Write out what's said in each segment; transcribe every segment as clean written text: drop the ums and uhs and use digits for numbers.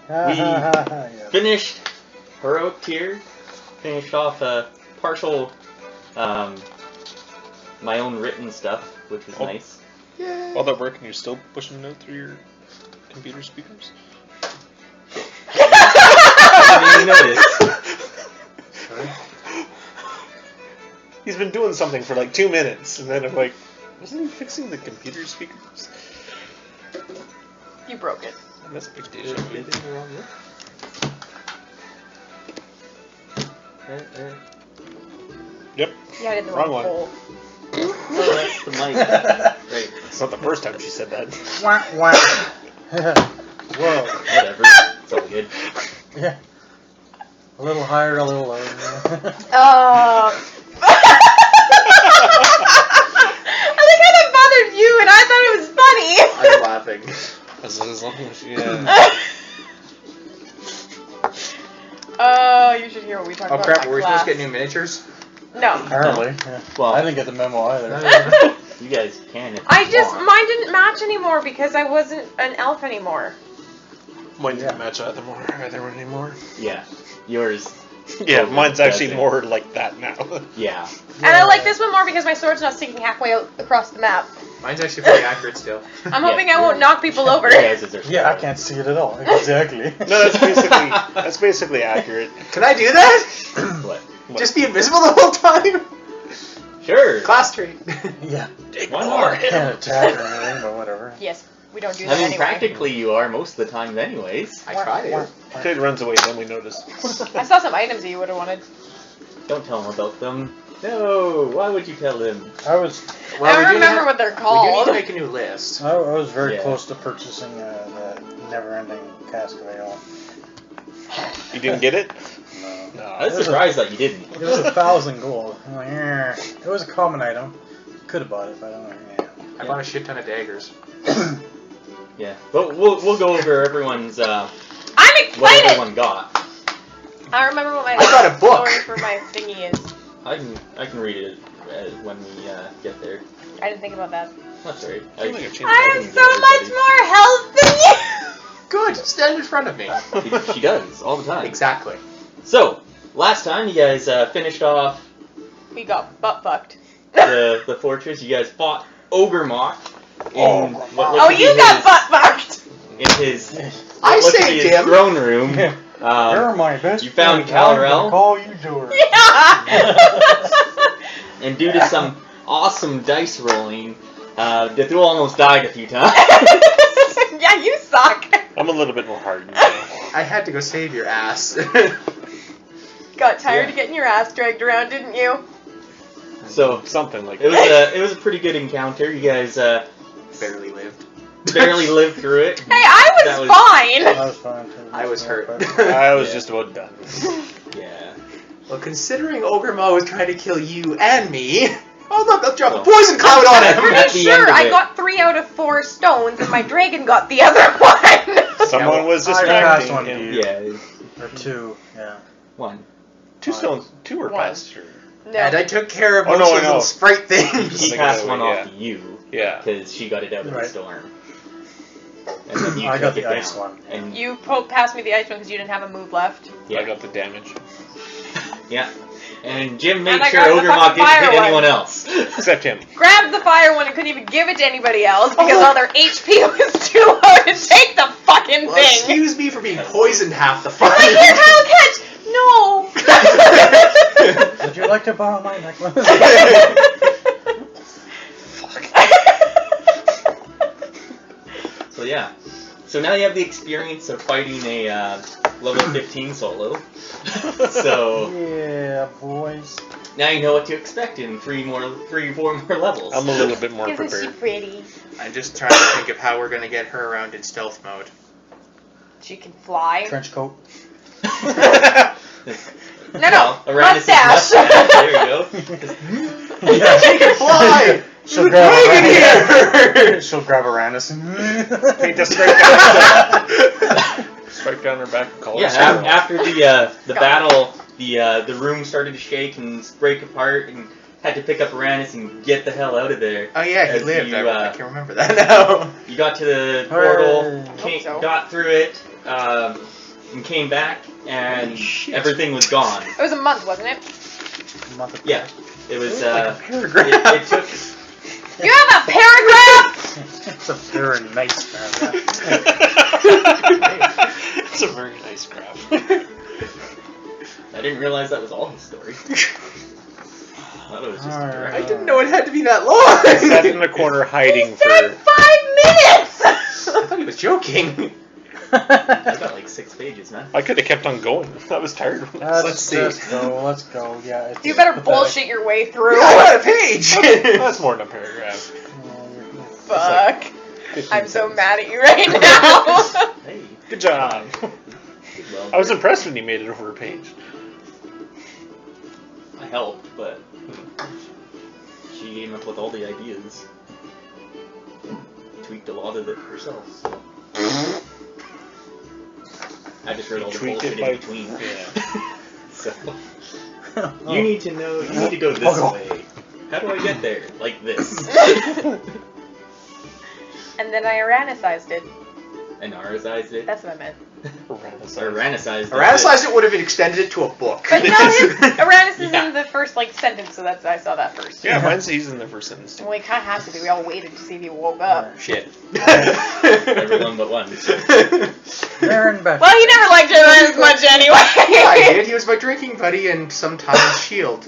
We finished heroic tier. Finished off a partial, my own written stuff, which was nice. Yay. While that working, you're still pushing it out through your computer speakers? I didn't even notice. He's been doing something for like 2 minutes, and then I'm like, wasn't he fixing the computer speakers? You broke it. That's a big deal. Yep. Yeah, I did the Wrong wrong one. hole. Oh, that's the mic. Right. It's not the first time she said that. Wah, wah. Whoa. Whatever. It's all good. Yeah. A little higher, a little lower. I think that bothered you, and I thought it was funny. I'm laughing. As long as yeah. Oh, you should hear what we talked Oh about. crap, in were we class. supposed to get new miniatures? No. Apparently. Yeah. Well, I didn't get the memo either. you guys can. If I you just, want. mine didn't match anymore because I wasn't an elf anymore. Mine didn't match either anymore. Yeah. Yours. Yeah, totally mine's actually doesn't. more like that now. Yeah. And I like this one more because my sword's not sticking halfway out across the map. Mine's actually pretty accurate still. I'm hoping I won't knock people over. Yeah, I can't see it at all. Exactly. No, that's basically accurate. Can I do that? What? Just be invisible the whole time? Sure. Class trait. Yeah. Why not? Can't attack or anything, but whatever. Yes, we don't do that I mean, anyway. practically you are most of the time anyways. I tried it. Kid runs away, then we notice. I saw some items that you would have wanted. Don't tell him about them. No, why would you tell him? I was I don't remember what they're We do need called. to make a new list. I was very Yeah. close to purchasing the never-ending cask of ale. You didn't get it? No. I was surprised that you didn't. It was 1,000 gold. I'm like, eh. It was a common item. Could have bought it if I don't know. Yeah. I bought a shit ton of daggers. Yeah, but we'll go over everyone's I'm what excited! everyone got. I remember what my I got a book. story for my thingy is. I can read it when we get there. I didn't think about that. That's right. I feel like I've changed I my have so much more health than you! Good, stand in front of me. She does all the time. Exactly. So last time you guys finished off We got butt fucked. the fortress. You guys fought Ogremok in what looks Oh, to be you got his- butt fucked! in his I what looks to say, be his Tim. throne room. You're my best you found friend. I'm Kal-Rel? gonna call you George. Yeah! And due to some awesome dice rolling, Dethul almost died a few times. Yeah, you suck! I'm a little bit more hardened. I had to go save your ass. Got tired Yeah. of getting your ass dragged around, didn't you? So Something like it that. was a pretty good encounter. You guys Barely lived. barely lived through it. Hey, I That was was- fine! That was fine too. I was hurt. I was Yeah. just about done. Yeah. Well, considering Ogremok was trying to kill you and me, oh look, I'll drop a Oh. poison cloud on I'm him! At pretty the end sure of I it. got 3 out of 4 stones and my dragon got the other one! Someone was I passed distracting one to him. you. Yeah. Or 2, yeah. One. 2 stones, 2 were One. passed through. No. And I took care of Oh, most no, of I the know. little sprite He things. Like passed that one way, off to you Yeah. because she got it out of the Right. storm. And then you I got took the it ice down. one. And You passed me the ice one because you didn't have a move left. yeah. I got the damage. Yeah. And Jim made And I sure got the Ogremok fucking didn't fire hit one. anyone else. Except him. Grabbed the fire one and couldn't even give it to anybody else because Oh. all their HP was too low to take the fucking Well, thing. excuse me for being poisoned half the Like fucking your hell catch! No! Would you like to borrow my necklace? So yeah. So now you have the experience of fighting a level 15 solo. So Yeah, boys. now you know what to expect in 3 or 4 more levels. I'm a little bit more Isn't she prepared. pretty? I'm just trying to think of how we're gonna get her around in stealth mode. She can fly. Trench coat. No, no, around his mustache. There you go. Yeah. She can fly! She'll There's a dragon grab here! She'll grab Arandis and... Paint a straight down. Strike down her back and call Yeah, her Sarah. after the battle, the room started to shake and break apart, and had to pick up Uranus and get the hell out of there. Oh yeah, he As lived. you, I can remember that now. You got to the portal, Hope so. got through it, and came back, and everything was gone. It was a month, wasn't it? A month ago. Yeah, it was. Like a paragraph. It took. You have a paragraph? It's a very nice paragraph. It's a very nice graph. I didn't realize that was all his story. I thought it was just. Alright. I didn't know it had to be that long. Sat in the corner hiding He for. said 5 minutes! I thought he was joking. I got like 6 pages, man. I could have kept on going. I was tired. Let's see. Let's go. Yeah. It's You better pathetic. bullshit your way through. I got a page. That's more than a paragraph. Oh, you're- Fuck. 15 I'm so seconds. mad at you right now. Hey, Good job. did well. I was impressed when you made it over a page. I helped, but she came up with all the ideas. Tweaked a lot of it herself. So. I just heard all the Tweaked bullshit it by- in between. Yeah. So Oh. you need to know. You need to go this way. How do I get there? Like this. And then I Aranicized it. Anarazized it. That's what I meant. Or Aranicized it. Aranicized it would have extended it to a book. But no, Uranus is Yeah. in the first sentence, so that's I saw that first. Yeah, mine's he's in the first sentence. Well, we kind of have to be. We all waited to see if he woke up. Shit. Everyone but one. Aaron back. Well, he never liked Uranus much anyway. I did. He was my drinking buddy and sometimes shield.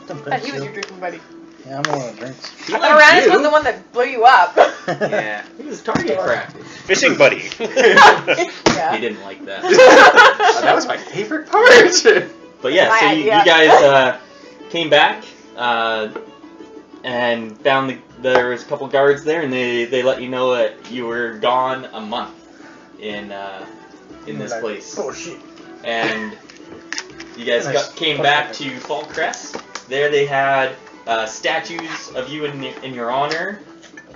But he was your drinking buddy. Yeah, I'm the one that drinks. I thought Uranus was the one that blew you up. Yeah. He was target practice. Fishing buddy. He Yeah. didn't like that. Oh, that was my favorite part. But yeah, so you guys came back and found there was a couple guards there, and they let you know that you were gone a month in this Like, place. Oh shit. And you guys Nice. came back to Fall Crest. There they had statues of you in your honor.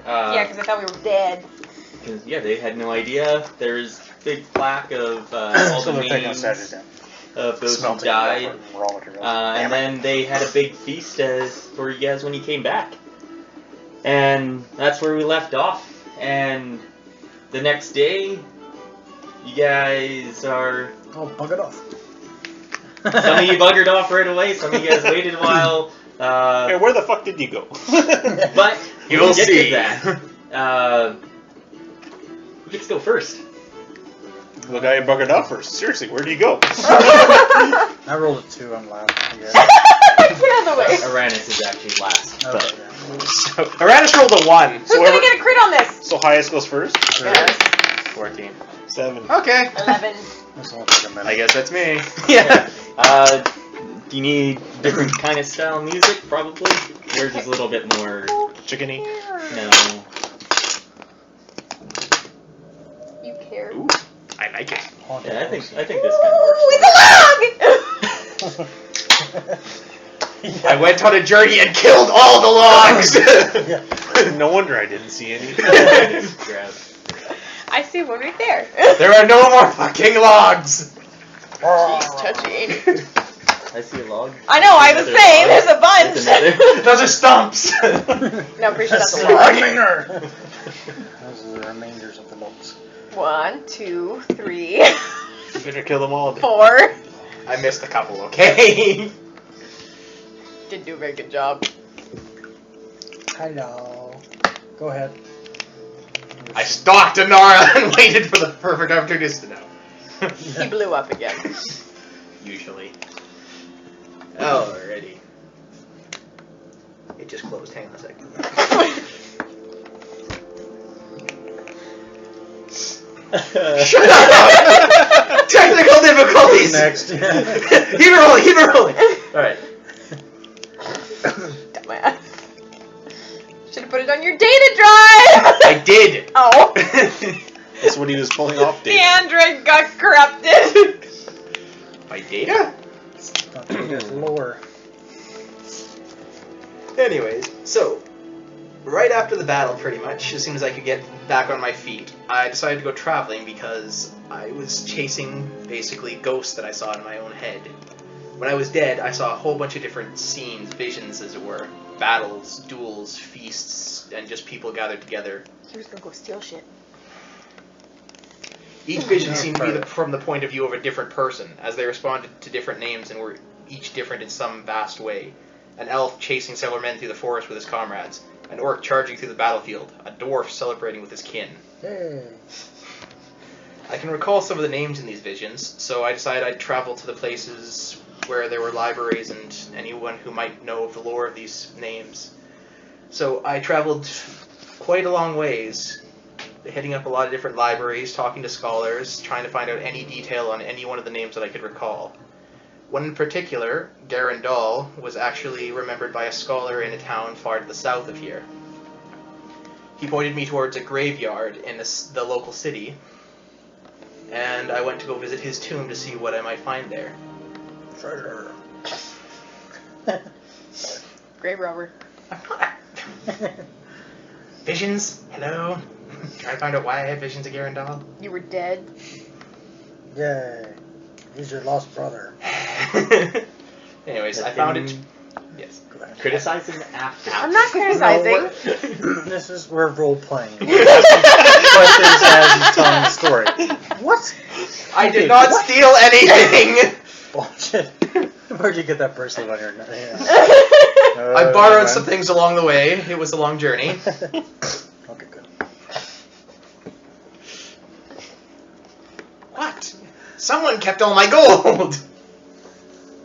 Yeah, because I thought we were dead. Because they had no idea. There's a big plaque of all So the they're taking names Saturday down. of those who Smelting died. raw materials. And then they had a big feast for you guys when you came back. And that's where we left off. And the next day, you guys are... Oh, bug it off. Some of you buggered off right away. Some of you guys waited a while. Hey, where the fuck did you go? But You'll we'll get see. to that. Who gets to go first? The guy who buggered off first. Seriously, where did you go? I rolled a 2. I'm laughing. Get out of the way. Uranus is actually last. Okay. But So, Uranus rolled a 1. Who's gonna get a crit on this? So highest goes first? Yes. 14. 7. Okay. 11. This will take a minute. I guess that's me. Yeah. do you need different kind of style music? Probably. Yours is a little bit more. Chickeny. No. You care. Ooh, I like it. Haunted Yeah, I think house. this kind of works. Ooh, it's a log! I went on a journey and killed all the logs. Yeah. No wonder I didn't see any. Grab. I see one right there. There are no more fucking logs. Jeez, touchy, ain't it? I see a log. I know, I was Another saying, log. there's a bunch. There's another. Those are stumps. No, I'm pretty sure that's a Slug. log. Those are the remainders of the logs. 1, 2, 3, You better kill them all. 4. I missed a couple, okay? Didn't do a very good job. Hello. Go ahead. I stalked Anara and waited for the perfect opportunity to know. He blew up again. Usually. Alrighty. It just closed. Hang on a second. Shut up! Technical difficulties! Next. Keep it rolling! Alright. Dumbass. Should have put it on your data drive! I did! Oh. That's what he was pulling off, The Dave. Android got corrupted. My data? It's lower. Anyways, so, right after the battle, pretty much, as soon as I could get back on my feet, I decided to go traveling because I was chasing, basically, ghosts that I saw in my own head. When I was dead, I saw a whole bunch of different scenes, visions as it were. Battles, duels, feasts, and just people gathered together. He was gonna go steal shit. Each vision seemed to be from the point of view of a different person, as they responded to different names and were each different in some vast way. An elf chasing several men through the forest with his comrades, an orc charging through the battlefield, a dwarf celebrating with his kin. Hey. I can recall some of the names in these visions, so I decided I'd travel to the places where there were libraries and anyone who might know of the lore of these names. So I traveled quite a long ways, hitting up a lot of different libraries, talking to scholars, trying to find out any detail on any one of the names that I could recall. One in particular, Garandal, was actually remembered by a scholar in a town far to the south of here. He pointed me towards a graveyard in the local city, and I went to go visit his tomb to see what I might find there. Treasure. Grave robber. Visions? Hello? Trying to find out why I had visions of Garandal? You were dead. Yay. He's your lost brother. Anyways, I found it... Yes. Go ahead. Criticize him after. I'm not criticizing. We're role playing. Questions as he's telling the story. What? I did not steal anything! Bullshit. Where'd you get that bracelet on your neck? Yeah. I borrowed some things along the way. It was a long journey. Okay, good. What? Someone kept all my gold!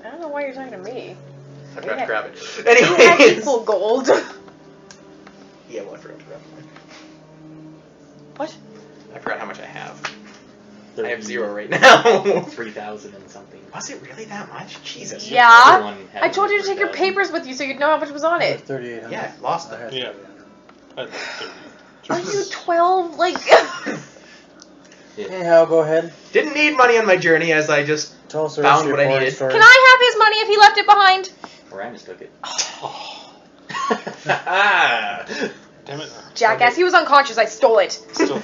I don't know why you're talking to me. I forgot to grab it. You had Anyways. equal gold. Yeah, well, I forgot to grab it. What? I forgot how much I have. I have 0 right now. 3,000 and something. Was it really that much? Jesus. Yeah. Everyone had I told you to take your 3,000. papers with you so you'd know how much was on it. 3,800. Yeah, I lost I them. had Yeah. 3,800. Are you 12? Like. Anyhow, go ahead. Didn't need money on my journey as I just... Tell us the Found rest of what your I boring needed. story. Can I have his money if he left it behind? Ryan took it. Damn it. Jackass, he was unconscious. I stole it. Still,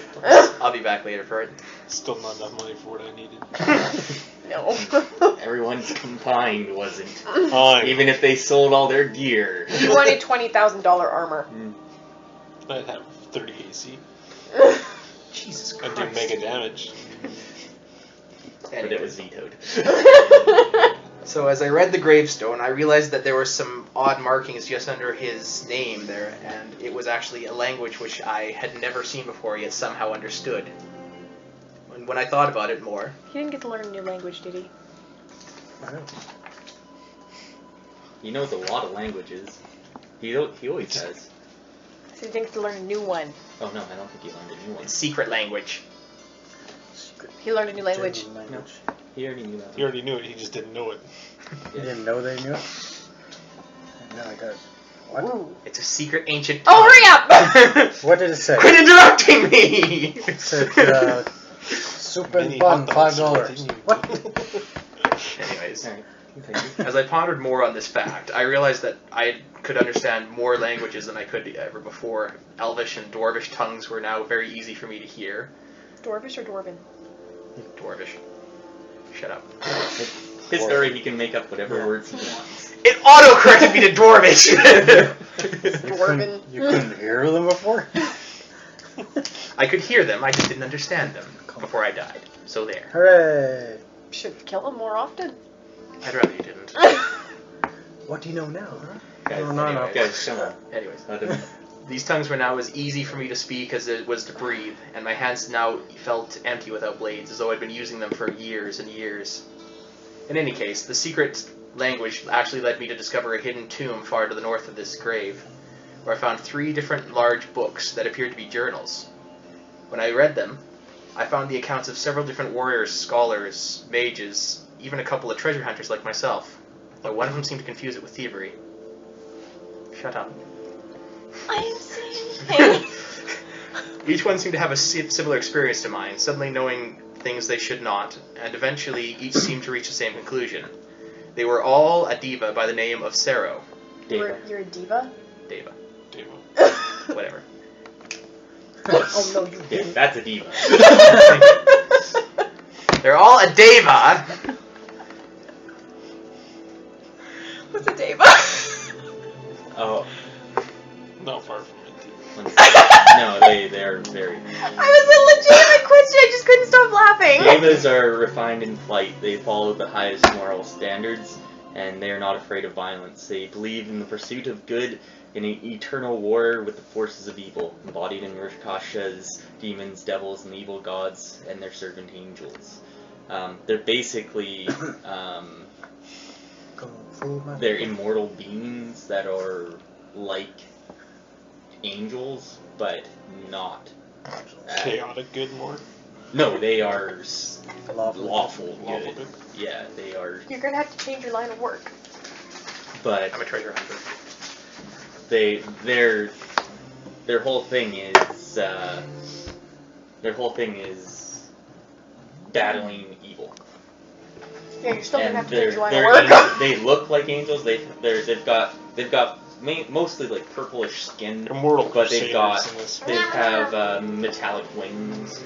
I'll be back later for it. still not enough money for what I needed. No. Everyone's combined wasn't. Fine. Even if they sold all their gear. You wanted $20,000 armor. I'd have 30 AC. Jesus I'd Christ. do mega damage. But it was vetoed. So as I read the gravestone, I realized that there were some odd markings just under his name there, and it was actually a language which I had never seen before, yet somehow understood. And when I thought about it more, He didn't get to learn a new language, did he? He knows a lot of languages. He always has. So he didn't get to learn a new one. Oh no, I don't think he learned a new one. it's secret language. He learned a new language. German language. He already knew that. He already knew it, he just didn't know it. You didn't know they knew it? Now he does. What? Ooh. It's a secret ancient Oh, tongue. hurry up! What did it say? Quit interrupting me! It said, soup and Many bun, hot dogs $5. continue. What? Anyways, Alright, continue. as I pondered more on this fact, I realized that I could understand more languages than I could ever before. Elvish and Dwarvish tongues were now very easy for me to hear. Dwarvish or Dwarven? Dwarvish. Shut up. His story, he can make up whatever words he wants. It auto-corrected me to Dwarvish! Dwarven. You couldn't hear them before? I could hear them, I just didn't understand them before I died. So there. Hooray! Should kill him more often. I'd rather you didn't. What do you know now, huh? Guys, No. guys, come on. Anyways. Let him- These tongues were now as easy for me to speak as it was to breathe, and my hands now felt empty without blades, as though I'd been using them for years and years. In any case, the secret language actually led me to discover a hidden tomb far to the north of this grave, where I found 3 different large books that appeared to be journals. When I read them, I found the accounts of several different warriors, scholars, mages, even a couple of treasure hunters like myself, though one of them seemed to confuse it with thievery. Shut up. I'm saying. Each one seemed to have a similar experience to mine, suddenly knowing things they should not, and eventually each seemed to reach the same conclusion. They were all a diva by the name of Sero. Deva. You're a diva? Deva. Damn. Whatever. Oh no, you Yeah, didn't. that's a diva. They're all a deva! Devas are refined in flight. They follow the highest moral standards, and they are not afraid of violence. They believe in the pursuit of good in an eternal war with the forces of evil, embodied in Rakshas, demons, devils, and evil gods, and their servant angels. They're basically they're immortal beings that are like angels, but not Chaotic good more. No, they are lawful good. Lawful good. Yeah, they are. You're gonna have to change your line of work. But I'm a treasure hunter. their whole thing is battling evil. Yeah, you're still gonna And have to change your line of work. they look like angels. They've got mostly like purplish skin, Immortal but they Crusaders in this. have metallic wings.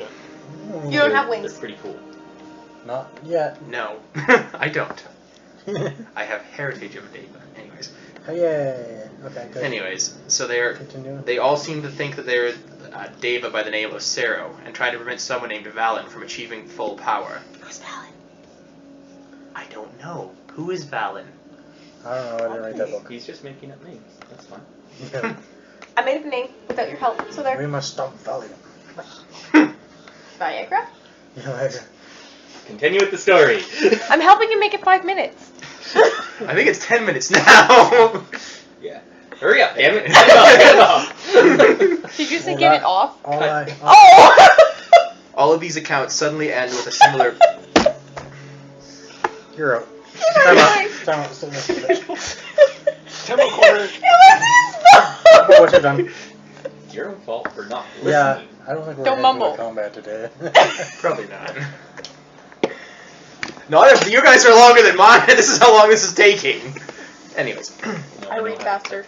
You don't have wings. They're pretty cool. Not yet. No, I don't. I have heritage of Deva. Anyways. Oh, yeah. Okay, good. Anyways, so Continue. they all seem to think that they're Deva by the name of Sero, and try to prevent someone named Valen from achieving full power. Who's Valen? I don't know. Who is Valen? I don't know. I didn't read that book. He's just making up names. That's fine. Yeah. I made up a name without your help, so there. We must stop Valium. Viagra? Yeah, Continue with the story. I'm helping you make it 5 minutes. I think it's 10 minutes now. Yeah. Hurry up, damn it. Get it off. Did you say Well, give that- it off? all I, Oh! All of these accounts suddenly end with a similar. You're out. Never mind. Time out. Stop this. Temple corner. What's it done? It's your own fault for not listening. Yeah, I don't think we're Don't going to mumble. combat today. Probably not. Not if you guys are longer than mine. This is how long this is taking. Anyways. No, I know read how. faster.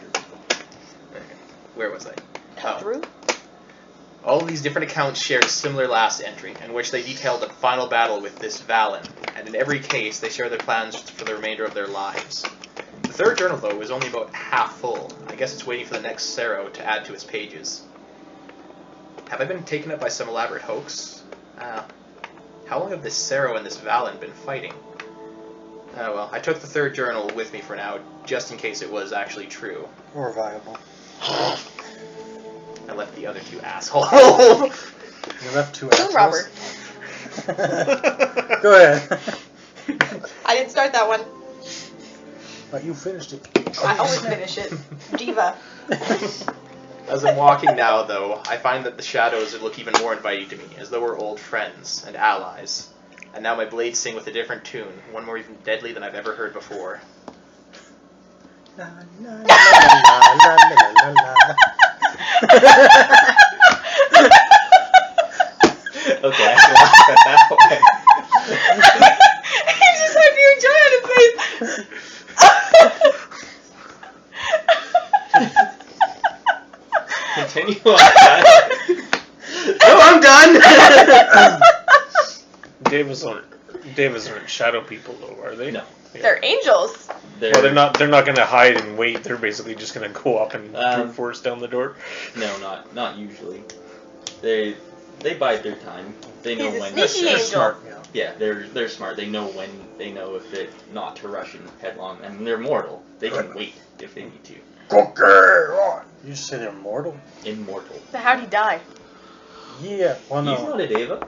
Where was I? Through? All of these different accounts shared a similar last entry, in which they detailed the final battle with this Valen, and in every case they share their plans for the remainder of their lives. The third journal, though, was only about half full. I guess it's waiting for the next Sero to add to its pages. Have I been taken up by some elaborate hoax? How long have this Sero and this Valen been fighting? Well, I took the third journal with me for now, just in case it was actually true. Or viable. I left the other two assholes. You left two Moon robber. Go ahead. I didn't start that one. But you finished it. I always finish it. Diva. As I'm walking now, though, I find that the shadows look even more inviting to me, as though we're old friends and allies. And now my blades sing with a different tune, one more even deadly than I've ever heard before. La, la, la, la, la, la, la. Okay, I can laugh at that one. He just had your joy on his face. Continue on that. No, I'm done! Davis aren't shadow people though, are they? No. Yeah. They're angels. Well, they're not gonna hide and wait. They're basically just gonna go up and brute force down the door. No, not usually. They bide their time. They know He's a when. sneaky They're angel. smart. Yeah. Yeah, they're smart. They know when. They know if it not to rush in headlong, and they're mortal. They can wait if they need to. Cookie! You just say they're mortal? Immortal. So how'd he die? Yeah. Well, He's no. not a Deva.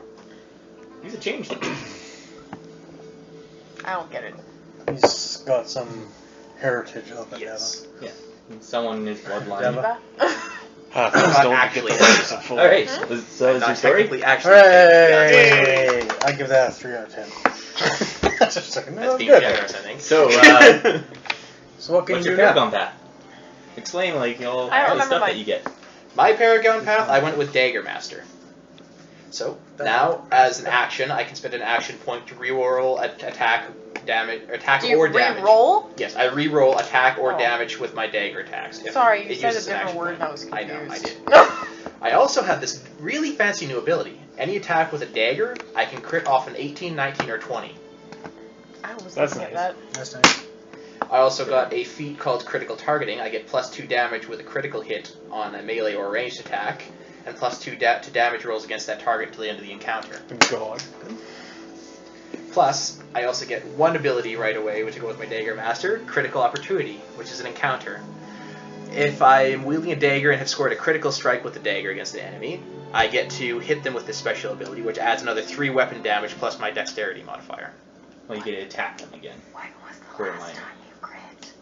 He's a changeling. I don't get it. He's got some heritage up in Yes. Yeah. Someone in his bloodline. Deva. Half Not don't get actually. the purpose of full. All right. So is Not your story? technically actually. Hooray! I give that a 3 out of 10. Just a second. That's Oh, being good. generous, I think. So, So what can what's you your do now? Paragon path? Explain all I don't the remember stuff mine. that you get. My Paragon path, I went with Dagger Master. So, now, as an action, I can spend an action point to reroll attack Do you or damage. re-roll? Yes, I reroll attack or Oh. damage with my dagger attacks. If Sorry, you it said a uses an different action word point. and I was I know, confused. I did. I also have this really fancy new ability. Any attack with a dagger, I can crit off an 18, 19, or 20. I was That's looking nice. at that. That's nice. I also got a feat called Critical Targeting. I get +2 damage with a critical hit on a melee or ranged attack, and +2 to damage rolls against that target until the end of the encounter. God. Plus, I also get one ability right away, which I go with my Dagger Master, Critical Opportunity, which is an encounter. If I am wielding a dagger and have scored a critical strike with the dagger against the enemy, I get to hit them with this special ability, which adds another 3 weapon damage plus my dexterity modifier. Well, you get to attack them again. When was the For a last minor. time you crit?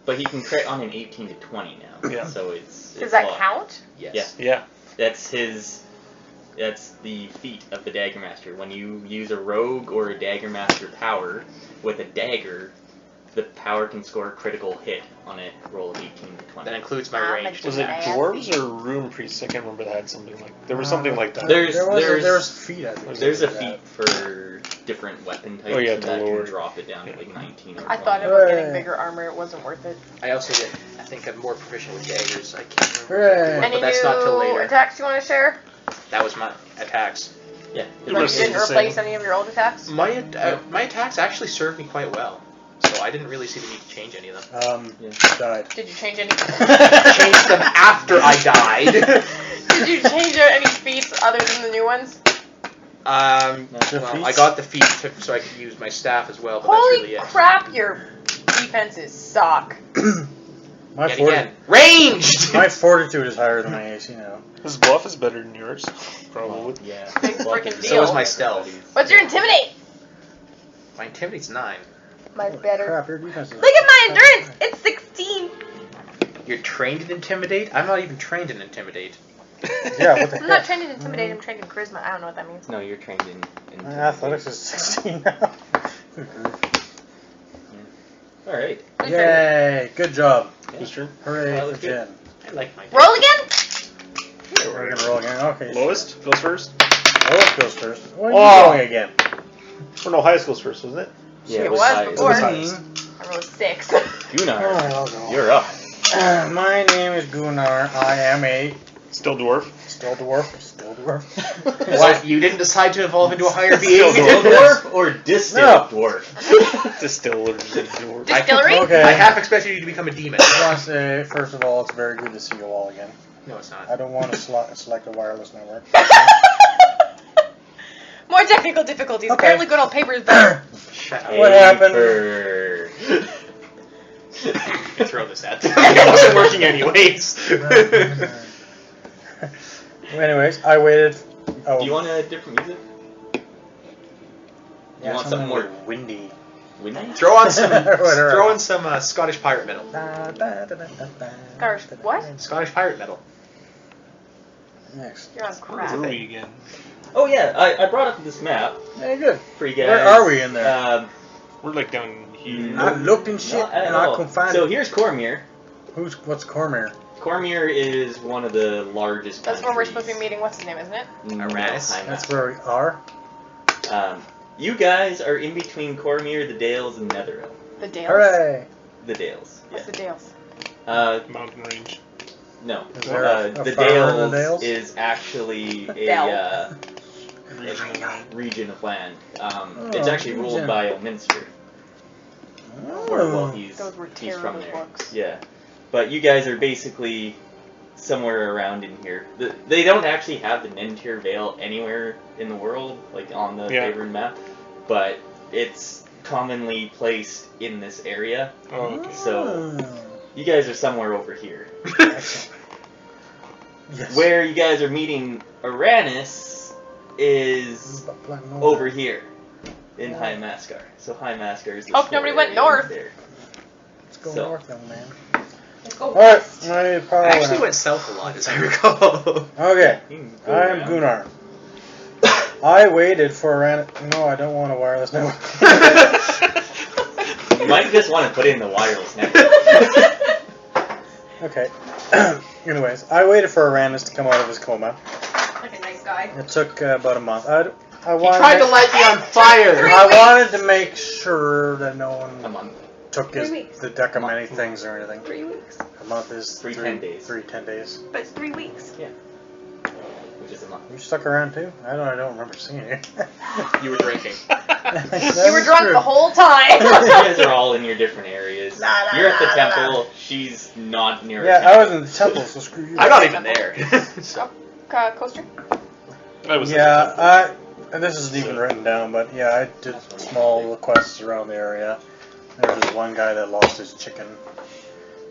But he can crit on an 18 to 20 now. Yeah. So it's Does that low. count? Yes. Yeah. That's the feat of the Dagger Master. When you use a rogue or a Dagger Master power with a dagger, the power can score a critical hit on a roll of 18 to 20. That includes my Ah, ranged Was it attack. dwarves or Runepriests? I can't remember that had something like. There was something like that. There's there was a feat, I think. There's a for that. feat for different weapon types Oh, yeah, to that lower. can drop it down to like 19 or 20. I thought it was getting bigger armor. It wasn't worth it. I also get, I think I'm more proficient with daggers. I can't remember Hooray. exactly what, Any but that's not till new later. attacks you want to share? That was my attacks. Yeah. The Like rest you is didn't the replace same. any of your old attacks? My attacks actually served me quite well, so I didn't really see the need to change any of them. Died. Did you change any? Changed them after I died. Did you change any feats other than the new ones? Well, feats? I got the feat so I could use my staff as well, but Holy that's really it. crap! Your defenses suck. My, Yet again, ranged. my fortitude is higher than my AC now. His bluff is better than yours, probably. Yeah. Big Well, frickin' there's- deal. So is my stealth. What's your intimidate? My intimidate's 9. Mine's Holy better. Crap, your defense is Look at my endurance. It's 16. You're trained in intimidate? I'm not even trained in intimidate. Yeah, what the I'm not heck? trained in intimidate. I'm trained in charisma. I don't know what that means. No, you're trained in My athletics is 16 now. Alright. Yay, good job. Whose turn? Hooray That for was good. Jen. I like my Roll again? We're gonna roll again. Okay. Lowest goes first? Lowest goes first. What are Oh. you rolling again? Or no, highest goes first, wasn't it? Yeah, It was was high. before. highest. I rolled 6. Gunnar, Oh, no. you're up. My name is Gunnar. I am a Still dwarf. still dwarf. Still dwarf. What? You didn't decide to evolve into a higher being? Still Still dwarf. dwarf or distant dwarf? Distiller. Dwarf. Distillery? Okay. I half expected you to become a demon. I want to say, first of all, it's very good to see you all again. No, it's not. I don't want to select a wireless network. More technical difficulties. Okay. Apparently good old paper is better. Shut up. What happened? Paper. You can throw this at them. It wasn't working anyways. Anyways, I waited. Oh, Do you want a different music? yeah, want something more windy? Windy? Throw on some, Whatever. throw in some Scottish pirate metal. Scottish what? Scottish pirate metal. Next. You're on Where crap. are we again? Oh yeah, I brought up this map Hey, good. for you guys. Where are we in there? We're like down here. I looked and shit, Not at and I all. couldn't find So it. here's Cormier. What's Cormier? Cormier is one of the largest That's where we're countries. supposed to be meeting. What's his name, isn't it? No, Aranis? I'm That's not. where we are. You guys are in between Cormier, the Dales, and Netheril. The Dales. Hooray! The Dales. What's the Dales? Mountain range. No. Is there a The farm in the Dales Dales? is actually Dell. region of land. It's actually ruled region. by a minster. Or, well, he's Those were he's from terrible there. books. Yeah, but you guys are basically somewhere around in here. They don't actually have the Nentir Vale anywhere in the world, like on the Yeah. favored map, but it's commonly placed in this area. Oh, okay. So you guys are somewhere over here. Yes. Where you guys are meeting Aranis is over here in High Mascar. So High Mascar is the Hope nobody went area north. there. Let's go So. north, young man. Let's go Alright, west. my power I actually went went south a lot, as I recall. Okay, You can go I am around. Gunnar. I waited for Aranis. No, I don't want a wireless network. You might just want to put in the wireless network. Okay. Anyways, I waited for Aranis to come out of his coma. Like a nice guy. It took about a month. I He wanted tried to light me on fire. I wanted to make sure that no A one month. took 3 weeks. the deck of many things or anything. 3 weeks. A month is 3 10 days. 10 days. But it's 3 weeks. Which is a month. You stuck around too? I don't remember seeing you. You were drinking. You were drunk the whole time. You guys are all in your different areas. La, la, You're at the la, temple. She's not near. Yeah, a I temple. was in the temple, so screw you. I'm not even there. Coaster? I was Yeah, And this isn't even written down, but yeah, I did small quests around the area. There was one guy that lost his chicken.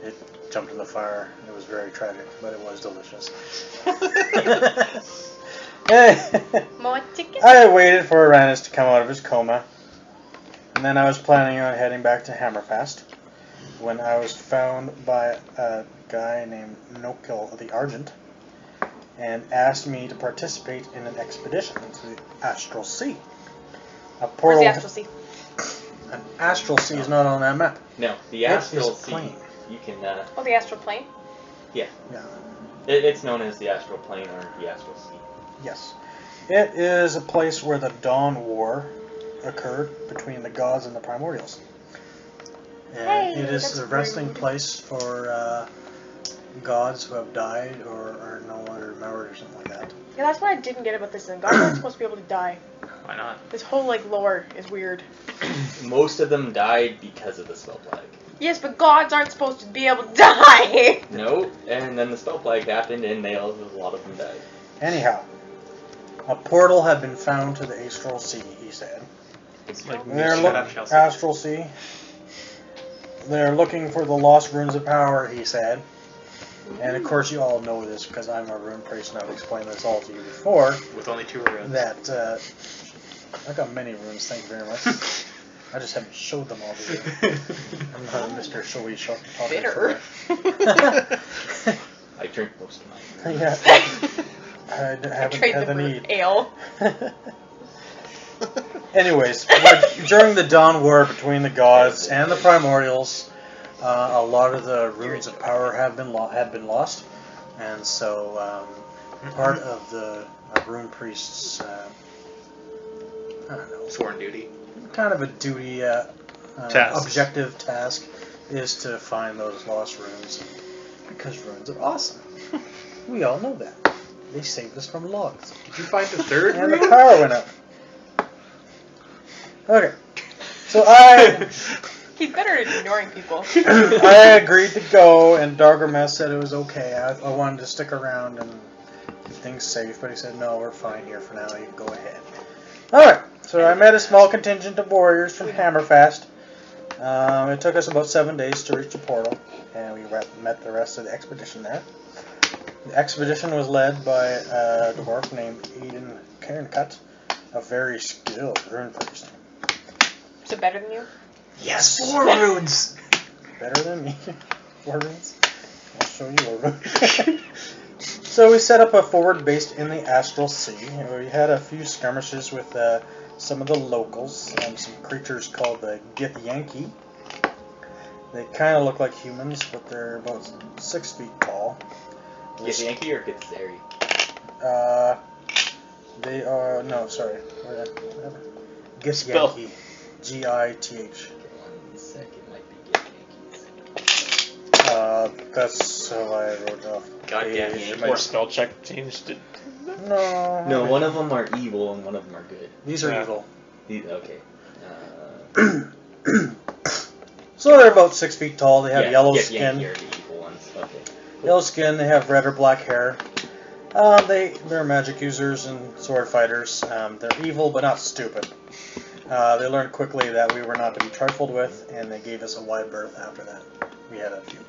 It jumped in the fire. It was very tragic, but it was delicious. More chicken? I waited for Uranus to come out of his coma, and then I was planning on heading back to Hammerfast when I was found by a guy named Nokil the Argent and asked me to participate in an expedition into the Astral Sea. A Where's portal. the Astral Sea? An Astral Sea is not on that map. No, the It Astral is Sea. plain. You can. Oh, the Astral Plane? Yeah. It's known as the Astral Plane or the Astral Sea. Yes. It is a place where the Dawn War occurred between the gods and the primordials. And Hey, it is that's a resting rude. place for gods who have died or are no longer remembered or something like that. Yeah, that's what I didn't get about this thing. Gods aren't supposed to be able to die. Why not? This whole, like, lore is weird. Most of them died because of the spell plague. Yes, but gods aren't supposed to be able to die! No, and then the spell plague happened, and a lot of them died. Anyhow, a portal had been found to the Astral Sea, he said. It's like They're shut up, Chelsea. Astral Sea. They're looking for the lost runes of power, he said. And of course you all know this because I'm a Runepriest and I've explained this all to you before. With only 2 runes. That, I got many runes, thank you very much. I just haven't showed them all to you. I'm not a Mr. Showy Shop. Bitter. I drink most of mine. Yeah. I haven't Trade had the the root need. ale. Anyways, during the Dawn War between the gods and the primordials, a lot of the runes of power had been lost, and so part of the Runepriest's I don't know, Sworn duty. kind of a duty, Task. objective task is to find those lost runes, because runes are awesome. We all know that. They saved us from logs. Did you find the 3rd And the rune? power went up. Okay. So I He's better at ignoring people. I agreed to go, and Dargarmeth said it was okay. I wanted to stick around and keep things safe, but he said, no, we're fine here for now. You can go ahead. Alright, so I met a small contingent of warriors from Hammerfast. It took us about 7 days to reach the portal, and we met the rest of the expedition there. The expedition was led by a dwarf named Aiden Cairncut, a very skilled Runepriest. Is it better than you? Yes! 4 runes! Better than me. 4 runes? I'll show you a rune. So we set up a forward base in the Astral Sea. We had a few skirmishes with some of the locals, some creatures called the Githyanki. They kind of look like humans, but they're about 6 feet tall. Githyanki or Githzeri? They are, no, sorry. Whatever. Spell. Githyanki. G-I-T-H. One second, might be Githyanki. That's how I wrote it off. God damn Page. it. Or spell check changed it. No. No, one of them are evil and one of them are good. These are Yeah. evil. Okay. So they're about 6 feet tall. They have yeah, yellow Githyanki skin. are the evil ones. Okay. Yellow skin. They have red or black hair. They're magic users and sword fighters. They're evil but not stupid. They learned quickly that we were not to be trifled with, and they gave us a wide berth after that. We had a few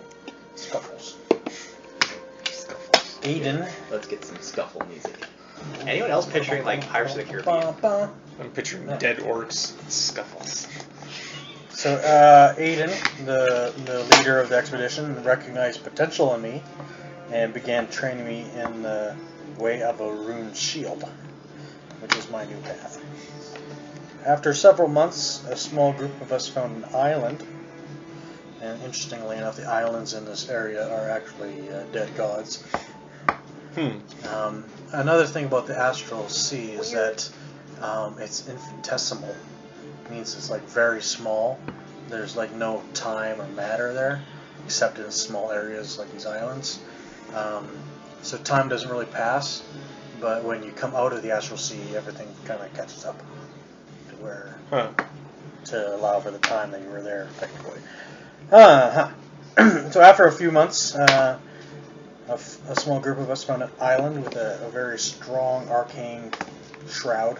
scuffles. Aiden. Let's get some scuffle music. Anyone else picturing like Pirates of the Caribbean? I'm picturing dead orcs and scuffles. So Aiden, the leader of the expedition, recognized potential in me and began training me in the way of a rune shield, which is my new path. After several months, a small group of us found an island, and interestingly enough, the islands in this area are actually dead gods. Another thing about the Astral Sea is that it's infinitesimal. It means it's like very small. There's like no time or matter there, except in small areas like these islands. So time doesn't really pass, but when you come out of the Astral Sea, everything kind of catches up to where to allow for the time that you were there, technically. So after a few months, a small group of us found an island with a very strong arcane shroud.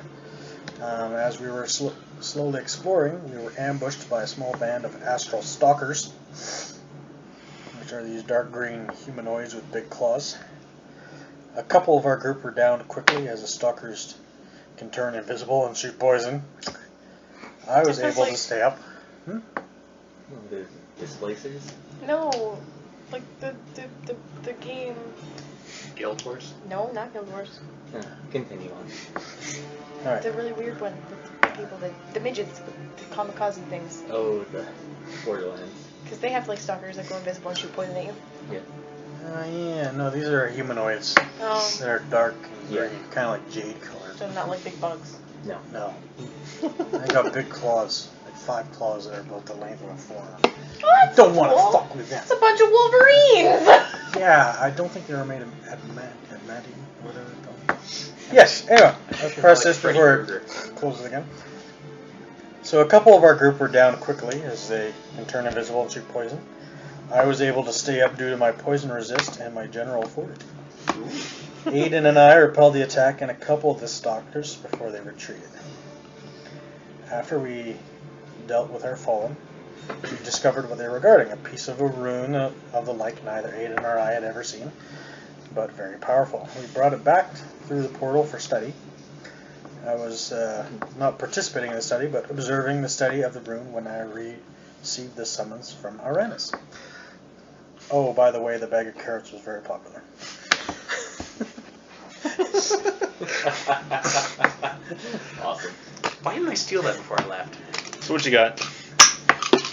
As we were slowly exploring, we were ambushed by a small band of astral stalkers, which are these dark green humanoids with big claws. A couple of our group were downed quickly, as the stalkers can turn invisible and shoot poison. I was able to stay up. The displacers? No, like the game. Guild Wars? No, not Guild Wars. Continue on. Alright. The really weird one with the people, the midgets with the kamikaze things. Oh, the Borderlands. Because they have like stalkers that go invisible and shoot poison at you. Yeah, no, these are humanoids. Oh, They're dark and Yeah. green, kind of like jade colored. so not like big bugs. No. They got big claws, like 5 claws that are about the length of a forearm. Oh, that's Don't want to cool. fuck with them. It's a bunch of Wolverines! Yeah, I don't think they were made of adamantium, whatever it's called. Yes, anyway, let's press this before it closes again. So a couple of our group were down quickly, as they can turn invisible and shoot poison. I was able to stay up due to my poison resist and my general fortitude. Aiden and I repelled the attack and a couple of the stalkers before they retreated. After we dealt with our fallen, we discovered what they were guarding, a piece of a rune of the like neither Aiden nor I had ever seen, but very powerful. We brought it back through the portal for study. I was not participating in the study, but observing the study of the rune when I received the summons from Aranus. Oh, by the way, the bag of carrots was very popular. Awesome. Why didn't I steal that before I left? So what you got?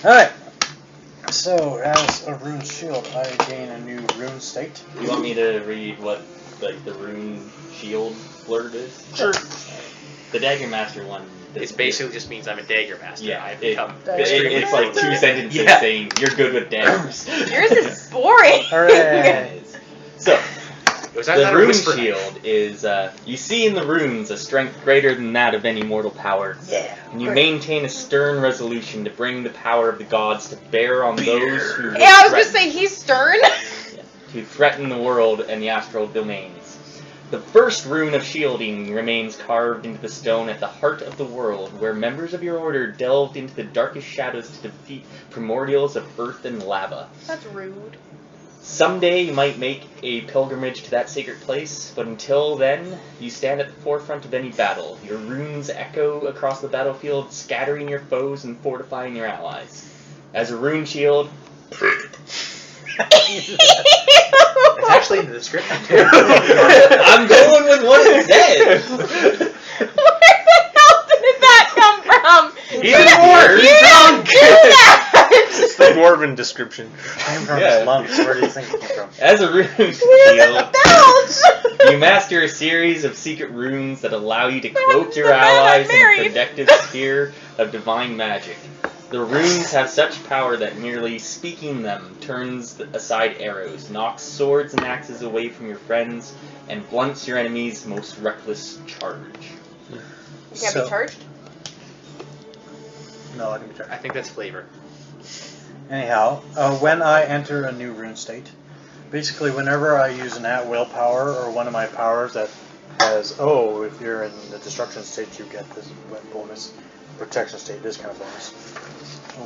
Alright, so as a rune shield, I gain a new rune state. You want me to read what like the rune shield blurb is? Sure. The Dagger Master one. It basically just means I'm a dagger master. Yeah, I've it- become Extremely it's like 2 sentences Yeah. saying you're good with daggers. Yours is boring! Hooray! So, It was either that the or rune whisper. shield is, you see in the runes a strength greater than that of any mortal power. Yeah. And you maintain a stern resolution to bring the power of the gods to bear on those who Yeah, I was gonna threaten- say, he's stern. to threaten the world and the astral domains. The first rune of shielding remains carved into the stone at the heart of the world, where members of your order delved into the darkest shadows to defeat primordials of earth and lava. That's rude. Someday you might make a pilgrimage to that sacred place, but until then, you stand at the forefront of any battle. Your runes echo across the battlefield, scattering your foes and fortifying your allies. As a rune shield, It's actually in the description too. I'm going with what it says. Where the hell did that come from? He's a dwarf. You don't do that! It's the dwarven description. Came from Yeah. his lungs. Where do you think it came from? As a rune Where's shield, the belt? you master a series of secret runes that allow you to What cloak happened to your the man I allies in a married? protective sphere of divine magic. The runes have such power that merely speaking them turns aside arrows, knocks swords and axes away from your friends, and blunts your enemy's most reckless charge. You can't So- be charged? No, I can be charged. I think that's flavor. Anyhow, when I enter a new rune state, basically whenever I use an at-will power or one of my powers that has, if you're in the destruction state, you get this bonus, protection state, this kind of bonus.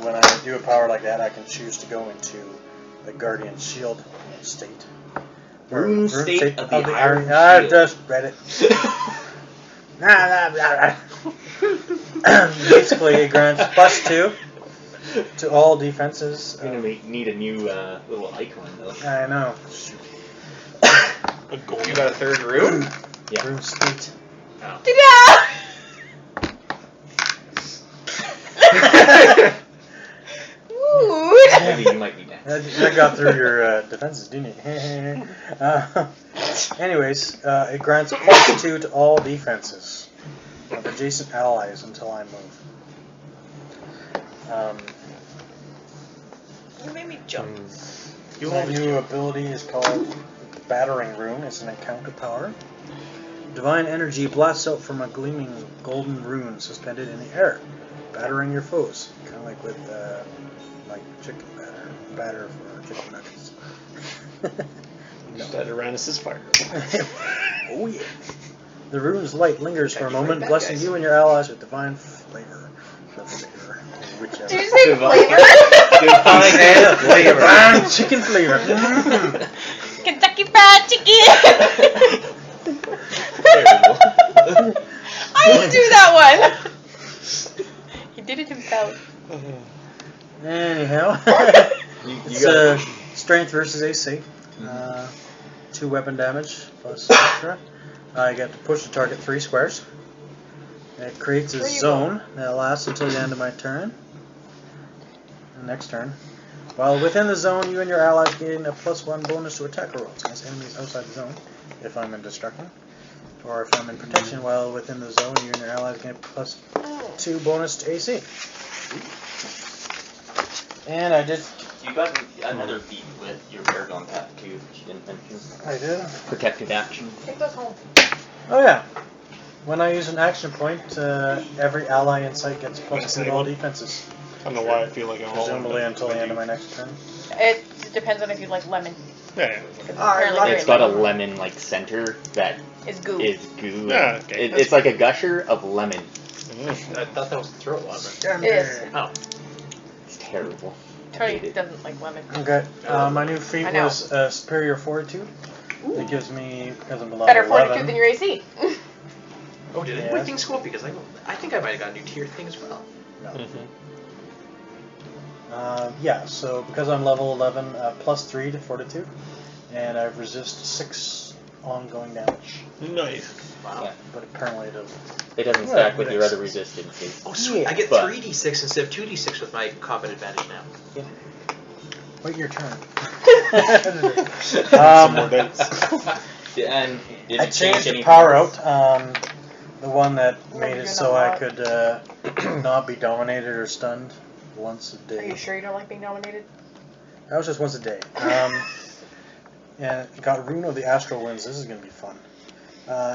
When I do a power like that, I can choose to go into the Guardian Shield state. Or Rune state of the Iron I Shield. just read it. Basically, it grants +2 to all defenses. You're gonna need a new little icon though. I know. A gold. You got a third rune? Yeah. Rune state. Rude. Maybe you might be next. That got through your defenses, didn't it? Anyways, it grants +2 to all defenses of adjacent allies until I move. You made me jump. My new ability is called Battering Rune. It's an encounter power. Divine energy blasts out from a gleaming golden rune suspended in the air, battering your foes. Kind of like with like chicken batter for chicken nuggets. That Uranus is fire. Oh yeah. The rune's light lingers for a Thank you for moment, that, blessing guys. you and your allies with divine flavor. The flavor. Whichever. Did you say Divine. flavor? Divine chicken flavor. Kentucky Fried Chicken. I didn't do that one. He did it himself. Anyhow. You It's got strength versus AC. 2 weapon damage plus extra. I get to push the target 3 squares. It creates a Where you zone that lasts until the end of my turn. Next turn. While within the zone, you and your allies gain a +1 bonus to attack rolls against enemies outside the zone, if I'm in destruction. Or if I'm in protection, while within the zone, you and your allies gain a +2 bonus to AC. And I did. You got another feat with your Paragon path too, which you didn't mention. I did. Protected action. Take those home. Oh yeah. When I use an action point, every ally in sight gets +2 to all defenses. I don't know why I feel like I'm all Presumably until the end of my next turn. It depends on if you like lemon. Yeah. It's apparently It's very got a lemon. lemon-like center that It's goo. is goo. Yeah, okay. It's like a gusher of lemon. I thought that was the throat lemon. It is. Oh. It's terrible. Tony Hate it. doesn't like lemon. Okay. My new feat I know. was Superior Fortitude. It gives me, because I'm level Better 11. fortitude than your AC. Oh, did Yeah. any things go up? Because I think I might have got a new tier thing as well. Yeah, so because I'm level 11, +3 to Fortitude, and I resist 6 ongoing damage. Nice. Wow. Yeah. But apparently it doesn't. It doesn't Yeah, stack with but your it's- other resistances. Oh, sweet. I get But- 3d6 instead of 2d6 with my combat advantage now. Wait your turn. Some more dice. And did I it change changed the anything power else? out. The one that made you're it not so I allowed. could not be dominated or stunned once a Are day. you sure you don't like being nominated? That was just once a day. Yeah, got Rune of the Astral Winds. This is going to be fun.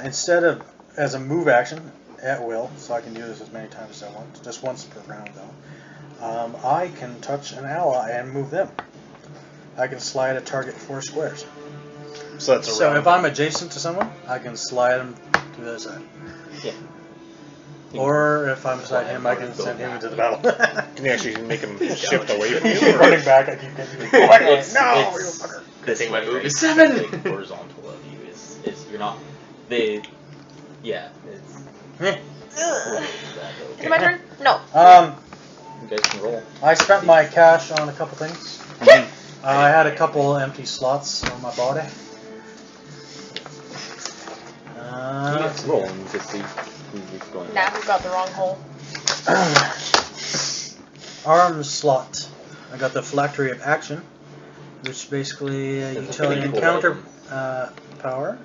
Instead of as a move action at will, so I can do this as many times as I want, just once per round though. I can touch an ally and move them. I can slide a target 4 squares. So that's a So round. if I'm adjacent to someone, I can slide them to the other side. Yeah. Or if I'm beside him, I can send him into the battle. Can you actually make him shift away from He's you? running back. I keep getting no, It's- you it's- fucker. This think my way, move right? is 7. Like horizontal of you is you're not they yeah it's Eh. Is it my turn? No. You guys can roll. I spent my cash on a couple things. I had a couple empty slots on my body. You guys roll and just see who's going. Nah, we got the wrong hole. Arms slot. I got the Phylactery of Action, which basically a It's a utility pretty cool encounter power.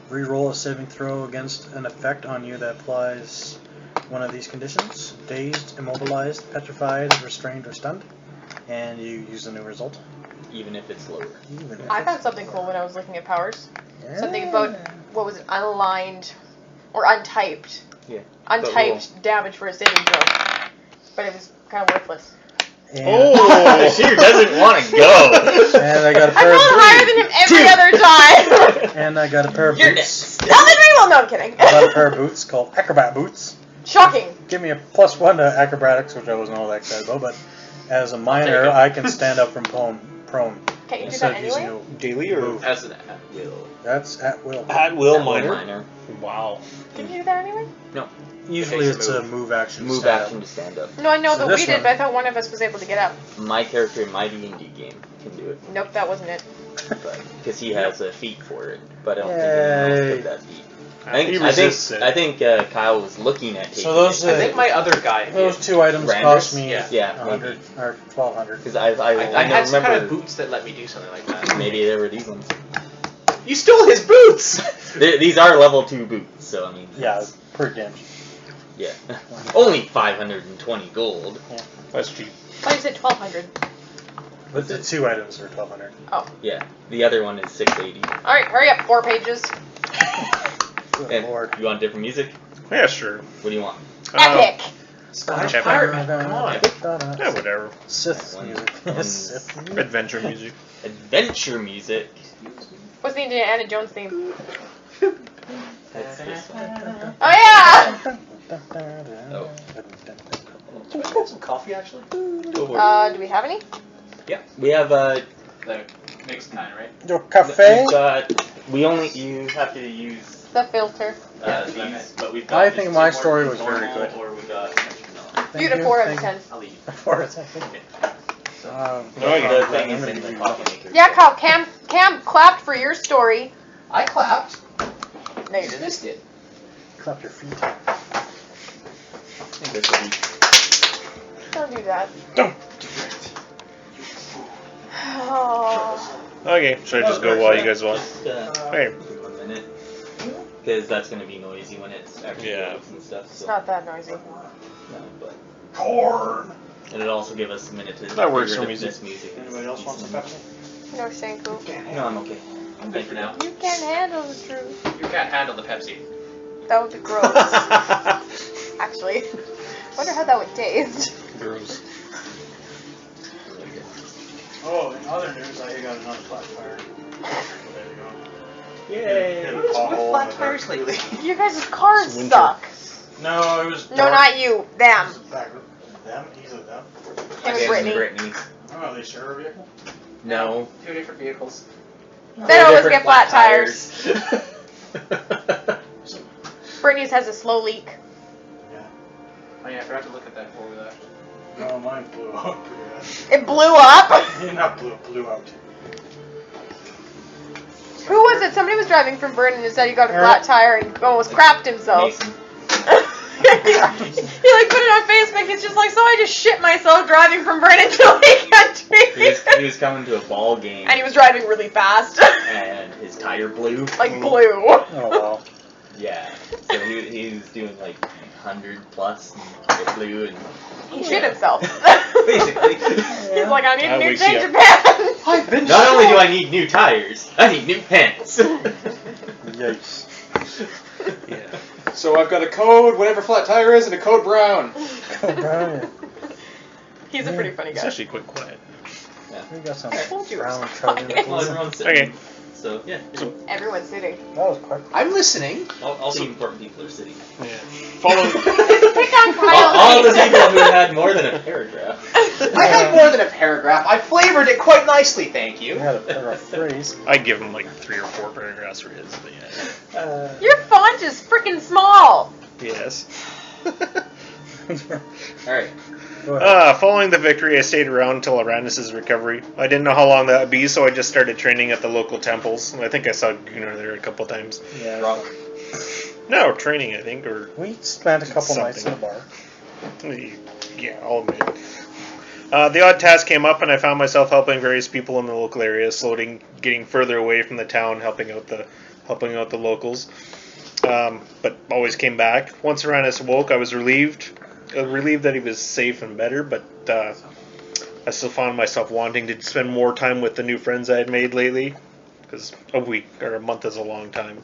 Reroll a saving throw against an effect on you that applies one of these conditions: dazed, immobilized, petrified, restrained, or stunned. And you use the new result. Even if it's lower. Even if I it's- found something cool when I was looking at powers. Yeah. Something about, what was it, unaligned or untyped. Yeah. Untyped damage for a saving throw. But it was kind of worthless. And, Oh! Sheer doesn't want to go. and I got a I pair rolled higher of than him every other time! and I got a pair of You're boots. next. Well, then reroll. No, I'm kidding. I got a pair of boots called Acrobat Boots. Shocking. Give me a +1 to acrobatics, which I wasn't all that excited about, but as a minor, take it. I can stand up from prone Can't you do instead that of using anyway? a Daily or move. As an at will. That's at will. at will That one minor? minor. Wow. Can you do that anyway? Usually Okay, it's so a move action. Move stand up. action to stand up. No, I know So that this we did, one- but I thought one of us was able to get up. My character in my D&D game can do it, Nope, that wasn't it. because he has a feat for it. But I don't think Yay. anyone else took that feat. He resists it. I think Kyle was looking at taking So those it. I think my other guy Those did. 2 items Randers? cost me Yeah, 100 or 1,200. because I I had some remember kind of boots that let me do something like that. maybe there were these ones. You stole his boots! These are level 2 boots, so I mean. Yeah, it's pretty damn cheap. Yeah. Only 520 gold. That's cheap. Why you said 1,200? But the 2 items are 1,200. Yeah. The other one is 680. Alright, hurry up, 4 pages. Good And lord. you want different music? Yeah, sure. What do you want? Epic! Scottish Epic. Pirate Man, come on. Yeah, whatever. Sith One- music. one- Sith music. Adventure music. Adventure music. What's the Indiana Jones theme? That's this one. Oh yeah. Oh. Can I get some coffee, actually? Go for it. Do we have any? Yeah, we have The mixed kind, right? Your cafe? you have to use The filter. these. But we've I got think just my two more story was normal, very good. Or we got extra milk. You get a 4 out of 10. I'll leave. 4 out of 10. The thing is in the coffee maker. Yeah, Kyle. Cam clapped for your story. I clapped. No, you You didn't. missed it. Clap your feet. I think this will be Don't do that. Don't. Oh. Okay, should I just go while you guys want? just Hey. 1 minute. Because that's going to be noisy when it's actually Yeah. goes and stuff. It's So, not that noisy. no, but Corn! and it'll also give us a minute to That works get for rid of music. this music. Anybody else want some Pepsi? No, Shanku. No, I'm okay. I'm good for now. You can't handle the truth. You can't handle the Pepsi. That would be gross. Actually. Wonder how that would taste. Gross. Oh, in other news, I got another flat tire. There you go. Yay! Hit a What's pothole with in flat the tires lately? You guys' cars It's winter. suck. No, it was. No, dark. not you. Them. It was back. Them? He's a them? Him and Brittany. Oh, they share a vehicle? No. 2 different vehicles. They always get flat tires. tires. Brittany's has a slow leak. Yeah. Oh yeah, I forgot to look at that before we left. No, mine blew out pretty bad. It blew up. Not blew out. Who was it? Somebody was driving from Vernon and said he got a flat tire and almost crapped himself. Mason. he like put it on Facebook. He's just like, so I just shit myself driving from Vernon to Lake Country. He was coming to a ball game And he was driving really fast. and his tire blew. Like blew. Oh, well. Yeah. So he was doing like 100 plus and it blew and He shit himself. basically. He's like, I need a That new wakes change you of pants. I've been Not only do I need new tires, I need new pants. Yikes. Yeah. So I've got a code, whatever flat tire is, and a code brown. He's a pretty funny It's guy. actually quite quiet. We got some I told you it was brown quiet. trojan Well, nipples. everyone's sitting. Okay. So yeah, Everyone's sitting. That was quick. I'm listening. all the important people are sitting. Yeah. Following, Pick on Kyle. All the people who had more than a paragraph. I had more than a paragraph. I flavored it quite nicely, thank You you. had a paragraph phrase. I give him like 3 or 4 paragraphs for his, but yeah. Your font is freaking small. Yes. All right. Go ahead. Following the victory, I stayed around until Aranis' recovery. I didn't know how long that would be, so I just started training at the local temples. And I think I saw Gunnar there a couple times. Yeah. Wrong. No, training, I think, or We spent a couple nights in Something. the bar. yeah, I'll admit. The odd task came up, and I found myself helping various people in the local area, getting further away from the town, helping out the locals. But always came back. Once Aranis awoke, I was relieved that he was safe and better, but I still found myself wanting to spend more time with the new friends I had made lately, because a week or a month is a long time.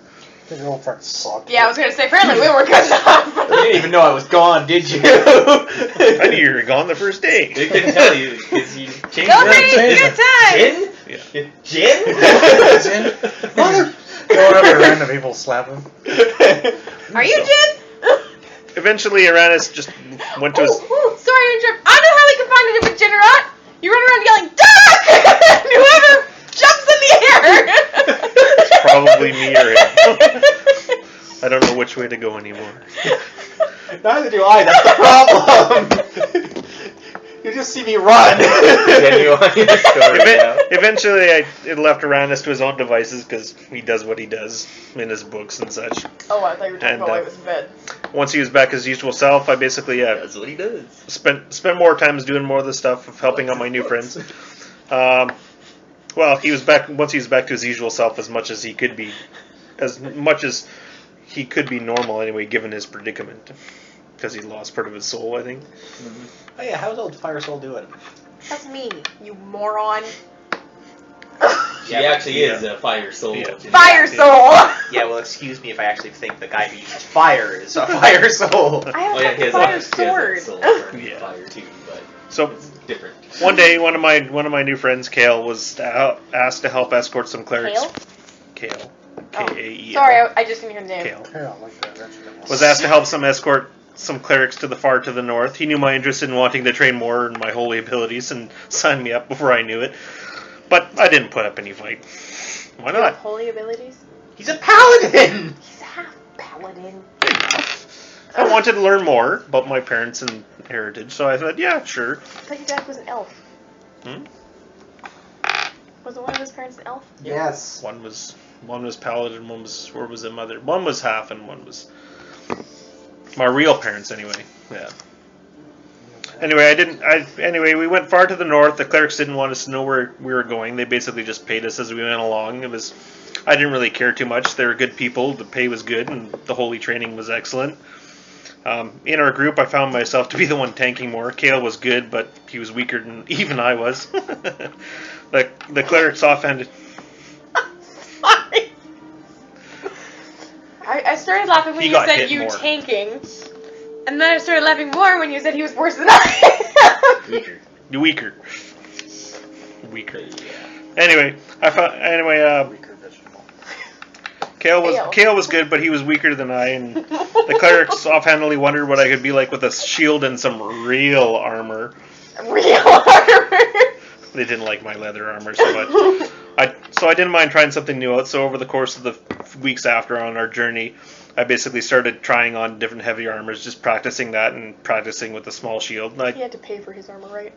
Your old friend sucked. Yeah, I was gonna say, apparently we were good enough. You didn't even know I was gone, did you? I knew you were gone the first day. They couldn't tell you because you changed Go your Brittany, name. good time. Gin? Yeah. Gin? Gin? Going up to random people slap him. Are you Jen? Eventually, Aranis just went to his... Ooh, sorry to interrupt. I know how we can find a different Jen or not. You run around yelling, duck! And whoever jumps in the air. Probably me or him. I don't know which way to go anymore. Neither do I, that's the problem. You just see me run. Continue on your story now. Eventually, I left Aranis to his own devices because he does what he does in his books and such. Oh, I thought you were talking And, about while he was in bed. Once he was back his usual self, I basically That's what he does. spent more time doing more of the stuff of helping out my new friends. Well, he was back once he was back to his usual self as much as he could be normal anyway, given his predicament, because he lost part of his soul, I think. Oh yeah, how's old Fire Soul doing? That's me, you moron. She actually is a fire soul. Yeah. Fire soul! Yeah, well, excuse me if I actually think the guy who uses fire is a Fire Soul. I have Oh yeah, a he has fire a sword. soul for Yeah. fire too, but So it's different. one day, one of my new friends, Kale, was asked to help escort some clerics. Kale? Kale. K-A-E-L. Sorry, I just didn't hear the name. Kale. Yeah, like that. That's Was asked to help escort some clerics to the far to the north. He knew my interest in wanting to train more in my holy abilities and signed me up before I knew it. But I didn't put up any fight. Why You have not? holy abilities? He's a paladin! He's half paladin. I wanted to learn more about my parents and heritage, so I thought, yeah, sure. I thought your dad was an elf. Hmm? Wasn't one of his parents an elf? Yes. One was paladin, one was a mother. One was half, and one was my real parents, anyway. Yeah. Anyway, we went far to the north. The clerics didn't want us to know where we were going. They basically just paid us as we went along. I didn't really care too much. They were good people. The pay was good, and the holy training was excellent. In our group, I found myself to be the one tanking more. Kale was good, but he was weaker than even I was. The clerics offhanded. Sorry. I started laughing when He you got said hit you more. tanking. And then I started laughing more when you said he was worse than I am. Weaker. Weaker. Yeah. Anyway, weaker vegetable. Kale was good, but he was weaker than I, and the clerics offhandedly wondered what I could be like with a shield and some real armor. Real armor. They didn't like my leather armor so much. I didn't mind trying something new out, so over the course of the weeks after on our journey, I basically started trying on different heavy armors, just practicing that and practicing with a small shield. He had to pay for his armor, right?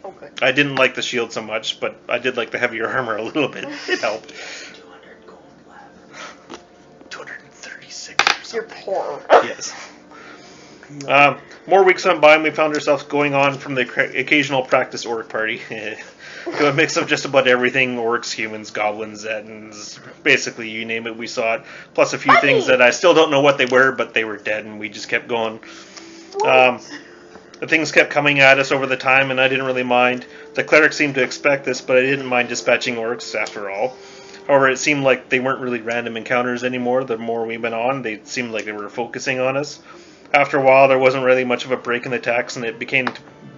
Oh, good. I didn't like the shield so much, but I did like the heavier armor a little bit. It helped. 200 gold left. 236 or something. You're poor. Yes. More weeks went by and we found ourselves going on from the occasional practice orc party to a mix of just about everything: orcs, humans, goblins, zetins, basically you name it, we saw it. Plus a few things that I still don't know what they were, but they were dead and we just kept going. The things kept coming at us over the time and I didn't really mind. The clerics seemed to expect this, but I didn't mind dispatching orcs after all. However, it seemed like they weren't really random encounters anymore. The more we went on, they seemed like they were focusing on us. After a while, there wasn't really much of a break in the attacks, and it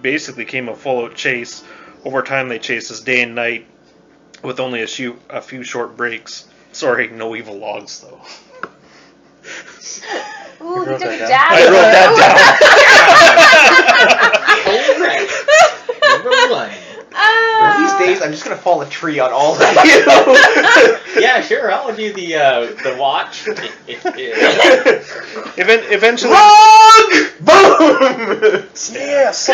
basically became a full-out chase. Over time, they chased us day and night, with only a few short breaks. Sorry, no evil logs, though. Ooh, he wrote took that a down? dab. I wrote that Number one. One of these days, I'm just gonna fall a tree on all of you. Yeah, sure. I'll do the watch. down. Eventually, Wrong! Boom! Yes.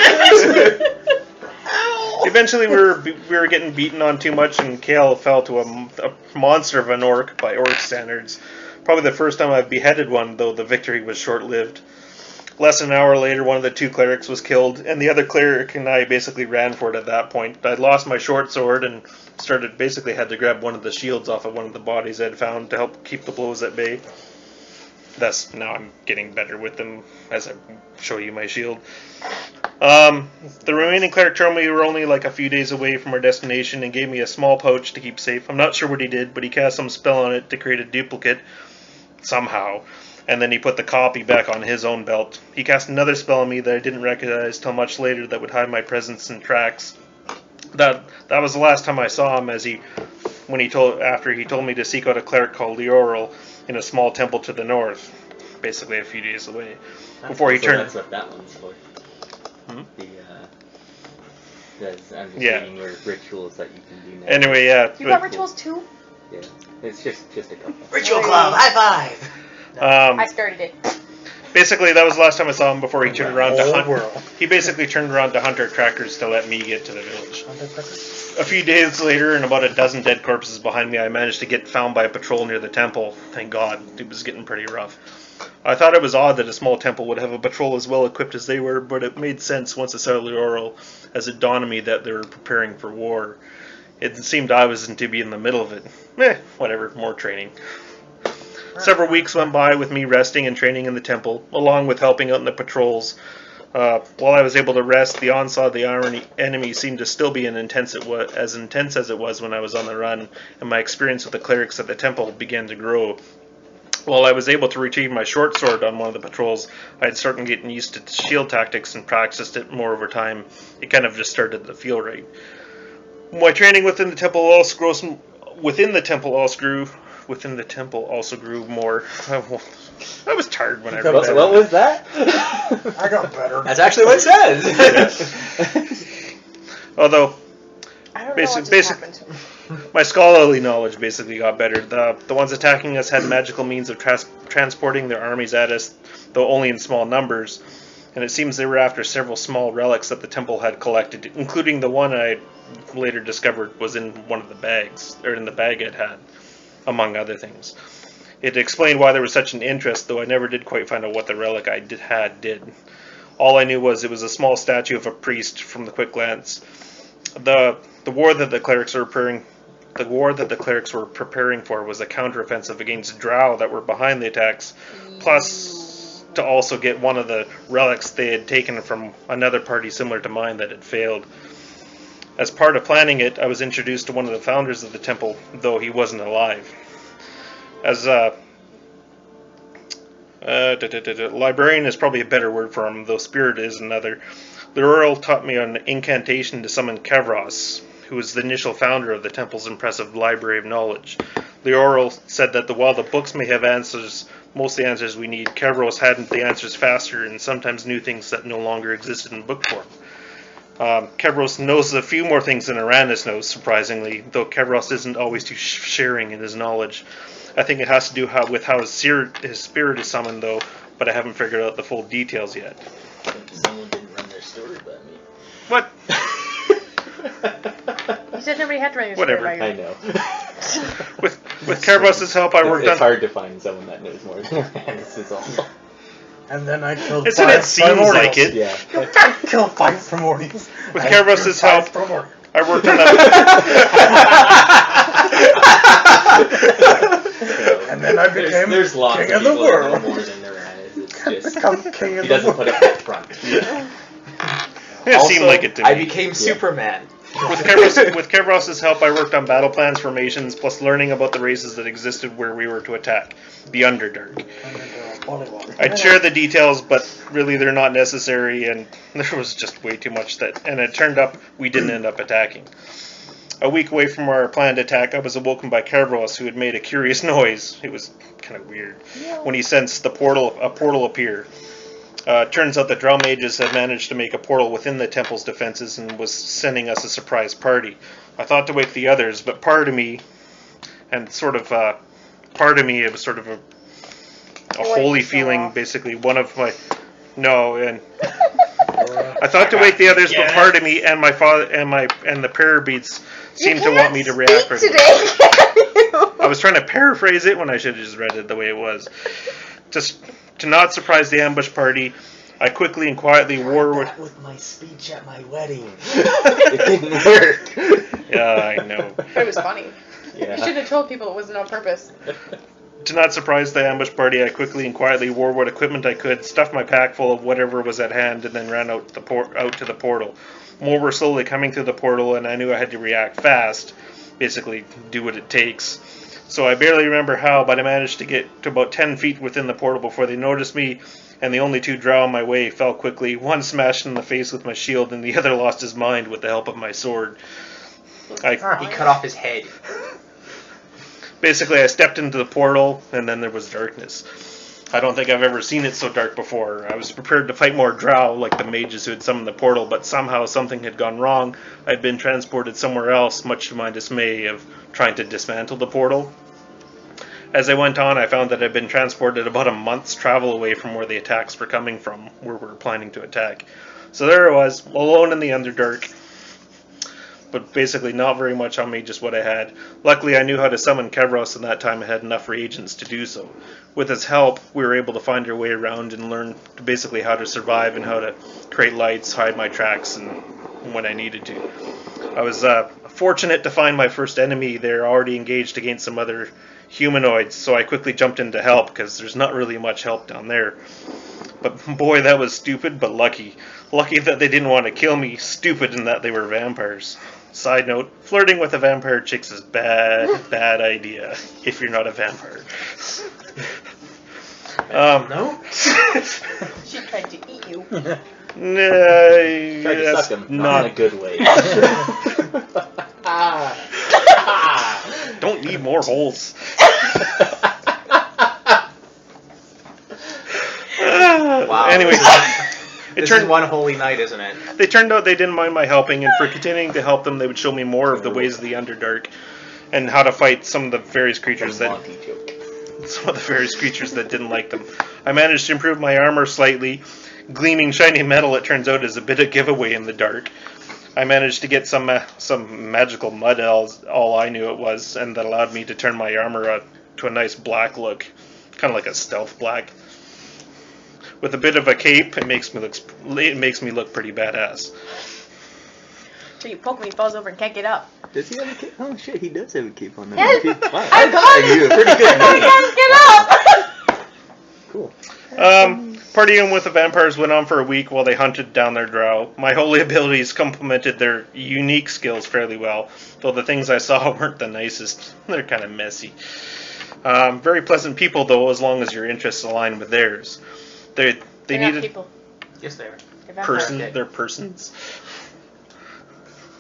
Eventually, we were getting beaten on too much, and Kale fell to a monster of an orc by orc standards. Probably the first time I've beheaded one, though the victory was short-lived. Less than an hour later, one of the two clerics was killed, and the other cleric and I basically ran for it at that point. I'd lost my short sword and had to grab one of the shields off of one of the bodies I'd found to help keep the blows at bay. Thus, now I'm getting better with them as I show you my shield. The remaining cleric told me we were only like a few days away from our destination and gave me a small pouch to keep safe. I'm not sure what he did, but he cast some spell on it to create a duplicate somehow. And then he put the copy back on his own belt. He cast another spell on me that I didn't recognize till much later that would hide my presence in tracks. That was the last time I saw him after he told me to seek out a cleric called Leoral in a small temple to the north, basically a few days away. Before he turned. That's what that one's for. Hmm? I'm just Yeah. reading your rituals that you can do now. Anyway, yeah. You got rituals too? Yeah, it's just a couple. Ritual Club, high five! I started it. Basically, that was the last time I saw him before he turned around to Whole hunt. world. He basically turned around to hunt our trackers to let me get to the village. A few days later, and about a dozen dead corpses behind me, I managed to get found by a patrol near the temple. Thank God, it was getting pretty rough. I thought it was odd that a small temple would have a patrol as well equipped as they were, but it made sense once I saw Leoral, as it dawned on me that they were preparing for war. It seemed I wasn't to be in the middle of it. Whatever, more training. Several weeks went by with me resting and training in the temple, along with helping out in the patrols. While I was able to rest, the onslaught of the enemy seemed to still be as intense as it was when I was on the run, and my experience with the clerics at the temple began to grow. While I was able to retrieve my short sword on one of the patrols, I had started getting used to shield tactics and practiced it more over time. It kind of just started to feel right. My training within the temple also grew within the temple also grew more. I was tired when I Got wrote better. that. What was that? I got better. That's actually what it says. Although I don't know Basic- what basic- just happened. my scholarly knowledge basically got better. The ones attacking us had magical means of transporting their armies at us, though only in small numbers. And it seems they were after several small relics that the temple had collected, including the one I later discovered was in one of the bags, or in the bag it had, among other things. It explained why there was such an interest, though I never did quite find out what the relic I did. All I knew was it was a small statue of a priest from the quick glance. The war that the clerics were preparing for was a counteroffensive against drow that were behind the attacks, plus to also get one of the relics they had taken from another party similar to mine that had failed. As part of planning it, I was introduced to one of the founders of the temple, though he wasn't alive. As librarian is probably a better word for him, though spirit is another. The Earl taught me an incantation to summon Kevros, who was the initial founder of the temple's impressive library of knowledge. The Earl said that while the books may have answers, most of the answers we need, Kevros had the answers faster and sometimes knew things that no longer existed in book form. Kevros knows a few more things than Aranis knows, surprisingly, though Kevros isn't always too sharing in his knowledge. I think it has to do with how his spirit is summoned, though, but I haven't figured out the full details yet. Someone didn't run their story by me. What? You said nobody had to run your Whatever. story by I you. know. With Kerbos's help, I worked It's on... hard to find someone that knows more than Aranis is all. And then I killed Isn't 5 it seems primordials. like it? Yeah. I killed 5 primordials. With I Kerbos's killed help, 5 primordials. I worked on that. And then I became There's lots king of of the people that know world. more than Aranis. It's just Become king of he the doesn't put world. it up front. It seemed like it to me. I became Superman. With Kevros's help, I worked on battle plans, formations, plus learning about the races that existed where we were to attack, the Underdark. I'd share the details, but really they're not necessary, and there was just way too much and it turned up we didn't end up attacking. A week away from our planned attack, I was awoken by Kevros, who had made a curious noise. It was kind of weird when he sensed a portal appear. Turns out the Draemages had managed to make a portal within the temple's defenses and was sending us a surprise party. I thought to wake the others, but part of me, it was sort of a holy feeling, basically. One of my, no, and I thought to wake the others, but part of me and my father and the prayer beads seemed to want me to react right away. I was trying to paraphrase it when I should have just read it the way it was. Just to not surprise the ambush party, I quickly and quietly wore with my speech at my wedding. It didn't work. Yeah, I know. It was funny. Yeah. You should have told people it wasn't on purpose. To not surprise the ambush party, I quickly and quietly wore what equipment I could, stuffed my pack full of whatever was at hand, and then ran out to the portal. More were slowly coming through the portal, and I knew I had to react fast, basically do what it takes. So I barely remember how, but I managed to get to about 10 feet within the portal before they noticed me, and the only 2 drow on my way fell quickly, one smashed in the face with my shield, and the other lost his mind with the help of my sword. He cut off his head. Basically, I stepped into the portal, and then there was darkness. I don't think I've ever seen it so dark before. I was prepared to fight more drow, like the mages who had summoned the portal, but somehow something had gone wrong. I'd been transported somewhere else, much to my dismay of trying to dismantle the portal. As I went on, I found that I'd been transported about a month's travel away from where the attacks were coming from, where we were planning to attack. So there I was, alone in the Underdark. But basically not very much on me, just what I had. Luckily, I knew how to summon Kevros, and that time I had enough reagents to do so. With his help, we were able to find our way around and learn basically how to survive and how to create lights, hide my tracks, and when I needed to. I was fortunate to find my first enemy there already engaged against some other humanoids, so I quickly jumped in to help, because there's not really much help down there. But boy, that was stupid, but lucky. Lucky that they didn't want to kill me, stupid in that they were vampires. Side note, flirting with a vampire chicks is bad idea, if you're not a vampire. No? She tried to eat you. Tried to suck him, not in a good way. Don't need more holes. Wow. Anyway, This is one holy night, isn't it? they turned out they didn't mind my helping, and for continuing to help them, they would show me more of the ways of the Underdark and how to fight some of the various creatures that didn't like them. I managed to improve my armor slightly. Gleaming shiny metal, it turns out, is a bit of giveaway in the dark. I managed to get some magical mud elves, all I knew it was, and that allowed me to turn my armor to a nice black look, kind of like a stealth black. With a bit of a cape, it makes me look pretty badass. So you poke him, he falls over and can't get up. Does he have a cape? Oh shit, he does have a cape on. Yes. Wow, I you a pretty good He name. can't get up! Cool. Partying with the vampires went on for a week while they hunted down their drow. My holy abilities complemented their unique skills fairly well, though the things I saw weren't the nicest. They're kind of messy. Very pleasant people, though, as long as your interests align with theirs. They They're not needed people. Yes, they are. They're vampires. they're persons.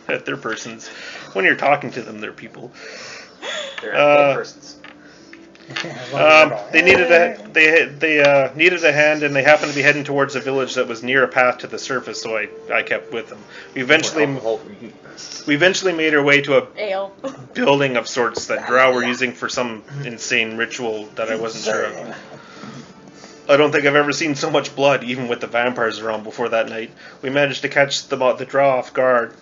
They're persons. When you're talking to them, they're people. They're dead persons. They needed a hand, and they happened to be heading towards a village that was near a path to the surface, so I kept with them. We eventually made our way to a Ale. building of sorts that drow were using for some insane ritual that I wasn't sure of. I don't think I've ever seen so much blood, even with the vampires around before that night. We managed to catch the drow off guard.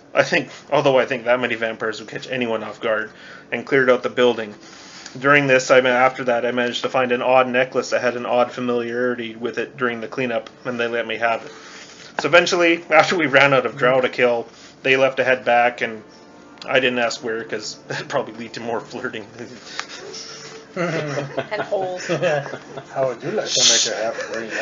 Although I think that many vampires would catch anyone off guard, and cleared out the building. During this, I managed to find an odd necklace that had an odd familiarity with it during the cleanup, and they let me have it. So eventually, after we ran out of drow to kill, they left to head back, and I didn't ask where, because that'd probably lead to more flirting. And holes. How would you like to make a half-breed?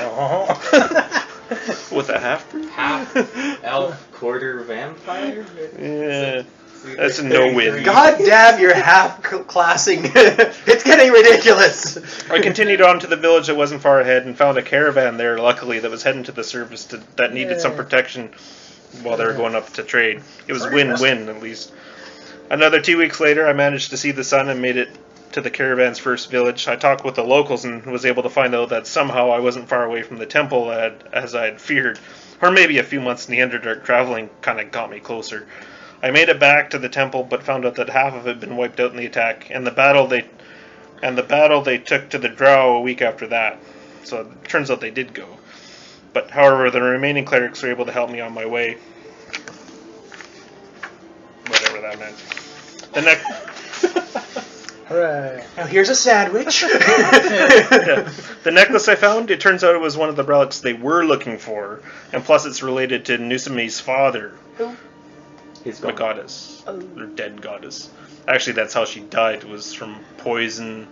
With a half-breed? Half elf, quarter vampire? Yeah, that's a no-win. God damn, you're half-classing. It's getting ridiculous. I continued on to the village that wasn't far ahead and found a caravan there, luckily, that was heading to the surface that needed some protection while they were going up to trade. It was win-win, at least. Another 2 weeks later, I managed to see the sun and made it to the caravan's first village. I talked with the locals and was able to find out that somehow I wasn't far away from the temple as I had feared. Or maybe a few months in the Underdark traveling kind of got me closer. I made it back to the temple, but found out that half of it had been wiped out in the attack, and the battle they took to the drow a week after that. So it turns out they did go. But however, the remaining clerics were able to help me on my way. Whatever that meant. The next. Hooray. Now here's a sandwich. Yeah. The necklace I found, it turns out it was one of the relics they were looking for, and plus it's related to Nusume's father. Who? A goddess. Oh. Or dead goddess. Actually, that's how she died. It was from poison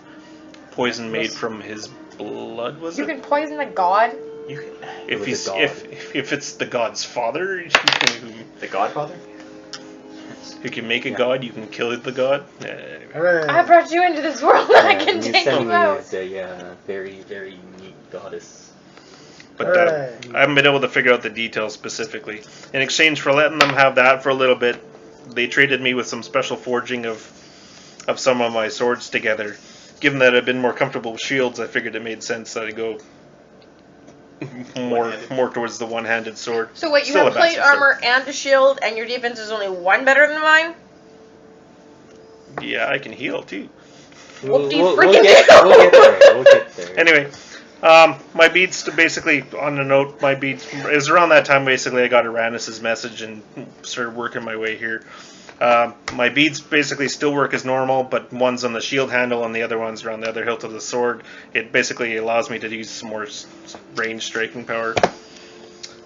made from his blood, was You it? can poison a god? You can, It was if a god. if it's the god's father, The Godfather? who can make a god, you can kill the god. Anyway. Hooray. I brought you into this world and I can take you out. is a very, very unique goddess. But Hooray. I haven't been able to figure out the details specifically. In exchange for letting them have that for a little bit, they traded me with some special forging of some of my swords together. Given that I've been more comfortable with shields, I figured it made sense that I go more towards the one-handed sword. So wait, you Still have a plate bastard sword. armor and a shield, and your defense is only one better than mine? Yeah, I can heal too. What do you We'll freaking get do? We'll get there. Anyway, my beads, basically, on the note, my beads, it was around that time, basically, I got Aranis' message and started working my way here. My beads basically still work as normal, but one's on the shield handle and the other one's around the other hilt of the sword. It basically allows me to use some more range striking power.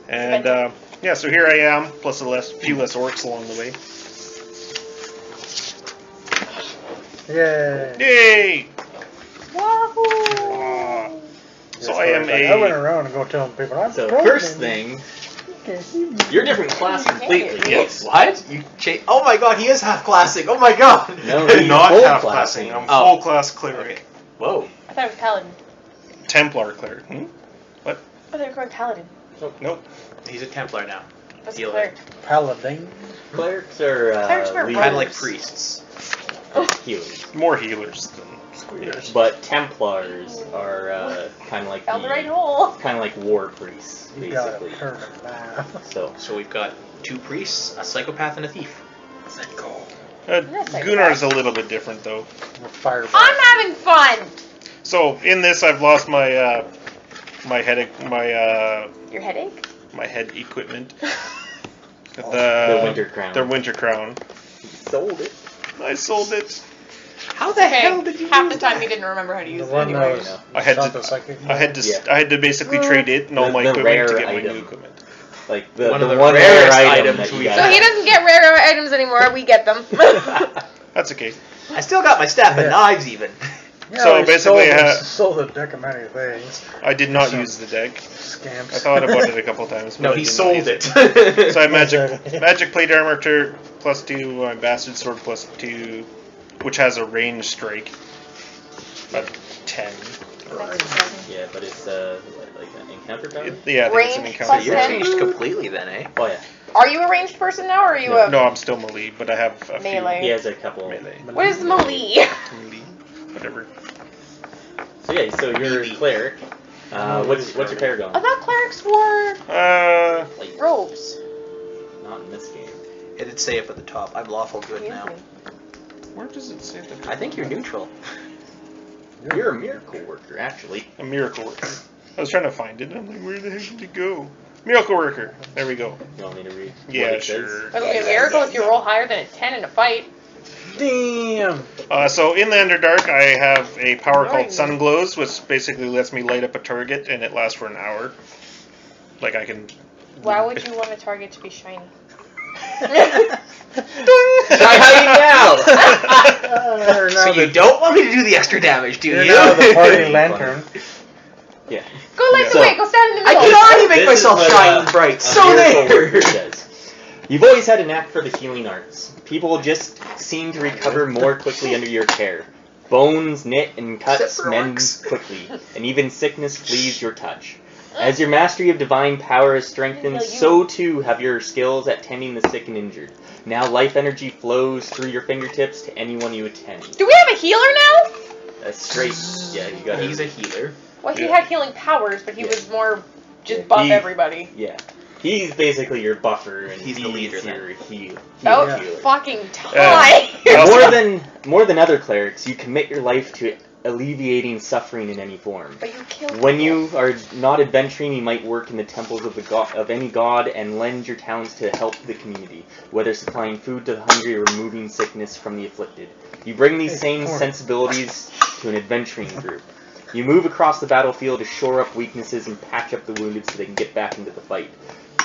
And, yeah, so here I am, plus a few less orcs along the way. Yay. Yay! Wahoo! So I am I went a... around and go telling people I'm So broken. first thing, you're a different class completely. Yes. What? Oh my god, he is half classic. Oh my god. No, I'm he's not full half classing. classing. I'm Oh. full class cleric. Whoa. I thought it was Paladin. Templar cleric. I thought you were going Paladin. Nope. He's a Templar now. That's Healer. cleric. Paladin. Clerics are Clerics were leaders. Kind of like priests. healers. More healers than squeers. But Templars are kind of like Found the right hole. kind of like war priests, You got it basically. perfect now. So we've got 2 priests, a psychopath, and a thief. Gunnar's a little bit different though. Fireball. I'm having fun. So in this, I've lost my my head Your headache? my head equipment. the winter crown. The winter crown. Sold it. I sold it. How the hell did you Half use the time that? you didn't remember how to The use it one that anyway. was I had shot to- the psychic I had to Yeah. I had to basically trade it and all my The equipment to rare get my item. new equipment. Like the One of the the one rarest rare item items that you we've got. So he doesn't get rare items anymore. We get them. That's okay. I still got my staff and Yeah. knives even. Yeah, So we basically, sold a deck of many things. I did not So- use the deck. Scamps. I thought about it a couple times. But No, I he did not sold use it. So I have magic plate armor +2, my bastard sword +2, which has a range strike of 10. Yeah, but it's like an encounter power. Yeah, I think it's an Range encounter. plus You're 10? changed completely then, eh? Oh yeah, Are you a ranged person now, or are you a No, I'm still melee, but I have a melee? he has a couple. few melee. What is melee? Melee, whatever. So yeah, so you're a cleric. What's your paragon? I thought clerics wore Like robes. not in this game. It did say up at the top. I'm lawful good Excuse now. me. Where does it say that? I think you're neutral. You're a miracle worker, actually. A miracle worker. I was trying to find it. I'm like, where the heck did it go? Miracle worker. There we go. You want me to read? Yeah, what it sure. says? It'll be a miracle if you roll higher than a 10 in a fight. Damn. So in the Underdark, I have a power called Nice. Sun Glows, which basically lets me light up a target, and it lasts for an hour. Like I can. Why would you want a target to be shiny? So you don't want me to do the extra damage, do You're you? now the party Funny. lantern. Yeah. Go light the So- way. Go stand in the I middle. can already make This myself is what, shine and bright. a So miracle there. worker says. You've always had a knack for the healing arts. People just seem to recover more quickly under your care. Bones knit and cuts Except for mend orcs. quickly, and even sickness flees your touch. As your mastery of divine power has strengthened, so too have your skills at tending the sick and injured. Now life energy flows through your fingertips to anyone you attend. Do we have a healer now? That's straight. Yeah, you got He's it. a healer. Well, he Yeah. had healing powers, but he Yeah. was more just Yeah, buff he- everybody. Yeah. He's basically your buffer, and He's the leader then. your Oh, healer. fucking Yeah. time! More than other clerics, you commit your life to alleviating suffering in any form. But you killed When people. you are not adventuring, you might work in the temples of of any god and lend your talents to help the community, whether supplying food to the hungry or removing sickness from the afflicted. You bring these same sensibilities to an adventuring group. You move across the battlefield to shore up weaknesses and patch up the wounded so they can get back into the fight.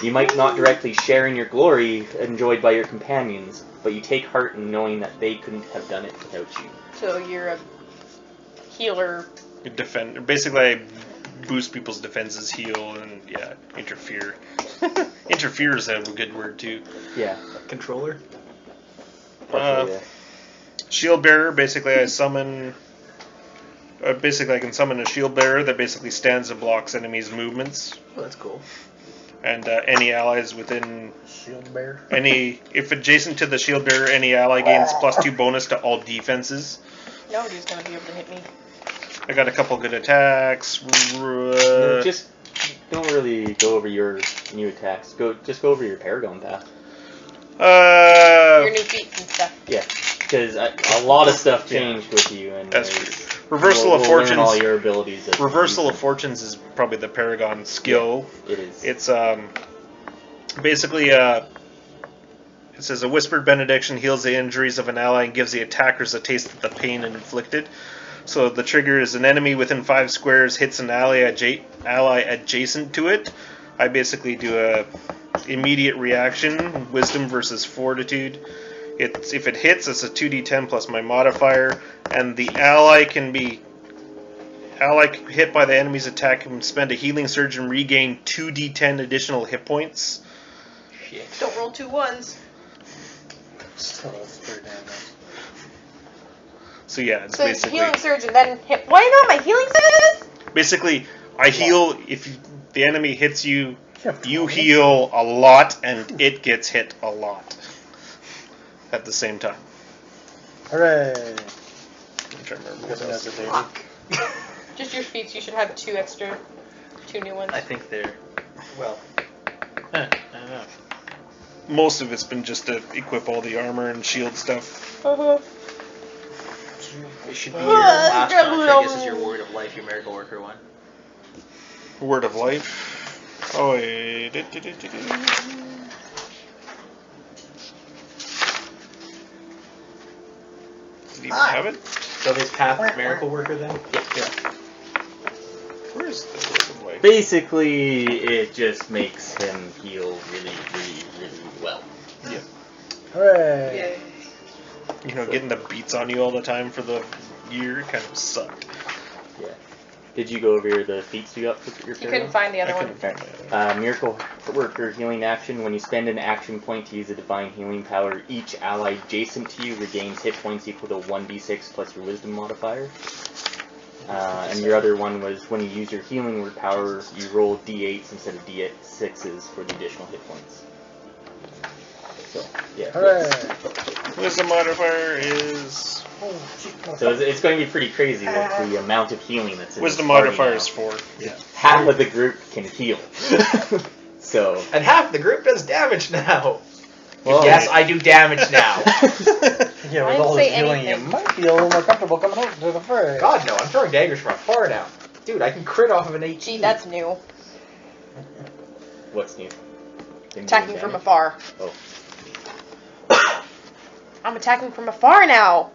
You might not directly share in your glory enjoyed by your companions, but you take heart in knowing that they couldn't have done it without you. So you're a healer. Defend. Basically, I boost people's defenses, heal, and yeah, interfere. Interfere is a good word too. Yeah. Controller. Partially, yeah. Shield bearer. Basically, I summon. Basically, I can summon a shield bearer that basically stands and blocks enemies' movements, Oh, that's cool. and any allies within Shield bear. if adjacent to the shield bearer, any ally gains +2 bonus to all defenses. Nobody's gonna be able to hit me. I got a couple good attacks. Just don't really go over your new attacks. Just go over your Paragon path. Your new feats and stuff. Yeah, because a lot of stuff changed with you, and That's true. Reversal of we'll learn Fortunes. all your abilities. as you Reversal use of Fortunes is probably the Paragon skill. them. It is. It's basically it says a whispered benediction heals the injuries of an ally and gives the attackers a taste of the pain inflicted. So the trigger is an enemy within 5 squares hits an ally adjacent to it. I basically do a immediate reaction, wisdom versus fortitude. If it hits, it's a 2d10 plus my modifier, and the ally hit by the enemy's attack can spend a healing surge and regain 2d10 additional hit points. Shit. Don't roll 2 1s. Still, that's pretty damn nice. So yeah, it's So it's basically healing surge and then hit. Why not my healing surge? basically I heal if the enemy hits you. Yeah, You heal a lot, and it gets hit a lot at the same time. Hooray! I'm trying to remember what Guessing else. that's a daily. Fuck. Just your feet. You should have 2 new ones. I think they're well. I don't know. Most of it's been just to equip all the armor and shield stuff. Uh-huh. It should be your last Grab one, a which I guess is little- your Word of Life, your Miracle Worker one. Word of life. Oh, wait. Did it even have it? So his path is Miracle Worker then? Yeah. Where's the word of life? Basically, it just makes him heal really, really, really well. Hooray! You know, getting the beats on you all the time for the year kind of sucked. Yeah. Did you go over the feats you got for your You Paragon? couldn't find the I other one. couldn't find that. Miracle Worker healing action. When you spend an action point to use a divine healing power, each ally adjacent to you regains hit points equal to 1d6 plus your wisdom modifier. And your other one was when you use your healing word power, you roll d8s instead of d6s for the additional hit points. So, yeah. Hooray! Wisdom modifier is... So it's going to be pretty crazy with the amount of healing that's in Wisdom this party modifier now. is 4. Yeah. Half of the group can heal. So, And half the group does damage now. well, Yes, I do damage now. Yeah, I with didn't all say this healing, you anything. might be a little more comfortable coming out to the fray. God no, I'm throwing daggers from afar now. Dude, I can crit off of an 18. Gee, that's new. What's new? Can you Attacking do from damage? afar. Oh. I'm attacking from afar now.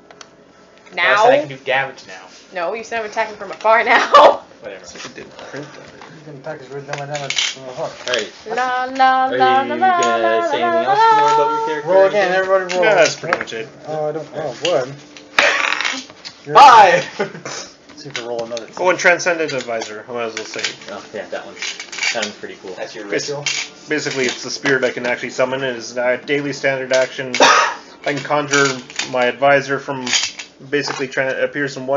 I Now? said I can do damage now. No, you said I'm attacking from afar now. Whatever. It didn't print that. You can attack us with damage from the heart. Alright. La la Are you la la la gonna la say la anything else la more about la. your character? Roll again, everybody roll. No, that's pretty much it. Oh, I don't. Oh, wood. Five! See if we roll another. Oh, and Transcendent Advisor, I might as well say. Oh, yeah, that one. Sounds pretty cool. That's your Bas- ritual. Basically, it's the spirit I can actually summon. It is a daily standard action. I can conjure my advisor from basically appears in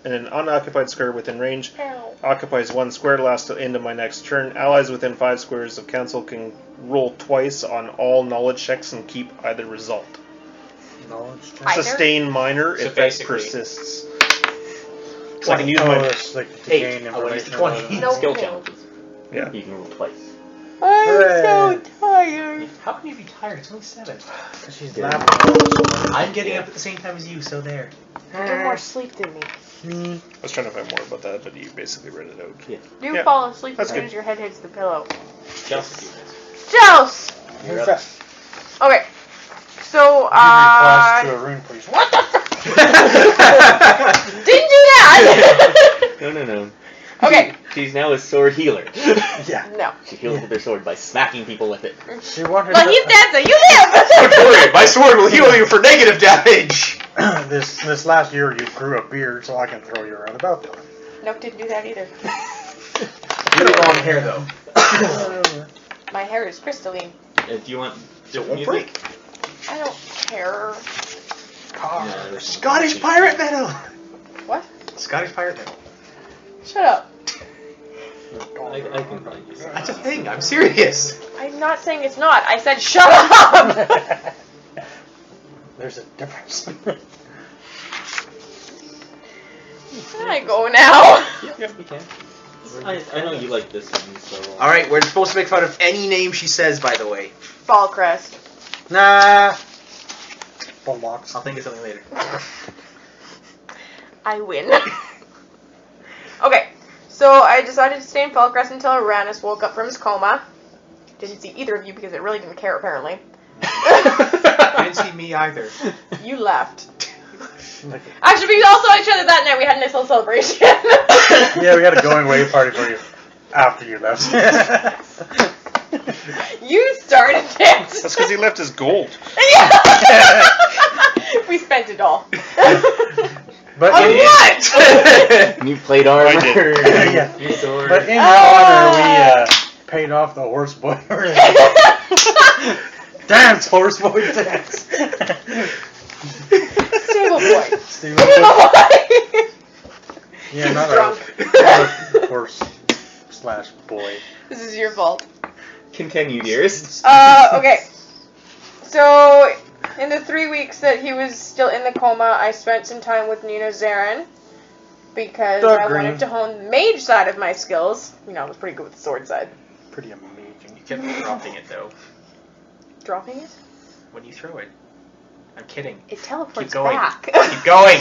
an unoccupied square within range. Ow. Occupies 1 square, lasts till end of my next turn. Allies within 5 squares of council can roll twice on all knowledge checks and keep either result. Knowledge check. Either? Sustain minor So if that basically- persists. So I can use Oh, my... that's like to 8. gain I will use information. the 20. about it. No. Skill challenges. Yeah. You can roll twice. I'm Hooray. so tired. How can you be tired? It's only 7. She's Yeah. laughing. I'm getting up at the same time as you, so there. You get more sleep than me. I was trying to find more about that, but you basically read it out. You Yeah, fall asleep that's as soon good. as your head hits the pillow. Chelsea do this. Jealous! Who's that? Okay. So, Class to a rune priest. What the fuck? didn't do that! No. Okay. She's now a sword healer. Yeah. No. She heals with her sword by smacking people with it. She wanted Well, to- he's dead, so you Don't live! worry, my sword will heal you for negative damage! this last year you grew a beard, so I can throw you around about time. Nope, didn't do that either. You have long hair, though. My hair is crystalline. Do you want So it different won't music? break. I don't care. No, this is- Scottish pirate metal! What? Scottish pirate metal. Shut up. I can probably do that. That's a thing, I'm serious. I'm not saying it's not. I said shut up! There's a difference. Can I go now? Yep, you can. I know you like this one, so... Alright, we're supposed to make fun of any name she says, by the way. Ballcrest. Nah. Bullbox. I'll think of something later. I win. Okay, so I decided to stay in Fallcrest until Uranus woke up from his coma. Didn't see either of you because it really didn't care, apparently. I didn't see me either. You left. Actually, we also actually that night we had a nice little celebration. Yeah, we had a going away party for you after you left. You started it. That's because he left his gold. We spent it all. But On in, what? New plate armor. I did. Yeah. New sword. but in your honor, we paid off the horse boy. Dance, horse boy, dance. Stable boy. Steve, Boy. yeah, not Drunk. a horse / boy. This is your fault. Continue, dearest. Okay. So, In the 3 weeks that he was still in the coma, I spent some time with Nino Zarin because Dark I green. wanted to hone the mage side of my skills. You know, I was pretty good with the sword side. Pretty amazing. You kept dropping it though Dropping it? when you throw it. I'm kidding. It teleports Keep going. back. Keep going.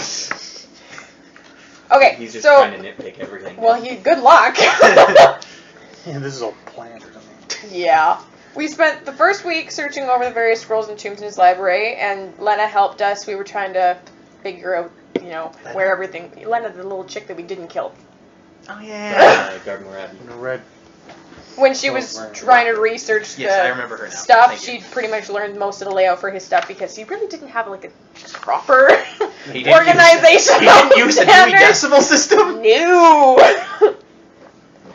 Okay, He's just so trying to nitpick everything. well, good luck. Yeah, this is all planned or something. Yeah. We spent the first week searching over the various scrolls and tombs in his library, and Lena helped us. We were trying to figure out, you know, where everything. Lena, the little chick that we didn't kill. Oh yeah. Garden Rabbit. In a red. When she was trying to research Yes, I the remember her now. stuff, Thank you. she pretty much learned most of the layout for his stuff because he really didn't have like a proper He didn't organization. He didn't use the Dewey Decimal System. No.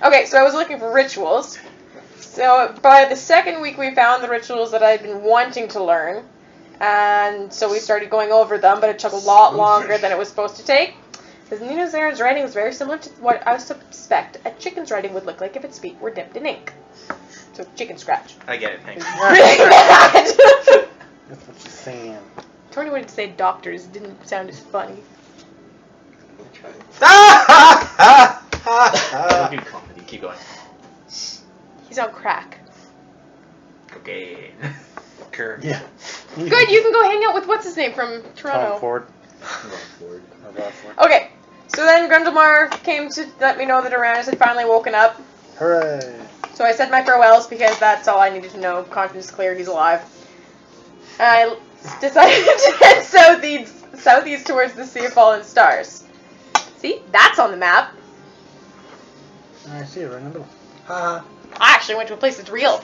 Okay, so I was looking for rituals. So by the second week, we found the rituals that I'd been wanting to learn, and so we started going over them. But it took a lot longer than it was supposed to take. Because Nino Zarin's writing was very similar to what I suspect a chicken's writing would look like if its feet were dipped in ink. So chicken scratch. I get it. Thanks. Really bad. That's what you're saying. Tony would say doctors. It didn't sound as funny. Don't do comedy. Keep going. He's on crack. Okay. Yeah. Good, you can go hang out with what's his name from Toronto. Tom Ford. Come on, Ford. Or Rob Ford. Okay, so then Grundlemar came to let me know that Uranus had finally woken up. Hooray. So I said my farewells because that's all I needed to know. Conscience clear, he's alive. I decided to head southeast towards the Sea of Fallen Stars. See, that's on the map. I see it right in the middle. Ha. I actually went to a place that's real.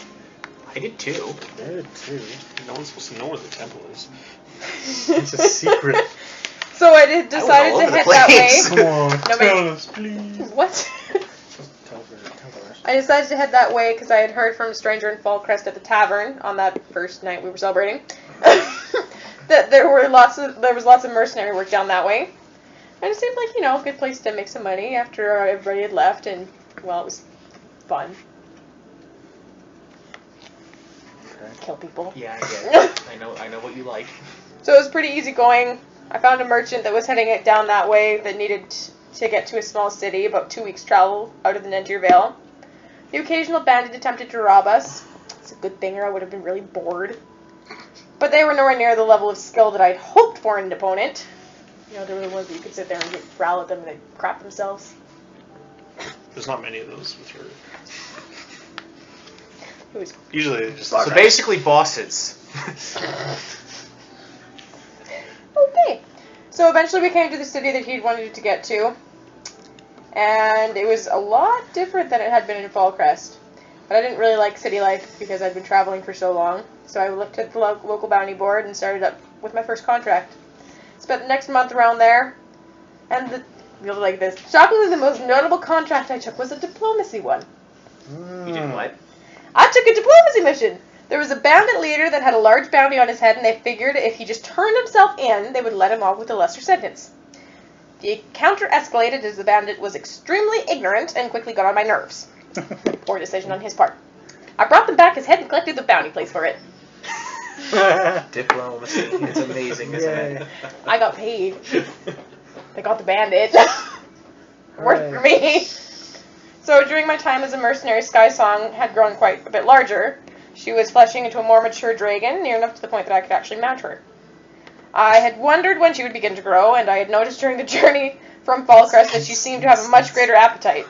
I did too. There too. No one's supposed to know where the temple is. It's a secret. So I decided all to over the head that place. way. Come on, No, tell us, please. What? Tell us. I decided to head that way because I had heard from a stranger in Fallcrest at the tavern on that first night we were celebrating that there was lots of mercenary work down that way. And it seemed like, you know, a good place to make some money after everybody had left, and well, it was fun. Okay. Kill people. Yeah, I get it. I know what you like. So it was pretty easy going. I found a merchant that was heading it down that way that needed to get to a small city, about 2 weeks' travel out of the Nentir Vale. The occasional bandit attempted to rob us. It's a good thing or I would have been really bored. But they were nowhere near the level of skill that I'd hoped for in an opponent. You know, there were the ones that you could sit there and growl at them and they'd crap themselves. There's not many of those with her. It was Usually they just So basically bosses. okay. So eventually we came to the city that he'd wanted to get to. And it was a lot different than it had been in Fallcrest. But I didn't really like city life because I'd been traveling for so long. So I looked at the local bounty board and started up with my first contract. Spent the next month around there. And you'll like this. Shockingly, the most notable contract I took was a diplomacy one. You did what? I took a diplomacy mission. There was a bandit leader that had a large bounty on his head, and they figured if he just turned himself in, they would let him off with a lesser sentence. The encounter escalated as the bandit was extremely ignorant and quickly got on my nerves. Poor decision on his part. I brought them back his head and collected the bounty place for it. Diplomacy. It's amazing, isn't it? I got paid. They got the bandit. Worked for me. So during my time as a mercenary, Skysong had grown quite a bit larger. She was fleshing into a more mature dragon, near enough to the point that I could actually mount her. I had wondered when she would begin to grow, and I had noticed during the journey from Fallcrest that she seemed to have a much greater appetite.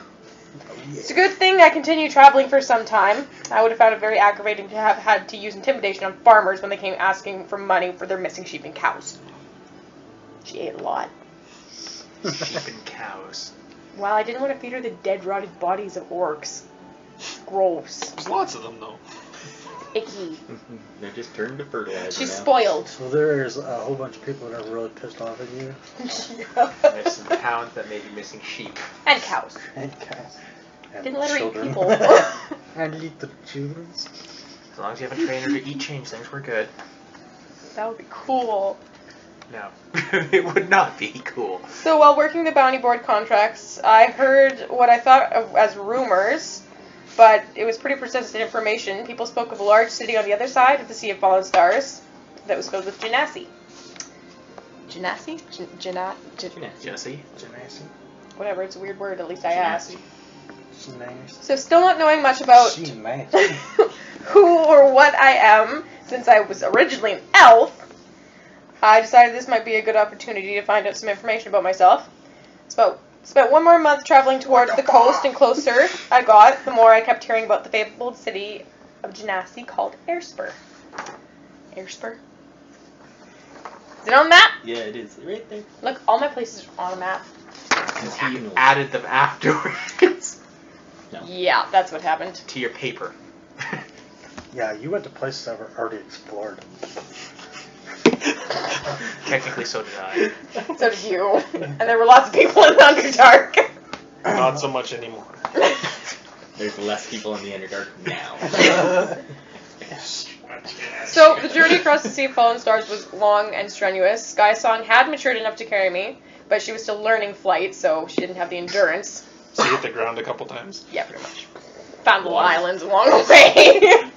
It's a good thing I continued traveling for some time. I would have found it very aggravating to have had to use intimidation on farmers when they came asking for money for their missing sheep and cows. She ate a lot. Sheep and cows. Well, I didn't want to feed her the dead, rotted bodies of orcs. Gross. There's lots of them though. Icky. They're just turned to fertilizer She's now. spoiled. So there's a whole bunch of people that are really pissed off at you. There's some towns that may be missing sheep. And cows. And cows. And Didn't let her eat children. people. And eat the children. As long as you have a trainer to eat changelings, we're good. That would be cool. No. It would not be cool. So while working the bounty board contracts, I heard what I thought of as rumors, but it was pretty persistent information. People spoke of a large city on the other side of the Sea of Fallen Stars. that was filled with Genasi. Genasi? Genasi. Genasi. Whatever, it's a weird word, at least I asked. Nice. So still not knowing much about Genasi. who or what I am, since I was originally an elf, I decided this might be a good opportunity to find out some information about myself. Spent one more month traveling towards the coast, and closer I got, the more I kept hearing about the fabled city of Genasi called Airspur. Airspur? Is it on the map? Yeah, it is. Right there. Look, all my places are on a map. Because he added them afterwards No. Yeah, that's what happened. to your paper. Yeah, you went to places I've already explored. Technically, so did I. So did you. And there were lots of people in the Underdark. Not so much anymore. There's less people in the Underdark now. Yes. So, the journey across the Sea of Fallen Stars was long and strenuous. Skysong had matured enough to carry me, but she was still learning flight, so she didn't have the endurance. So you hit the ground a couple times. Yeah, pretty much. Found little islands along the way.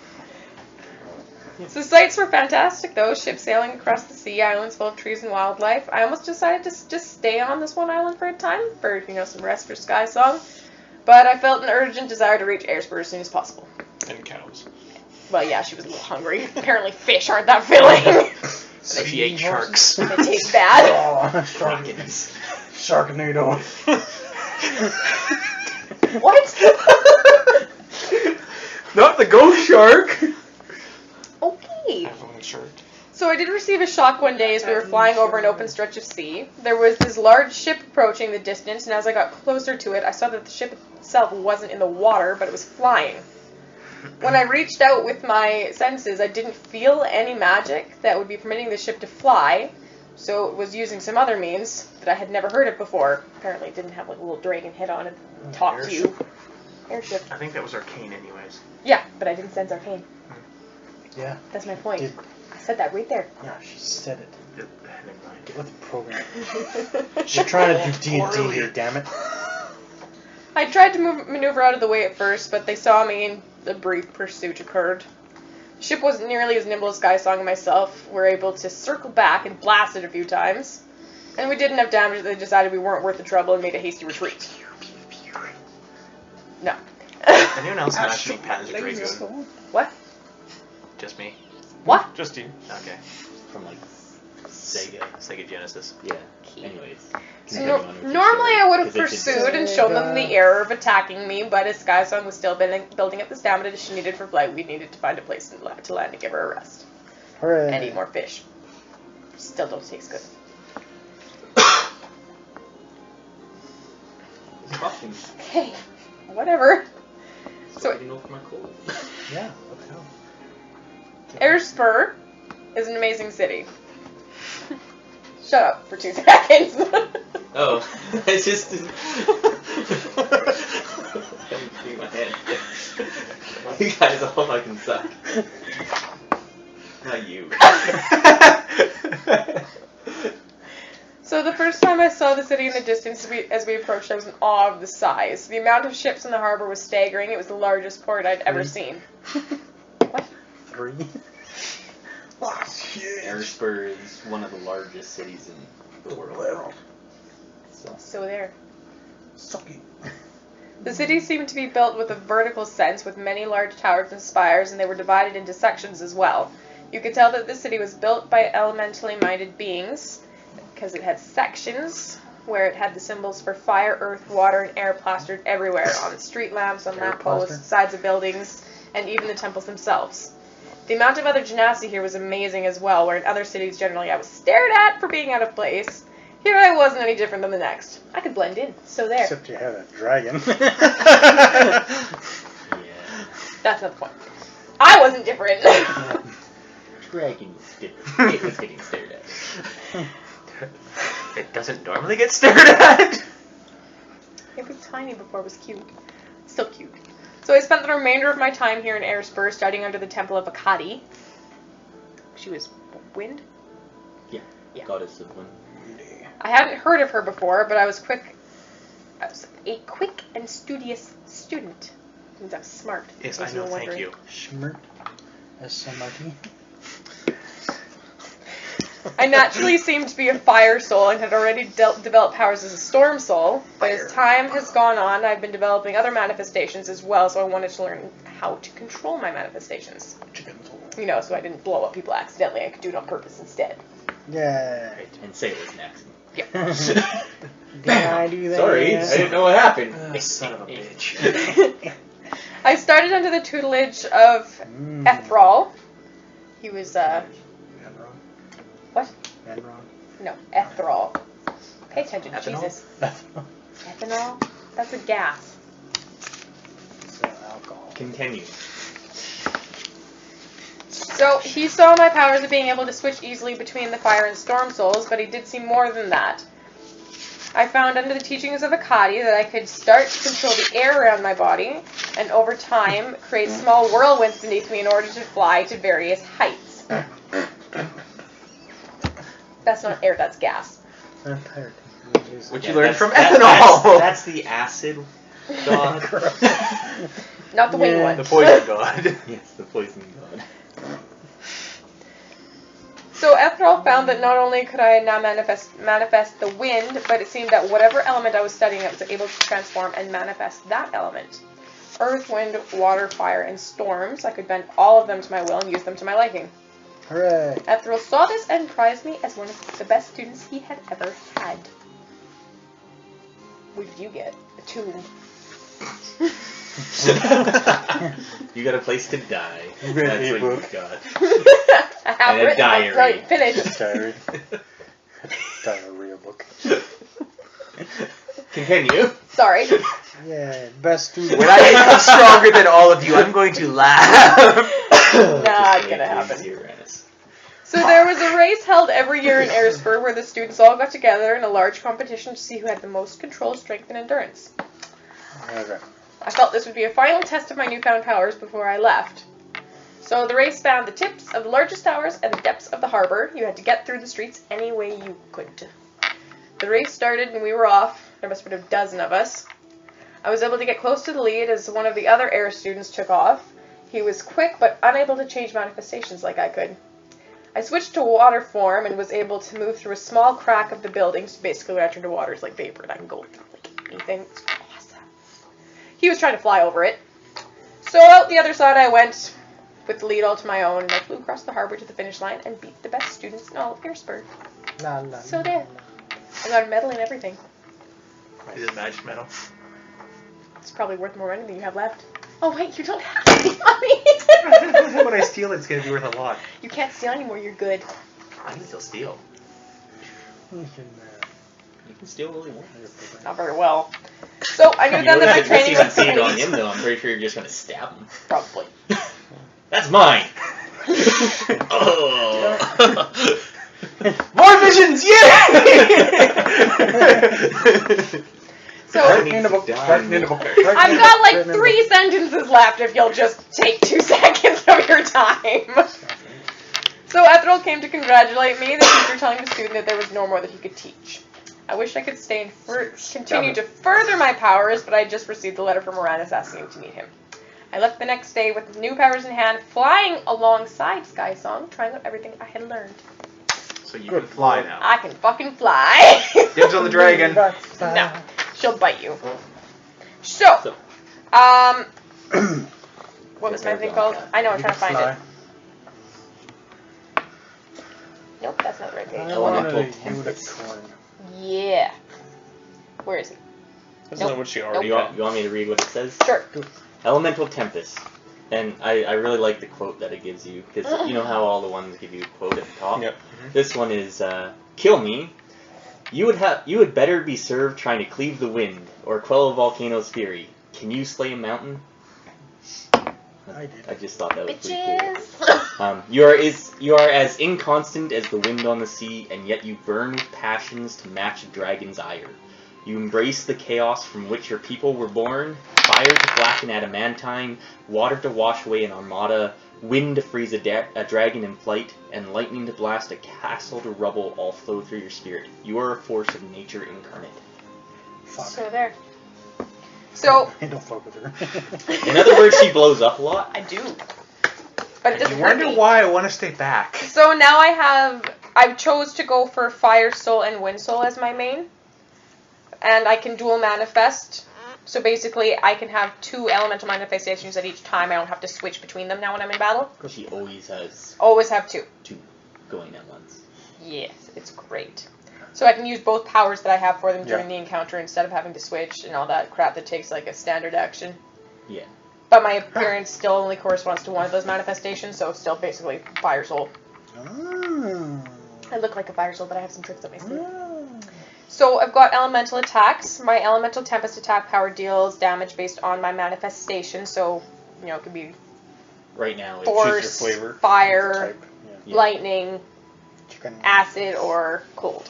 So the sights were fantastic, though. Ship sailing across the sea, islands full of trees and wildlife. I almost decided to just stay on this one island for a time, for, some rest for Skysong. But I felt an urgent desire to reach Airspur as soon as possible. And cows. Well, yeah, she was a little hungry. Apparently fish aren't that filling. So she ate sharks. They taste bad. Oh, Sharknado. What? Not the ghost shark! Okay. Everyone shirt. So I did receive a shock one day as we were flying over an open stretch of sea. There was this large ship approaching the distance, and as I got closer to it, I saw that the ship itself wasn't in the water, but it was flying. When I reached out with my senses, I didn't feel any magic that would be permitting the ship to fly, so it was using some other means that I had never heard of before. Apparently it didn't have like a little dragon head on it and talk to you. Airship. I think that was arcane anyways. Yeah, but I didn't sense arcane. Yeah. That's my point. Did- I said that right there. Yeah, she said it. Never mind. Get with the program. We're trying to do D&D here, damn it. I tried to maneuver out of the way at first, but they saw me and a brief pursuit occurred. The ship wasn't nearly as nimble as Skysong and myself. We were able to circle back and blast it a few times. And we did enough damage that they decided we weren't worth the trouble and made a hasty retreat. No. Anyone else imagining patterns of Dragoon? What? Just me? What? Just you. Okay. From like Sega. Sega Genesis. Yeah. Anyways. So continue on with your normally story, I would have 'cause it did- pursued and shown them the error of attacking me, but as Skysong was still building up the stamina that she needed for flight, we needed to find a place to land and give her a rest. Hooray. And eat more fish. Still don't taste good. It's coughing. Hey, whatever. So I didn't know for my cold. Yeah, what the hell? Airspur is an amazing city. Shut up for 2 seconds. Oh, I just didn't. My head. You guys all fucking suck. Not you. So the first time I saw the city in the distance as we approached, I was in awe of the size. The amount of ships in the harbor was staggering. It was the largest port I'd ever seen. What? 3. Airspur is one of the largest cities in the world. So there. Suck it. The city seemed to be built with a vertical sense, with many large towers and spires, and they were divided into sections as well. You could tell that the city was built by elementally minded beings, because it had sections where it had the symbols for fire, earth, water, and air plastered everywhere, on street lamps, on Air lampposts, plaster? sides of buildings, and even the temples themselves. The amount of other Genasi here was amazing as well, where in other cities generally I was stared at for being out of place. Here I wasn't any different than the next. I could blend in, so there. Except you had a dragon. Yeah. That's not the point. I wasn't different. Dragon was different. It was getting stared at. It doesn't normally get stared at. It was tiny before it was cute. Still cute. So I spent the remainder of my time here in Airspur, studying under the temple of Akadi. She was wind? Yeah. Yeah. Goddess of Wind. I hadn't heard of her before, but I was a quick and studious student. That means I was smart. Yes, in I case know, were thank wondering. you. Schmirt. S-M-R-T. I naturally seemed to be a fire soul and had already developed powers as a storm soul, but as time has gone on, I've been developing other manifestations as well, so I wanted to learn how to control my manifestations. You know, so I didn't blow up people accidentally, I could do it on purpose instead. Yeah. And say it was an accident. Yep. Did I do that? Sorry, I didn't know what happened. Son of a bitch. I started under the tutelage of Ethrol. He was, Enron? what? Enron? No, Ethrol. Pay attention, Ethanol? Jesus. Ethanol? That's a gas. It's alcohol. Continue. So, he saw my powers of being able to switch easily between the fire and storm souls, but he did see more than that. I found under the teachings of Akkadi that I could start to control the air around my body, and over time, create small whirlwinds beneath me in order to fly to various heights. That's not air, that's gas. I'm tired. What you learned from ethanol. That's the acid god. Not the winged one. The poison god. Yes, the poison god. So Ethrol found that not only could I now manifest the wind, but it seemed that whatever element I was studying, I was able to transform and manifest that element. Earth, wind, water, fire, and storms. I could bend all of them to my will and use them to my liking. Hooray. Ethrol saw this and prized me as one of the best students he had ever had. What did you get? A tomb. You got a place to die. You read That's a what book. you got. I have And a written my diary. brilliant finish. Diary. Diarrhea book. Continue. Sorry. Yeah, best student. When I become stronger than all of you, I'm going to laugh. Not gonna happen. Uranus. So there was a race held every year in Eresburg where the students all got together in a large competition to see who had the most control, strength, and endurance. Okay. I felt this would be a final test of my newfound powers before I left. So the race spanned the tips of the largest towers and the depths of the harbor. You had to get through the streets any way you could. The race started and we were off. There must have been a dozen of us. I was able to get close to the lead as one of the other air students took off. He was quick but unable to change manifestations like I could. I switched to water form and was able to move through a small crack of the building. So basically when I turn to water, it's like vapor and I can go through like anything. It's awesome. He was trying to fly over it. So out the other side I went with the lead all to my own, and I flew across the harbor to the finish line and beat the best students in all of Eresburg. So there. I got a medal and everything. Is it magic metal? It's probably worth more money than you have left. Oh wait, you don't have any money! When I steal it, it's going to be worth a lot. You can't steal anymore, you're good. I can still steal. You can steal what you want. Not very well. So I knew then that my training was see it on complete. him though. I'm pretty sure you're just gonna stab him. Probably. That's mine. Oh. More visions! Yay! So I need in the book. to Written die. in the book. I've got like 3 sentences left if you'll just take 2 seconds of your time. So Ethrol came to congratulate me, the teacher telling the student that there was no more that he could teach. I wish I could stay and continue to further my powers, but I just received a letter from Uranus asking me to meet him. I left the next day with new powers in hand, flying alongside Skysong, trying out everything I had learned. So you can fly now. I can fucking fly! Dibs on the dragon. No, she'll bite you. So, what was my thing called? I know, I'm trying to find it. Nope, that's not the right page. I wanted a unicorn. Yeah. Where is he? Isn't that what she already You got? want me to read what it says? Sure. Elemental Tempest. And I really like the quote that it gives you, because you know how all the ones give you a quote at the top? Yep. This one is, kill me. You would better be served trying to cleave the wind, or quell a volcano's fury. Can you slay a mountain? I did. I just thought that was pretty cool. Bitches! You are as inconstant as the wind on the sea, and yet you burn with passions to match a dragon's ire. You embrace the chaos from which your people were born, fire to blacken adamantine, water to wash away an armada, wind to freeze a dragon in flight, and lightning to blast a castle to rubble all flow through your spirit. You are a force of nature incarnate. Fuck. So there. So, I don't fuck with her. In other words, she blows up a lot. I do. But it doesn't You hurt wonder me. why I want to stay back. So now I have I chose to go for Fire Soul and Wind Soul as my main. And I can dual manifest. So basically, I can have 2 elemental manifestations at each time. I don't have to switch between them now when I'm in battle. She always has Always have 2. 2 going at once. Yes, it's great. So I can use both powers that I have for them during the encounter instead of having to switch and all that crap that takes like a standard action. Yeah. But my appearance still only corresponds to one of those manifestations, so it's still basically Fire Soul. I look like a Fire Soul, but I have some tricks up my sleeve. So I've got elemental attacks. My elemental tempest attack power deals damage based on my manifestation. So, you know, it could be Right now, it's force, choose your flavor, fire, type. Yeah. lightning, Chicken. acid, or cold.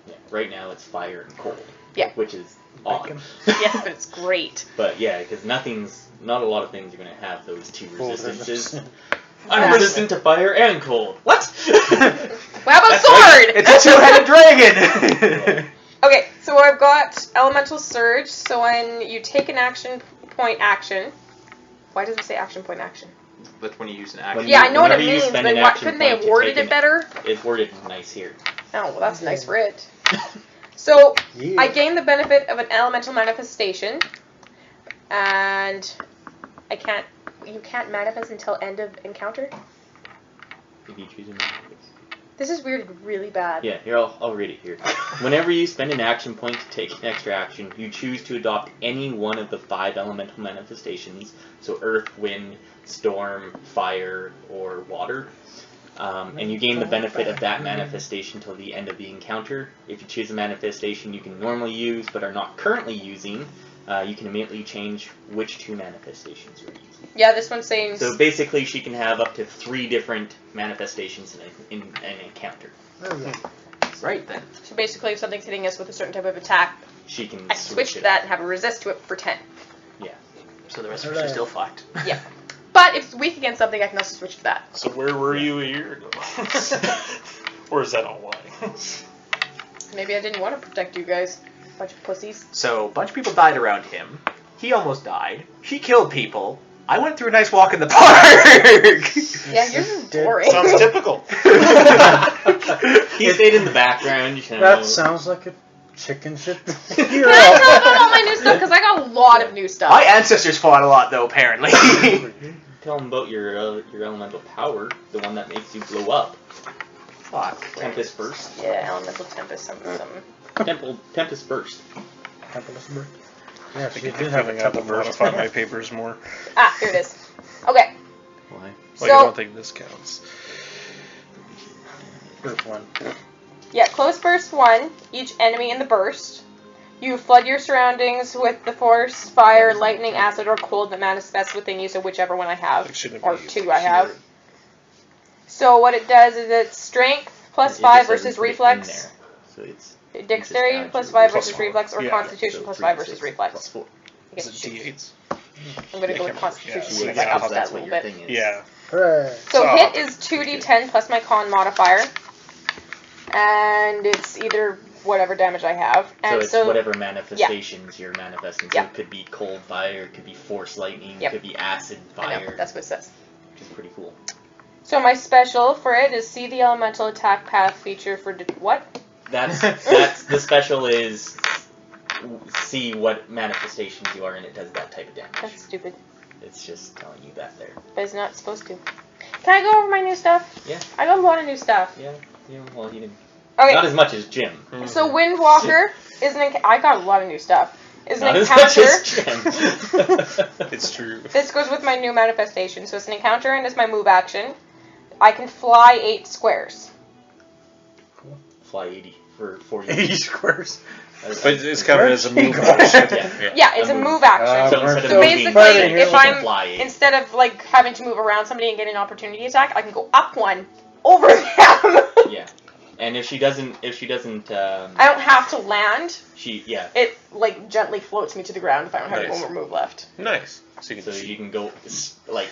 Yeah. Right now, it's fire and cold. Yeah. Which is odd. Bacon. Yes, but it's great. But yeah, because not a lot of things are going to have those 2 Cold resistances. resistance. I'm resistant to fire and cold. What? Well, how about sword? It's a 2-headed dragon! Okay, so I've got elemental surge. So when you take an action point action, why does it say action point action? That's when you use an When action. you- Yeah, I know what it whenever you means, spend but an why, action couldn't they point have to worded take it better? It's worded nice here. Oh, well, that's nice for it. So, Yeah. I gain the benefit of an elemental manifestation, and you can't manifest until end of encounter? If you choose a manifest. This is weird, really bad. Yeah, here, I'll read it here. Whenever you spend an action point to take an extra action, you choose to adopt any one of the 5 elemental manifestations, so earth, wind, storm, fire, or water. And you gain the benefit of that manifestation till the end of the encounter. If you choose a manifestation you can normally use but are not currently using, you can immediately change which 2 manifestations you're using. Yeah, this one's saying... So basically she can have up to 3 different manifestations in an encounter. Right then. So basically, if something's hitting us with a certain type of attack, She can I can switch to that and have a resist to it for 10. Yeah. So the rest of us are still fucked. Yeah. But if it's weak against something, I can also switch to that. So where were you a year ago? Or is that all lying? Maybe I didn't want to protect you guys. Bunch of pussies. So, a bunch of people died around him. He almost died. He killed people. I went through a nice walk in the park. Yeah, yours is boring. Sounds typical. He stayed in the background, you know. That sounds like a chicken shit. Can I tell about all my new stuff? Because I got a lot of new stuff. My ancestors fought a lot, though, apparently. Tell him about your elemental power, the one that makes you blow up. Fuck. Tempest burst. Yeah, elemental tempest, something. Tempest burst. Yeah, I she keep did have a having to couple modify versions. my papers more. Ah, here it is. Okay, Why? Like, So- I don't think this counts. Group 1. yeah, close burst 1. Each enemy in the burst. You flood your surroundings with the force, fire, lightning, acid, or cold that manifests within you, so whichever one I have. Like, shouldn't Or be 2 I have. here. So what it does is it's strength plus It 5 just versus doesn't put it in reflex. there. So it's Dexterity adds plus your 5 plus versus four. reflex, or Yeah. constitution so plus 3 5 plus versus 6 reflex. plus 4. I guess Is it it's D8s? I'm gonna Yeah, go with yeah, constitution so because yeah, I I'll upped have that a That's what little your bit. thing is. Yeah. Hooray. So So- hit is 2d10 plus my con modifier. And it's either whatever damage I have. So And it's whatever manifestations you're manifesting. So Yeah. it could be cold fire, it could be force lightning, Yep. it could be acid I know, fire. that's what it says. Which is pretty cool. So my special for it is see the elemental attack path feature for what? That's the special is see what manifestations you are and it does that type of damage. That's stupid. It's just telling you that there. But it's not supposed to. Can I go over my new stuff? Yeah. I got a lot of new stuff. Yeah, well you didn't. Okay. Not as much as Jim. So Windwalker is I got a lot of new stuff. Is Not an as much encounter. as Jim. It's true. This goes with my new manifestation. So it's an encounter and it's my move action. I can fly 8 squares. Fly 80 for 40. 80 squares. But it's covered as a move Yeah. action. Yeah, it's a move action. So instead of So moving, basically, you if can I'm fly 80. instead of like having to move around somebody and get an opportunity attack, I can go up 1 over them. Yeah. And if she doesn't, I don't have to land. yeah. It like gently floats me to the ground if I don't have Nice. one more move left. Nice. So you So can you can go like,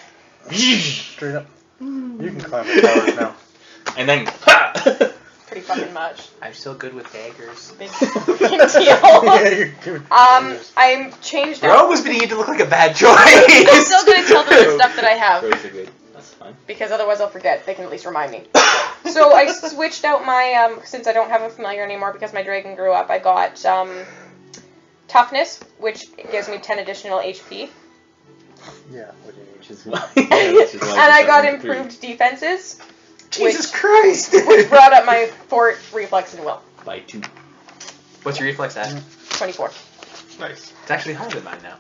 Straight up. You can climb the towers now. and then Pretty fucking much. I'm still good with daggers. Big fucking deal. Yeah, you're good. I'm changed You're up. always beginning to look like a bad choice. I'm still gonna tell them the stuff that I have. Throws are good. That's fine. Because otherwise I'll forget. They can at least remind me. So I switched out my, since I don't have a familiar anymore because my dragon grew up, I got toughness, which gives me 10 additional HP. Yeah. Which is why. And I got improved defenses. Jesus Christ! Which brought up my fort, reflex, and will. By 2. What's your reflex at? 24. Nice. It's actually higher than mine now.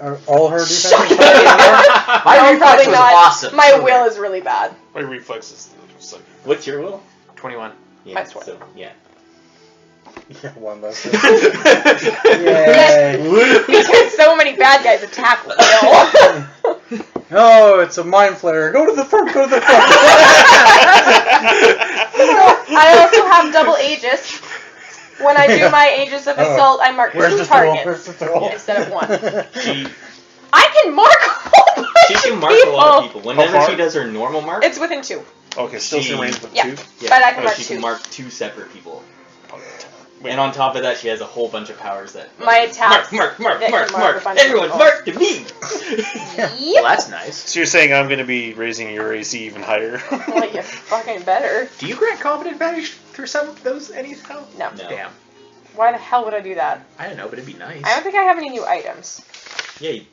Are all her defenses? My No, reflex probably was not. awesome. My will is really bad. My reflexes suck. What's your will? 21. Yeah. Mine's 20. So yeah. Yeah, one less. Yes. Yay. Because so many bad guys attack will. Oh, it's a mind flare. Go to the front. Go to the front. I also have double Aegis. When I do my Aegis of Assault, I mark Where's 2 the tool? targets Where's the tool? instead of 1. She I can mark a whole bunch she can of mark a lot of people. Whenever far? she does her normal mark. It's within 2. Okay, still She- some range with Yeah. 2. Yeah, But I can mark she 2. can mark 2 separate people. And on top of that, she has a whole bunch of powers that. My attacks Mark. that can mark a bunch of Everyone, people. mark to me. Yep. Well, that's nice. So you're saying I'm going to be raising your AC even higher? Well, you fucking better. Do you grant combat advantage through some of those anyhow? No. No. Damn. Why the hell would I do that? I don't know, but it'd be nice. I don't think I have any new items. Yeah, you,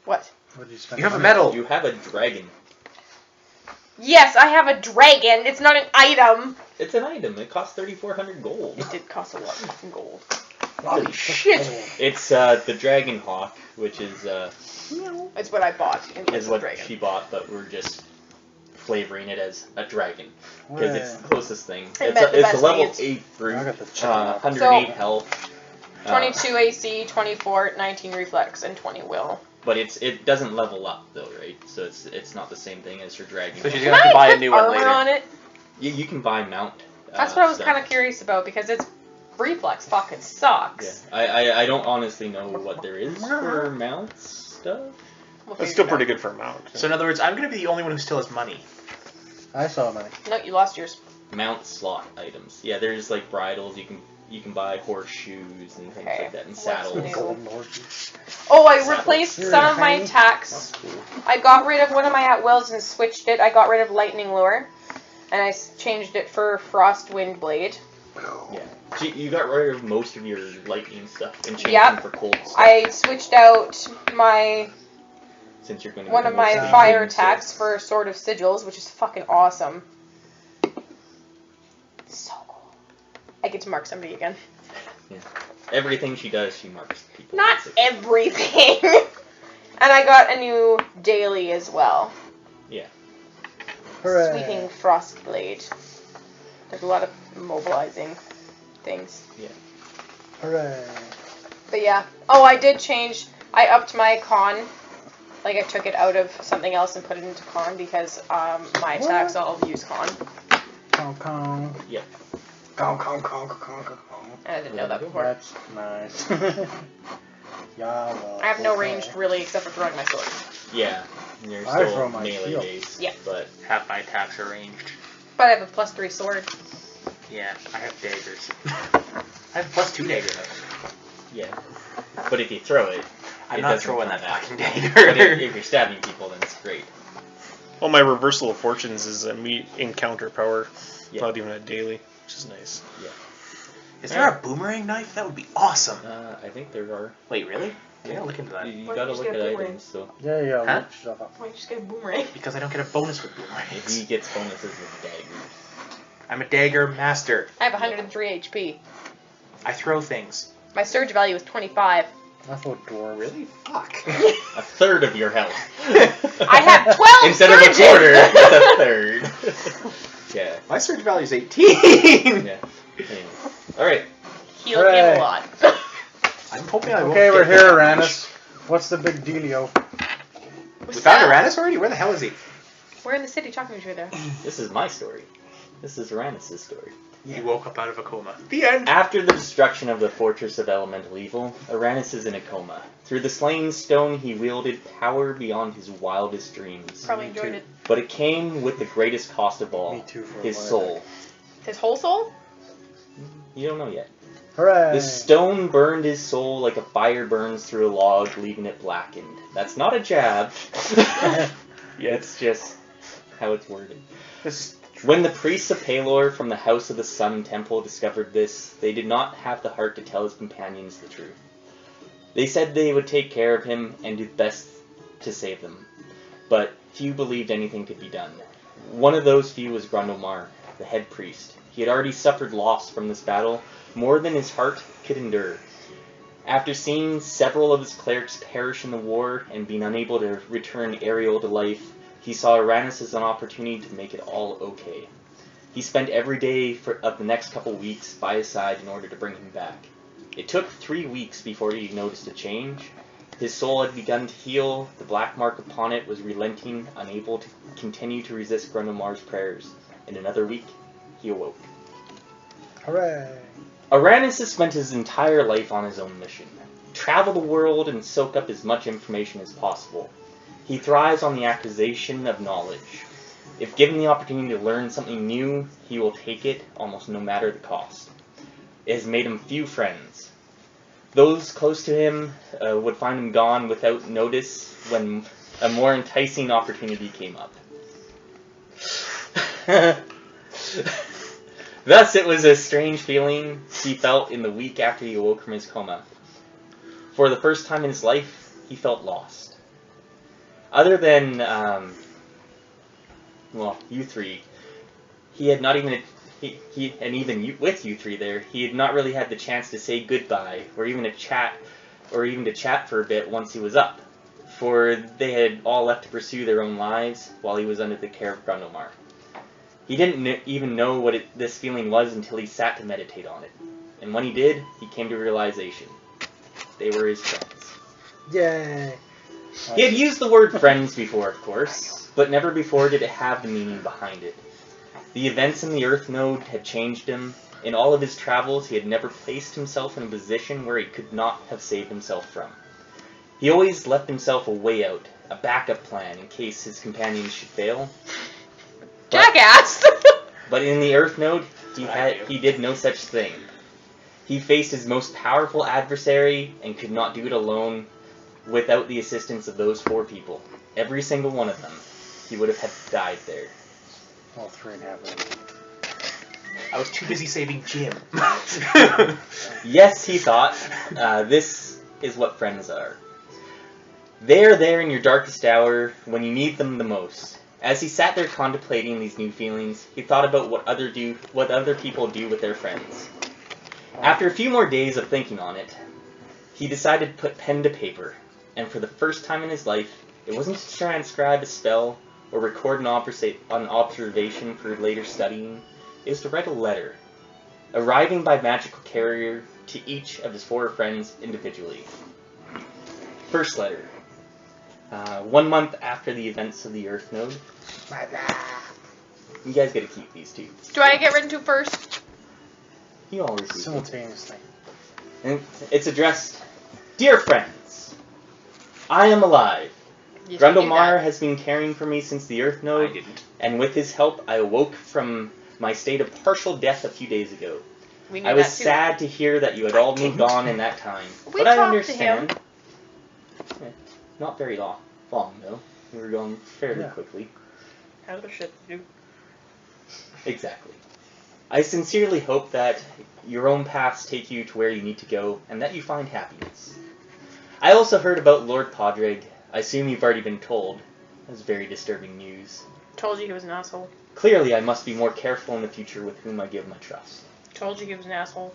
What? What did you spend? You have a medal. you have a dragon. Yes, I have a dragon. It's not an item. It's an item. It costs 3,400 gold. It did cost a lot of gold. Holy shit. It's the dragon hawk, which is It's what I bought in place is of what dragon. she bought, but we're just flavoring it as a dragon because it's the Hooray. closest thing. I It's bet the a best level needs. 8 fruit, I got the chicken. 108 health. 22 AC, 24, 19 reflex, and 20 will. But it doesn't level up though, right? So it's not the same thing as your dragon. So she's Can gonna have I to buy a put new one armor later. on it? You can buy mount. That's what I was stuff. kind of curious about because its reflex fucking sucks. Yeah, I don't honestly know what there is for mount stuff. We'll That's figure still it pretty out. good for a mount. So in other words, I'm gonna be the only one who still has money. I saw money. No, you lost yours. Mount slot items. Yeah, there's like bridles. You can buy horseshoes and things Okay. like that, and What's saddles. new? Golden horses. Oh, I Saddles. replaced Here, some of my honey. attacks. That's cool. I got rid of one of my at-wills and switched it. I got rid of Lightning Lure. And I changed it for Frost Wind Blade. Yeah. You got rid of most of your lightning stuff and changed Yep. them for cold stuff. I switched out my Since you're going to one of my fire attacks for Sword of Sigils, which is fucking awesome. So cool. I get to mark somebody again. Everything she does, she marks people. Not basically. everything. And I got a new daily as well. Hooray. Sweeping Frost Blade. There's a lot of mobilizing things. Hooray. But yeah. Oh, I did change. I upped my con. Like I took it out of something else and put it into con because my attacks all use con. Kong Kong. Yeah. Kong Kong Kong Kong Kong. And I didn't know that before. That's nice. Yeah, well. I have no okay. ranged really except for throwing my sword. Yeah. And you're I still throw my melee shield. based. Yeah. But Half my attacks are ranged. But I have a +3 sword. Yeah, I have daggers. I have +2 dagger though. yeah. But if you throw it, I'm it not doesn't throwing that matter. fucking But dagger. if you're stabbing people, then it's great. Well, my reversal of fortunes is a meat encounter power. Yeah. Not even a daily, which is nice. Is there a boomerang knife? That would be awesome. I think there are. Wait, really? I gotta look into that. You Why gotta don't you look just at get a boomerang? items. So Yeah, yeah, Huh? look stuff up. Why don't you just get a boomerang? Because I don't get a bonus with if boomerangs. he gets bonuses with daggers. I'm a dagger master. I have 103 HP. I throw things. My surge value is 25. I thought dwarves. Really? Fuck. A third of your health. I have 12 Instead of a surges! quarter, it's a third. Yeah. My surge value is 18. Yeah. Anyway. All right. Heal Hooray. him a lot. I'm hoping I won't Okay, get we're hit here, that Uranus. What's the big dealio? much. We found Uranus already? Where the hell is he? We're in the city talking to each other. This is my story. This is Uranus' story. He woke up out of a coma. The end. After the destruction of the fortress of elemental evil, Uranus is in a coma. Through the slain stone, he wielded power beyond his wildest dreams. Probably Me enjoyed too. it. But it came with the greatest cost of all, Me too, for a his while. soul. His whole soul? You don't know yet. Hooray! The stone burned his soul like a fire burns through a log, leaving it blackened. That's not a jab. It's just how it's worded. When the priests of Palor from the House of the Sun Temple discovered this, they did not have the heart to tell his companions the truth. They said they would take care of him and do best to save them, but few believed anything could be done. One of those few was Grundlemar, the head priest. He had already suffered loss from this battle, more than his heart could endure. After seeing several of his clerics perish in the war and being unable to return Ariel to life, he saw Uranus as an opportunity to make it all okay. He spent every day of the next couple weeks by his side in order to bring him back. It took 3 weeks before he noticed a change. His soul had begun to heal, the black mark upon it was relenting, unable to continue to resist Grundlemar's prayers. In another week, he awoke. Hooray! Uranus has spent his entire life on his own mission. Travel the world and soak up as much information as possible. He thrives on the acquisition of knowledge. If given the opportunity to learn something new, he will take it almost no matter the cost. It has made him few friends. Those close to him would find him gone without notice when a more enticing opportunity came up. Thus, it was a strange feeling he felt in the week after he awoke from his coma. For the first time in his life, he felt lost. Other than, you three, he had not even, with you three there, he had not really had the chance to say goodbye, or even to chat for a bit once he was up, for they had all left to pursue their own lives while he was under the care of Grundlemar. He didn't even know what this feeling was until he sat to meditate on it. And when he did, he came to realization. They were his friends. Yay! He had used the word friends before, of course, but never before did it have the meaning behind it. The events in the Earth Node had changed him. In all of his travels, he had never placed himself in a position where he could not have saved himself from. He always left himself a way out, a backup plan in case his companions should fail. Jackass! But in the Earth Node, he did no such thing. He faced his most powerful adversary and could not do it alone without the assistance of those 4 people. Every single one of them. He would have had died there. All 3.5 of them. I was too busy saving Jim. Yes, he thought, this is what friends are. They are there in your darkest hour when you need them the most. As he sat there contemplating these new feelings, he thought about what other people do with their friends. After a few more days of thinking on it, he decided to put pen to paper, and for the first time in his life, it wasn't to transcribe a spell or record an observation for later studying. It was to write a letter, arriving by magical carrier to each of his 4 friends individually. First letter. 1 month after the events of the Earth Node. You guys gotta keep these 2. Do I get written to first? You always do. Simultaneously. And it's addressed, Dear friends, I am alive. Yes, Grundlemar has been caring for me since the Earth I Node, didn't. and with his help, I awoke from my state of partial death a few days ago. We knew I was that too. sad to hear that you had all moved on in that time, We but I talked to understand. Not very long though. We were going fairly quickly. Other shit to do. Exactly. I sincerely hope that your own paths take you to where you need to go, and that you find happiness. I also heard about Lord Padraig. I assume you've already been told. That's very disturbing news. Told you he was an asshole. Clearly, I must be more careful in the future with whom I give my trust. Told you he was an asshole.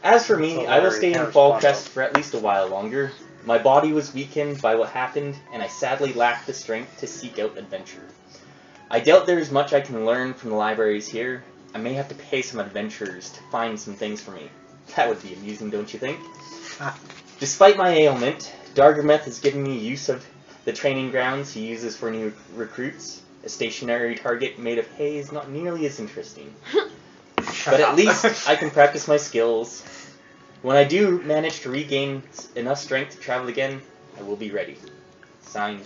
As for me, So I will very stay in correspondent. Fallcrest for at least a while longer. My body was weakened by what happened, and I sadly lack the strength to seek out adventure. I doubt there is much I can learn from the libraries here. I may have to pay some adventurers to find some things for me. That would be amusing, don't you think? Despite my ailment, Dargameth has given me use of the training grounds he uses for new recruits. A stationary target made of hay is not nearly as interesting. But at least I can practice my skills. When I do manage to regain enough strength to travel again, I will be ready. Signed,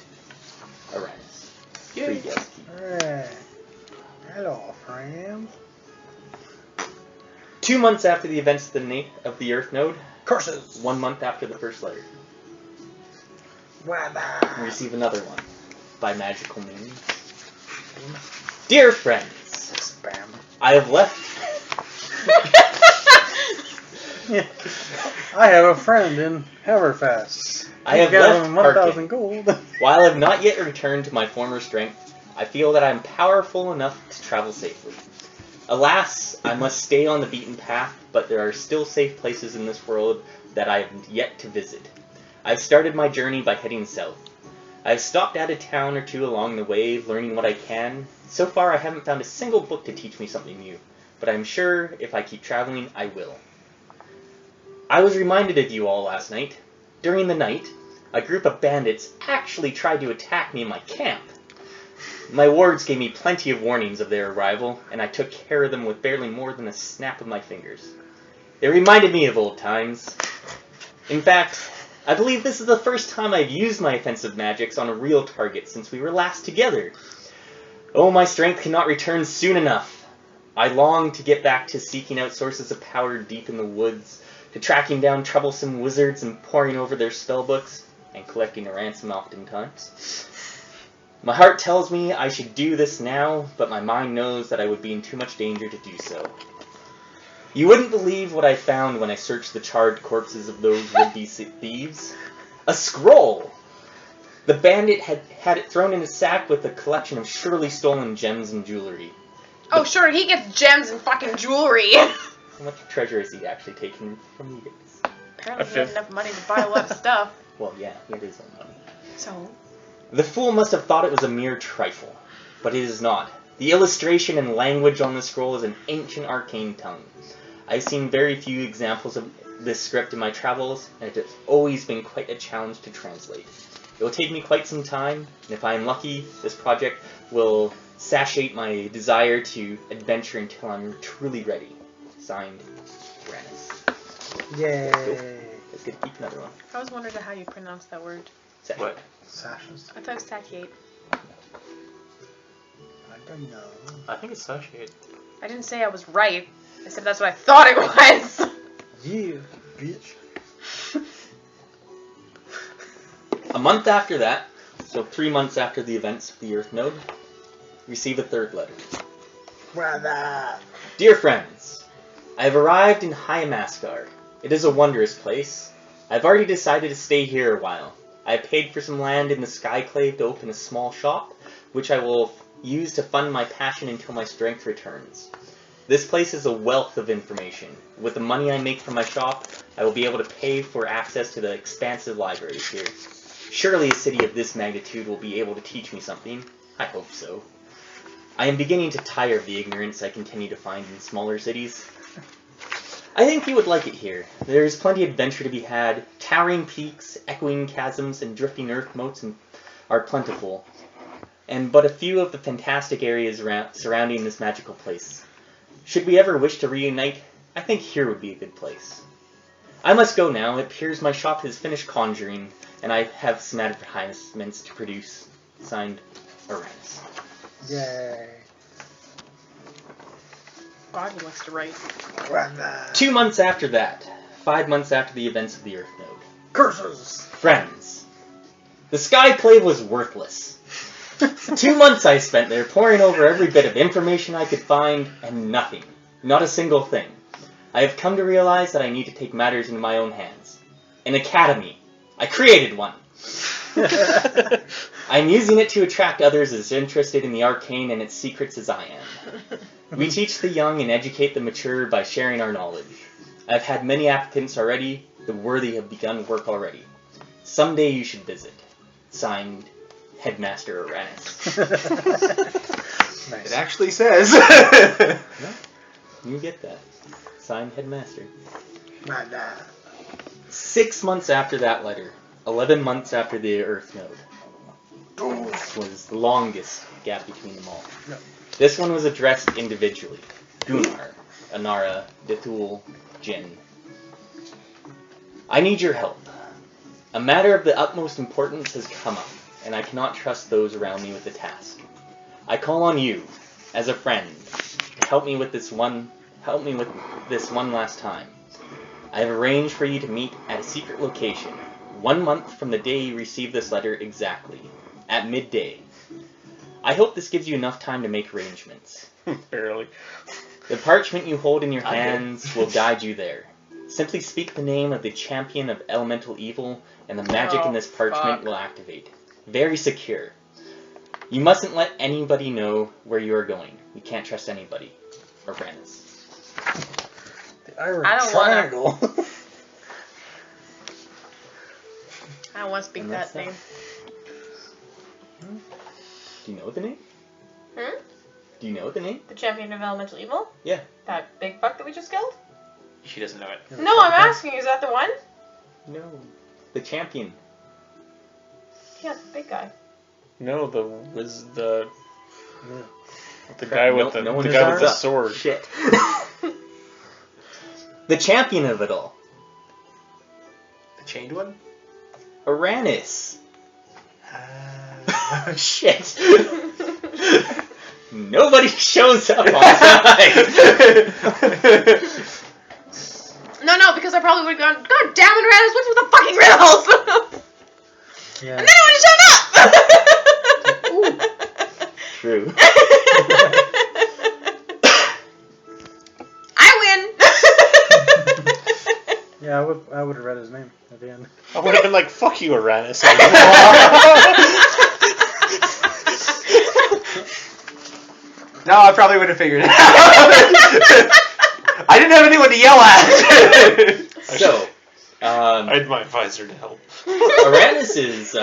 Uranus. Free guest key. Alright. Hello, friends. 2 months after the events of the Earth Node, Curses. 1 month after the first letter, Weather. we receive another one by magical means. Dear friends, Spam. I have left. I have a friend in Haverfast. I have got left him 1,000 Parkin. gold. While I have not yet returned to my former strength, I feel that I am powerful enough to travel safely. Alas, I must stay on the beaten path, but there are still safe places in this world that I have yet to visit. I've started my journey by heading south. I've stopped at a town or two along the way, learning what I can. So far, I haven't found a single book to teach me something new, but I'm sure if I keep traveling, I will. I was reminded of you all last night. During the night, a group of bandits actually tried to attack me in my camp. My wards gave me plenty of warnings of their arrival, and I took care of them with barely more than a snap of my fingers. It reminded me of old times. In fact, I believe this is the first time I've used my offensive magics on a real target since we were last together. Oh, my strength cannot return soon enough. I long to get back to seeking out sources of power deep in the woods, to tracking down troublesome wizards and poring over their spellbooks, and collecting a ransom oftentimes. My heart tells me I should do this now, but my mind knows that I would be in too much danger to do so. You wouldn't believe what I found when I searched the charred corpses of those would-be thieves. A scroll! The bandit had it thrown in a sack with a collection of surely stolen gems and jewelry. Oh, sure, he gets gems and fucking jewelry. How much treasure has he actually taken from you guys? Apparently he had enough money to buy a lot of stuff. Well, yeah, he had his own money. So? The fool must have thought it was a mere trifle, but it is not. The illustration and language on the scroll is an ancient arcane tongue. I've seen very few examples of this script in my travels, and it has always been quite a challenge to translate. It will take me quite some time, and if I am lucky, this project will satiate my desire to adventure until I'm truly ready. Signed, Uranus. Yay. Let's get to keep another one. I was wondering how you pronounce that word. What? Sashes. I thought it was satiate. I don't know. I think it's satiate. I didn't say I was right. I said that's what I thought it was. Yeah, bitch. A month after that, so 3 months after the events of the Earth Node, receive a third letter. Brother. Dear friends, I have arrived in High Mascar. It is a wondrous place. I've already decided to stay here a while. I have paid for some land in the Skyclave to open a small shop, which I will use to fund my passion until my strength returns. This place is a wealth of information. With the money I make from my shop, I will be able to pay for access to the expansive libraries here. Surely a city of this magnitude will be able to teach me something. I hope so. I am beginning to tire of the ignorance I continue to find in smaller cities. I think you would like it here. There is plenty of adventure to be had. Towering peaks, echoing chasms, and drifting earth moats are plentiful. And but a few of the fantastic areas surrounding this magical place. Should we ever wish to reunite, I think here would be a good place. I must go now. It appears my shop has finished conjuring, and I have some advertisements to produce. Signed, Uranus. Yay. God, he likes to write. Brother. 2 months after that, 5 months after the events of the Earth Node. Curses. Friends, the Skyclave was worthless. 2 months I spent there poring over every bit of information I could find, and nothing. Not a single thing. I have come to realize that I need to take matters into my own hands. An academy. I created one. I'm using it to attract others as interested in the arcane and its secrets as I am. We teach the young and educate the mature by sharing our knowledge. I've had many applicants already. The worthy have begun work already. Someday you should visit. Signed, Headmaster Uranus. Nice. It actually says. Yeah, you get that. Signed, Headmaster. Brother. 6 months after that letter. 11 months after the Earth Node. This was the longest gap between them all. No. This one was addressed individually. Gunnar, Anara, Dethul, Jin. I need your help. A matter of the utmost importance has come up, and I cannot trust those around me with the task. I call on you, as a friend, to help me with this one help me with this one last time. I have arranged for you to meet at a secret location, 1 month from the day you receive this letter exactly, at midday. I hope this gives you enough time to make arrangements. Barely. The parchment you hold in your hands will guide you there. Simply speak the name of the champion of elemental evil, and the magic in this parchment will activate. Very secure. You mustn't let anybody know where you are going. You can't trust anybody. Uranus. The Iron I don't Triangle. I don't want to speak And that that's name. Do you know the name? Hmm? Do you know the name? The champion of elemental evil? Yeah. That big buck that we just killed? She doesn't know it. No, I'm asking, is that the one? No. The champion. Yeah, the big guy. No, the Crap, guy with no one the is guy with the up. sword. Shit. The champion of it all. The chained one? Uranus. Shit. Nobody shows up on time. No, because I probably would have gone, God damn it, Uranus, what's with the fucking riddles? Yeah. And then it would have shown up! True. I win! Yeah, I would have read his name at the end. I would have been like, "Fuck you, Uranus." No, I probably would have figured it out. I didn't have anyone to yell at. So, I had my advisor to help. Uranus is,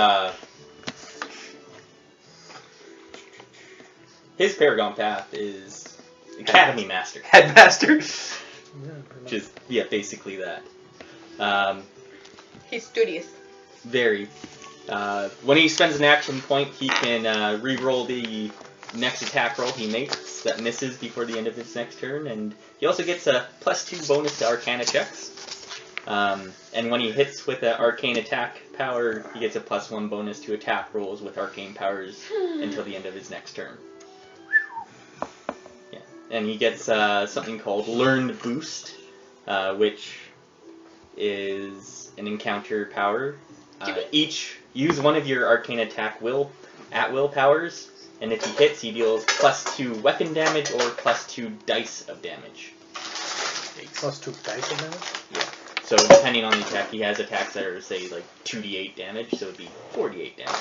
his Paragon path is Academy Master. Headmaster. Which is, yeah, basically that. He's studious. Very. When he spends an action point, he can re-roll the next attack roll he makes that misses before the end of his next turn, and he also gets a +2 bonus to Arcana checks. And when he hits with an Arcane attack power, he gets a +1 bonus to attack rolls with Arcane powers until the end of his next turn. Yeah, and he gets something called Learned Boost, which is an encounter power. Each use one of your Arcane attack at will powers, and if he hits, he deals +2 weapon damage or +2 dice of damage. +2 dice of damage? Yeah. So depending on the attack, he has attacks that are, say, like 2d8 damage, so it'd be 48 damage.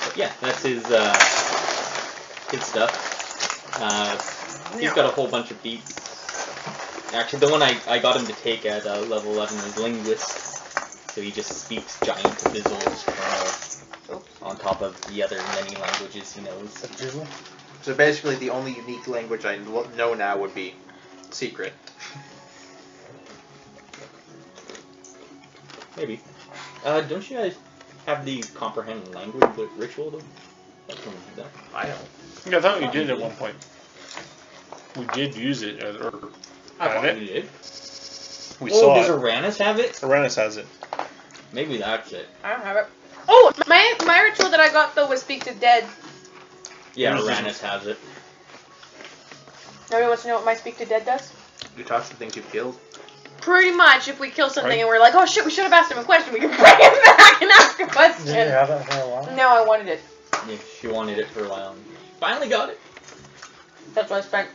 But yeah, that's his stuff. He's got a whole bunch of feats. Actually, the one I got him to take at level 11 is Linguist. So he just speaks giant fizzles on top of the other many languages he knows. So basically, the only unique language I know now would be secret. Maybe. Don't you guys have the comprehend language ritual though? I don't. Yeah, I thought we did at one point. We did use it, or have it. You did? We Oh, saw does it. Uranus have it? Uranus has it. Maybe that's it. I don't have it. Oh, my ritual that I got though was Speak to Dead. Yeah, Yours Uranus has it. Nobody wants to know what my Speak to Dead does? You talk to things you've killed. Pretty much, if we kill something Right. and we're like, oh shit, we should have asked him a question, we can bring him back and ask a question. Did you have that for a while? No, I wanted it. Yeah, she wanted it for a while and finally got it. That's what I spent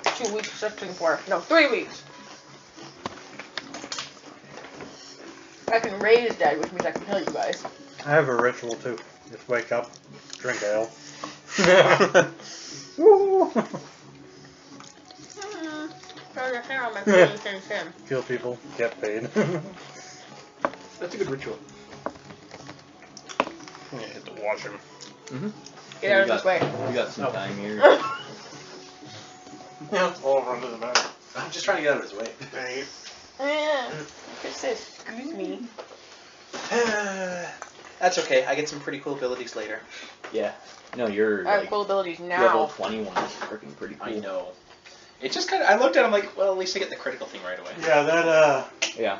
2 weeks searching for. No, 3 weeks. I can raise dead, which means I can kill you guys. I have a ritual too. Just wake up, drink ale. There's a hair on my face and him. Kill people, get paid. That's a good ritual. Yeah, hit to watch him. Mm-hmm. Get out of this way. We got some time here. All under the map. I'm just trying to get out of his way. Yeah. Just say, excuse me. That's okay. I get some pretty cool abilities later. Yeah. No, you're I have like cool abilities level now. 21 is freaking pretty cool. I know. It just kind of. I looked at him like, well, at least I get the critical thing right away. Yeah, that Yeah.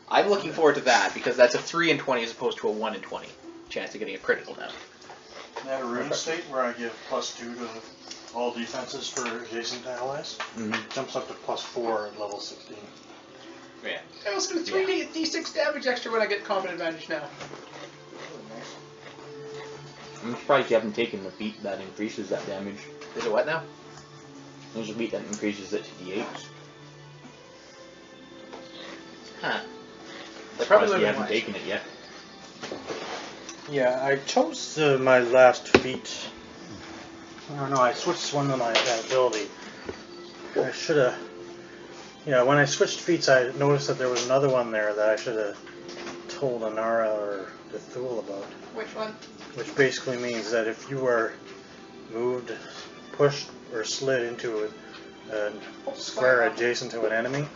I'm looking forward to that because that's a 3 in 20 as opposed to a 1 in 20 chance of getting a critical now. They have a rune state where I give +2 to all defenses for adjacent allies. Jumps up to +4 at level 16. Yeah. I also do 3d6 damage extra when I get combat advantage now. I'm surprised you haven't taken the feat that increases that damage. Is it what now? There's a feat that increases it to D8. Huh. They probably you haven't taken it yet. Yeah, I chose my last feat. I don't know, I switched one of my ability. I should have... Yeah, when I switched feats, I noticed that there was another one there that I should have told Anara or Dethul about. Which one? Which basically means that if you were moved, pushed, or slid into a square adjacent to an enemy,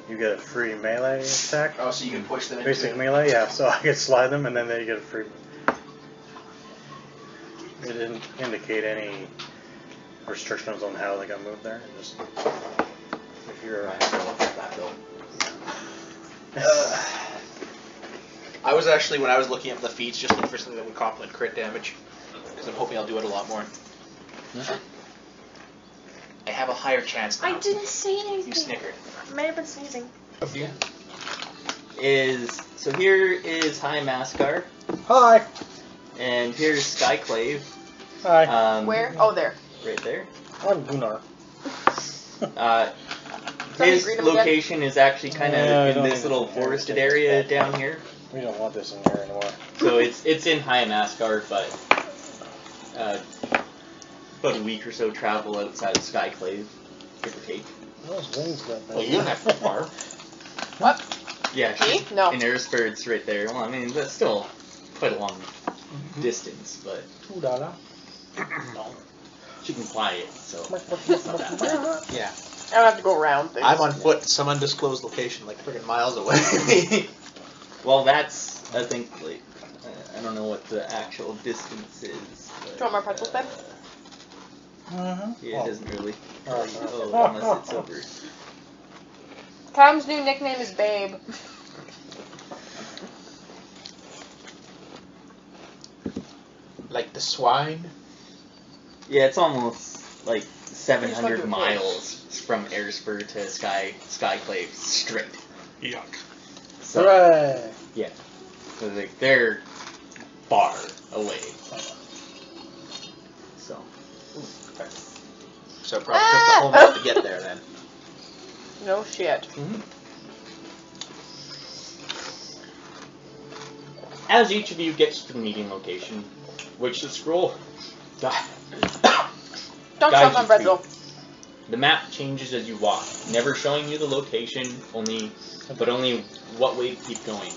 you get a free melee attack. Oh, so you can push them into... Basic melee, yeah, so I could slide them and then they get a free... It didn't indicate any restrictions on how they got moved there. It just... If you're... I was actually, when I was looking up the feats, just looking for something that would complement crit damage. Because I'm hoping I'll do it a lot more. I have a higher chance now. I didn't say anything. You snickered. I may have been sneezing. Yeah. So here is High Mascar, Hi! and here's Skyclave. Hi. Where? Oh, there. Right there. I'm Gunnar. His greet him again? location is actually kind of Yeah, I in don't this think little it's in here. forested area down here. We don't want this in here anymore. So it's in High Mascar, but about a week or so travel outside of Skyclave, give or take. Those wings got Well, you don't have to far. What? Yeah, Me? No. in Erisford's right there. Well, I mean, that's still quite a long distance, but $2. she can fly it, so it's not that bad. Yeah. I don't have to go around things. I'm on foot in some undisclosed location, like friggin' miles away. Well, that's, I think, like, I don't know what the actual distance is. But, Do you want more pretzel then? yeah, it doesn't really. Oh. Oh, unless it's over. Tom's new nickname is Babe. Like the swine? Yeah, it's almost like Just 700 like miles from Erisford to Skyclave straight. Yuck. So, Hooray! yeah. So, like, they're far away. So. So probably took the whole month to get there then. No shit. As each of you gets to the meeting location, which the scroll Don't guides stop on you pretzel. to, the map changes as you walk, never showing you the location, but only what way to keep going.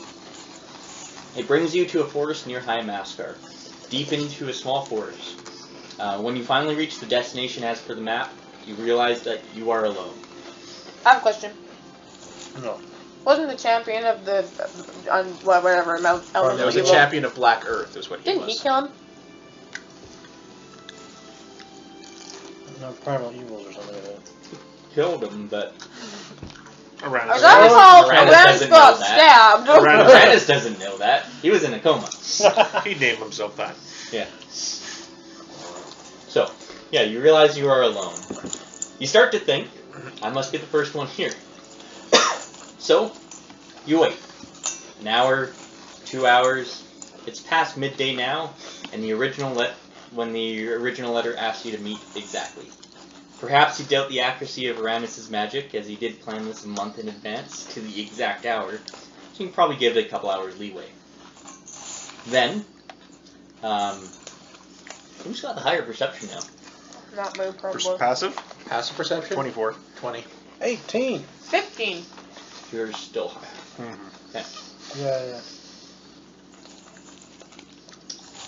It brings you to a forest near High Mascar, deep into a small forest. When you finally reach the destination as per the map, you realize that you are alone. I have a question. No. Wasn't the champion of the whatever There elemental was a evil? champion of Black Earth, is what he Didn't was. he kill him? No, primal evils or something like that. Killed him, but Around As I recall, Miranda Lorenz doesn't got know that. stabbed. Brandis doesn't know that. He was in a coma. He named himself that. Yeah. So, yeah, you realize you are alone. You start to think, I must be the first one here. So, you wait. An hour, 2 hours. It's past midday now, and when the original letter asked you to meet exactly. Perhaps you doubt the accuracy of Aramis' magic, as he did plan this a month in advance to the exact hour, so you can probably give it a couple hours leeway. Then, who's got the higher perception now? Not my problem. Passive? Passive perception? 24. 20. 18! 15. Yours still higher. Okay. Yeah.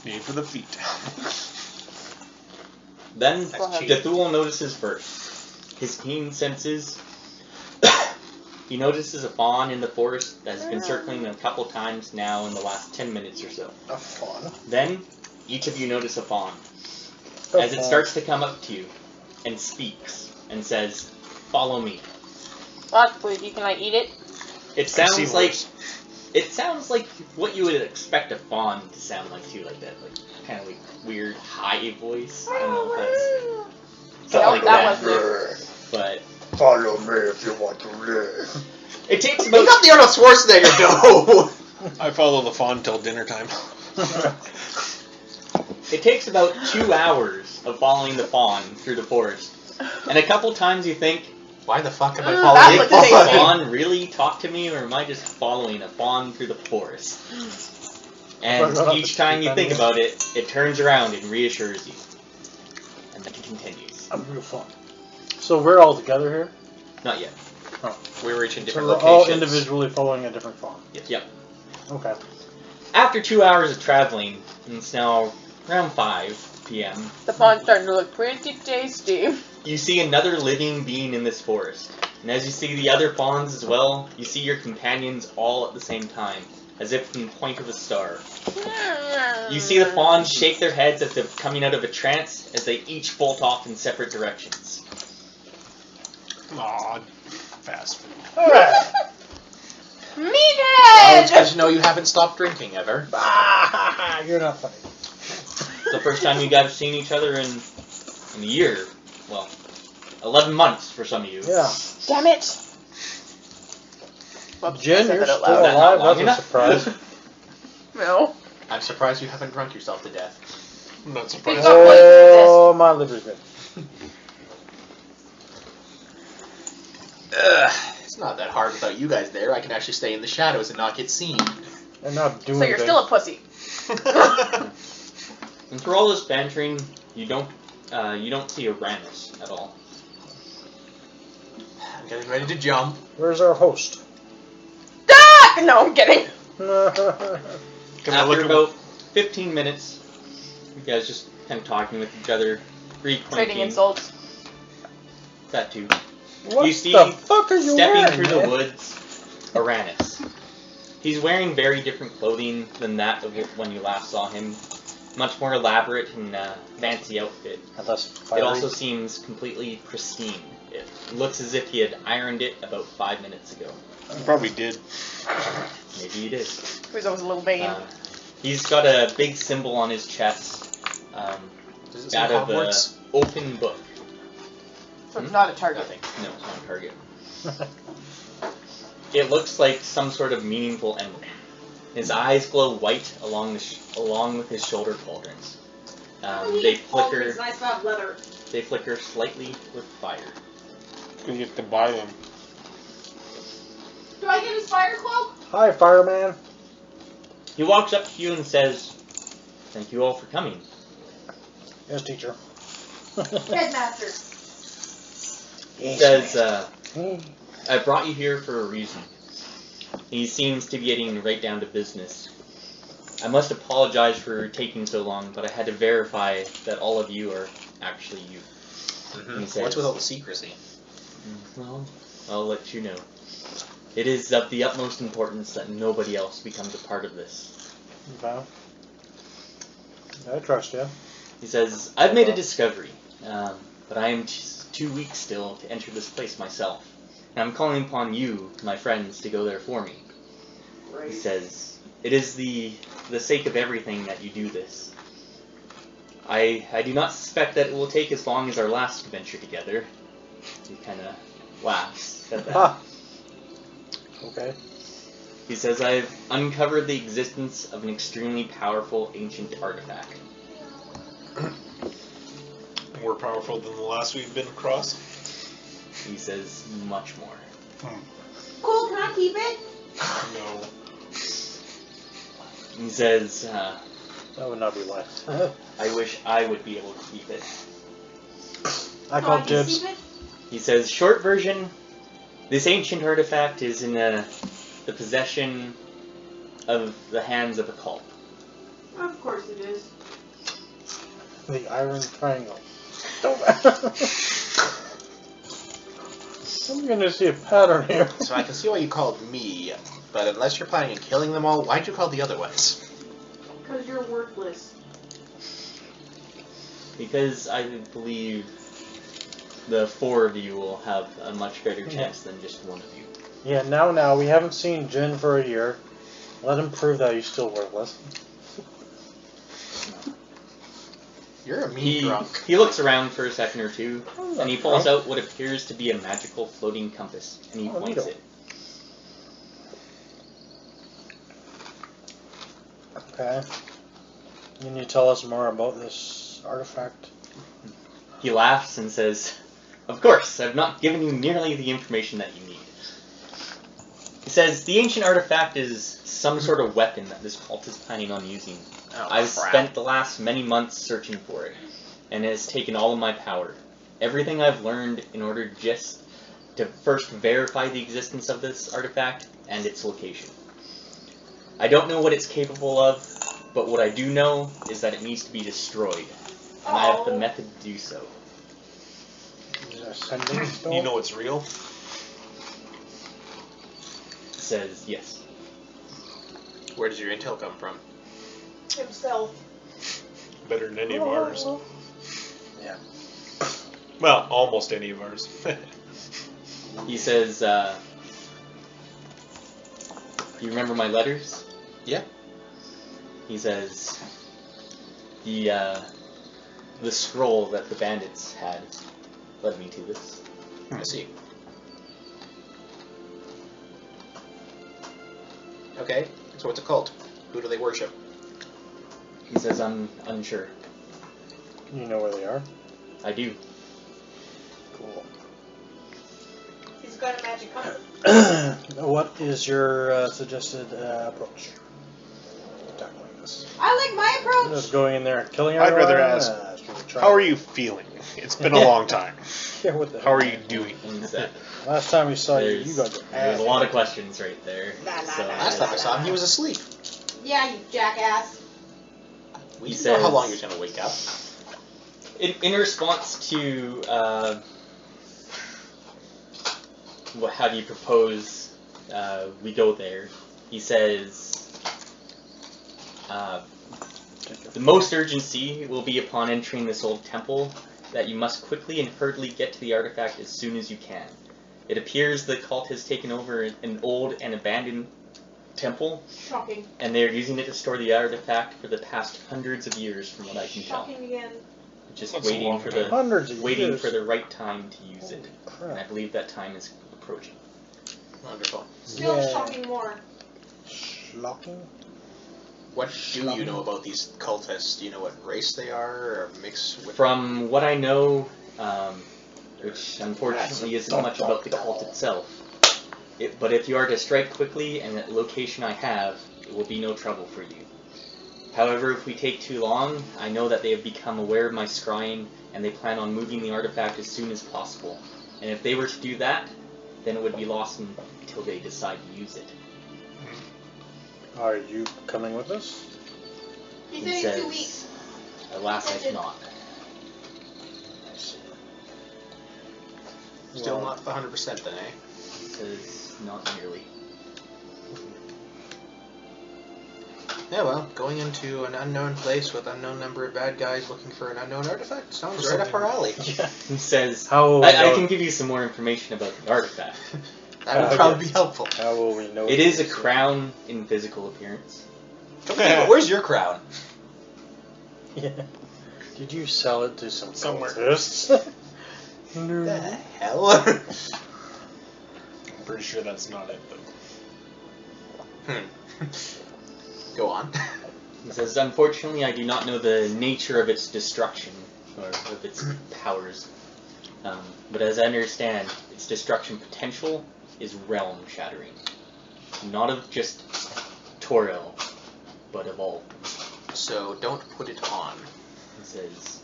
Need for the feet. Then, Go ahead. Dethul notices first. His keen senses. He notices a fawn in the forest that has been circling a couple times now in the last 10 minutes or so. A fawn. Then, each of you notice a fawn. As it starts to come up to you, and speaks, and says, "Follow me." That's please. Can I eat it? It sounds like Carnivores. It sounds like what you would expect a fawn to sound like too, like that, like kind of like weird high voice. I don't know if that's something like that that. wasn't But Follow me if you want to live. it takes You about got the Arnold Schwarzenegger, though. I follow the fawn till dinner time. it takes about 2 hours of following the fawn through the forest, and a couple times you think, Why the fuck am I that following looks a did tasty. the fawn really talk to me, or am I just following a fawn through the forest? And each time you think about it, it turns around and reassures you. And then it continues. I'm real fun. So we're all together here? Not yet. We were each in So different we're locations. all individually following a different fawn. Yep. Okay. After 2 hours of traveling, and it's now around 5 p.m., The fawn's starting to look pretty tasty. you see another living being in this forest. And as you see the other fawns as well, you see your companions all at the same time, as if from the point of a star. You see the fawns shake their heads as if coming out of a trance, as they each bolt off in separate directions. Aw, fast food. Alright. Well, it's Meathead! good to know you haven't stopped drinking ever. You're not funny. It's the first time you guys have seen each other in a year. Well, 11 months for some of you. Yeah. Damn it! Whoops, I Jen, said you're that still out loud. Not alive. long That's a enough. surprise. No. I'm surprised you haven't drunk yourself to death. I'm not He's surprised. not poisoned to Oh, my liver's good. It's not that hard without you guys there. I can actually stay in the shadows and not get seen. I'm not doing So you're still a pussy. And through all this bantering, you don't see Uranus at all. I'm getting ready to jump. Where's our host? Ah! No, I'm kidding. Can I look After at about 15 minutes, you guys just kind of talking with each other, Trading reacquainting. insults. That too. What You see, the fuck are you stepping wearing, through the man? woods, Uranus. He's wearing very different clothing than that of when you last saw him. Much more elaborate and fancy outfit. And less fiery. It also seems completely pristine. It looks as if he had ironed it about 5 minutes ago. You probably did. Maybe he did. He was always a little vain. He's got a big symbol on his chest, Does it say out of an Hogwarts? open book. So it's not a target. Nothing. No, it's not a target. It looks like some sort of meaningful emblem. His eyes glow white along with his shoulder pauldrons. They flicker. Nice to have leather. They flicker slightly with fire. You have to buy them. Do I get his fire cloak? Hi, fireman. He walks up to you and says, "Thank you all for coming." Yes, teacher. Headmaster. He says, "I brought you here for a reason." He seems to be getting right down to business. "I must apologize for taking so long, but I had to verify that all of you are actually you." Mm-hmm. He says, What's with all the secrecy? "Well, I'll let you know. It is of the utmost importance that nobody else becomes a part of this." Okay. I trust you. He says, "I've made a discovery, but I am too weak still to enter this place myself. And I'm calling upon you, my friends, to go there for me." Right. He says, "It is the sake of everything that you do this. I do not suspect that it will take as long as our last adventure together." He kind of laughs at that. Ah. Okay. He says, "I've uncovered the existence of an extremely powerful ancient artifact." More powerful than the last we've been across. He says, "Much more." Cool, can I keep it? No. He says, That would not be life. "I wish I would be able to keep it." I So call can dibs. keep it? He says, "Short version, this ancient artifact is in the possession of the hands of a cult." Of course it is. The iron triangle. I'm gonna see a pattern here. So I can see why you called me, but unless you're planning on killing them all, why'd you call the other ones? Because you're worthless. Because I believe the 4 of you will have a much better chance than just one of you. Yeah, now, we haven't seen Jin for a year. Let him prove that he's still worthless. You're a mean drunk. He looks around for a second or two, and he pulls out what appears to be a magical floating compass, and he points it. Okay. Can you tell us more about this artifact? He laughs and says, "Of course, I've not given you nearly the information that you need." He says, "The ancient artifact is some sort of weapon that this cult is planning on using. I've spent the last many months searching for it, and it has taken all of my power. Everything I've learned in order just to first verify the existence of this artifact and its location. I don't know what it's capable of, but what I do know is that it needs to be destroyed, and I have the method to do so." You know it's real? He says, "Yes." Where does your intel come from? Himself. Better than any of ours. Yeah. Well, almost any of ours. He says, "You remember my letters?" Yeah. He says, the scroll that the bandits had led me to this." I see. Okay, so it's a cult. Who do they worship? He says, "I'm unsure." You know where they are? "I do." Cool. He's got a magic compass. What is your suggested approach to tackling this? I like my approach. Just going in there and killing I'd everyone? rather ask, should we try how are it? you feeling? It's been a long time. Yeah, what the How hell? are you doing? And said, Last time we saw you, you got your there's ass. a lot of questions right there. Nah, So, Last time I saw him, he was asleep. Yeah, you jackass. We He didn't know how says- long he was going to wake up. in response to, how do you propose we go there, he says, "The most urgency will be upon entering this old temple, that you must quickly and hurriedly get to the artifact as soon as you can. It appears the cult has taken over an old and abandoned temple, Shocking. and they are using it to store the artifact for the past hundreds of years, from what I can tell. Shocking again. Just That's a waiting long for time. the Hundreds of waiting years. for the right time to use it, Holy and I crap. believe that time is approaching." Wonderful. Still Yeah. shocking more. Schlocking? What do you know about these cultists? Do you know what race they are, or mix with? From what I know, which unfortunately isn't much about the cult itself, but if you are to strike quickly and at the location I have, it will be no trouble for you. However, if we take too long, I know that they have become aware of my scrying, and they plan on moving the artifact as soon as possible. And if they were to do that, then it would be lost until they decide to use it." Are you coming with us? He He said in 2 says, weeks. "Alas, I cannot." I see. Still Well, not 100% then, eh? He says, "Not nearly." Yeah, well, going into an unknown place with unknown number of bad guys looking for an unknown artifact sounds right up our alley. He says, How will we I know- can give you some more information about the artifact. That would probably be helpful. How will we know? It is a crown in physical appearance. Okay, but where's your crown? Yeah. Did you sell it to some Somewhere. cultists? The No. hell? I'm pretty sure that's not it, though. Go on. He says, "Unfortunately, I do not know the nature of its destruction, or of its powers. But as I understand, its destruction potential is realm-shattering. Not of just Toril, but of all." So don't put it on. He says,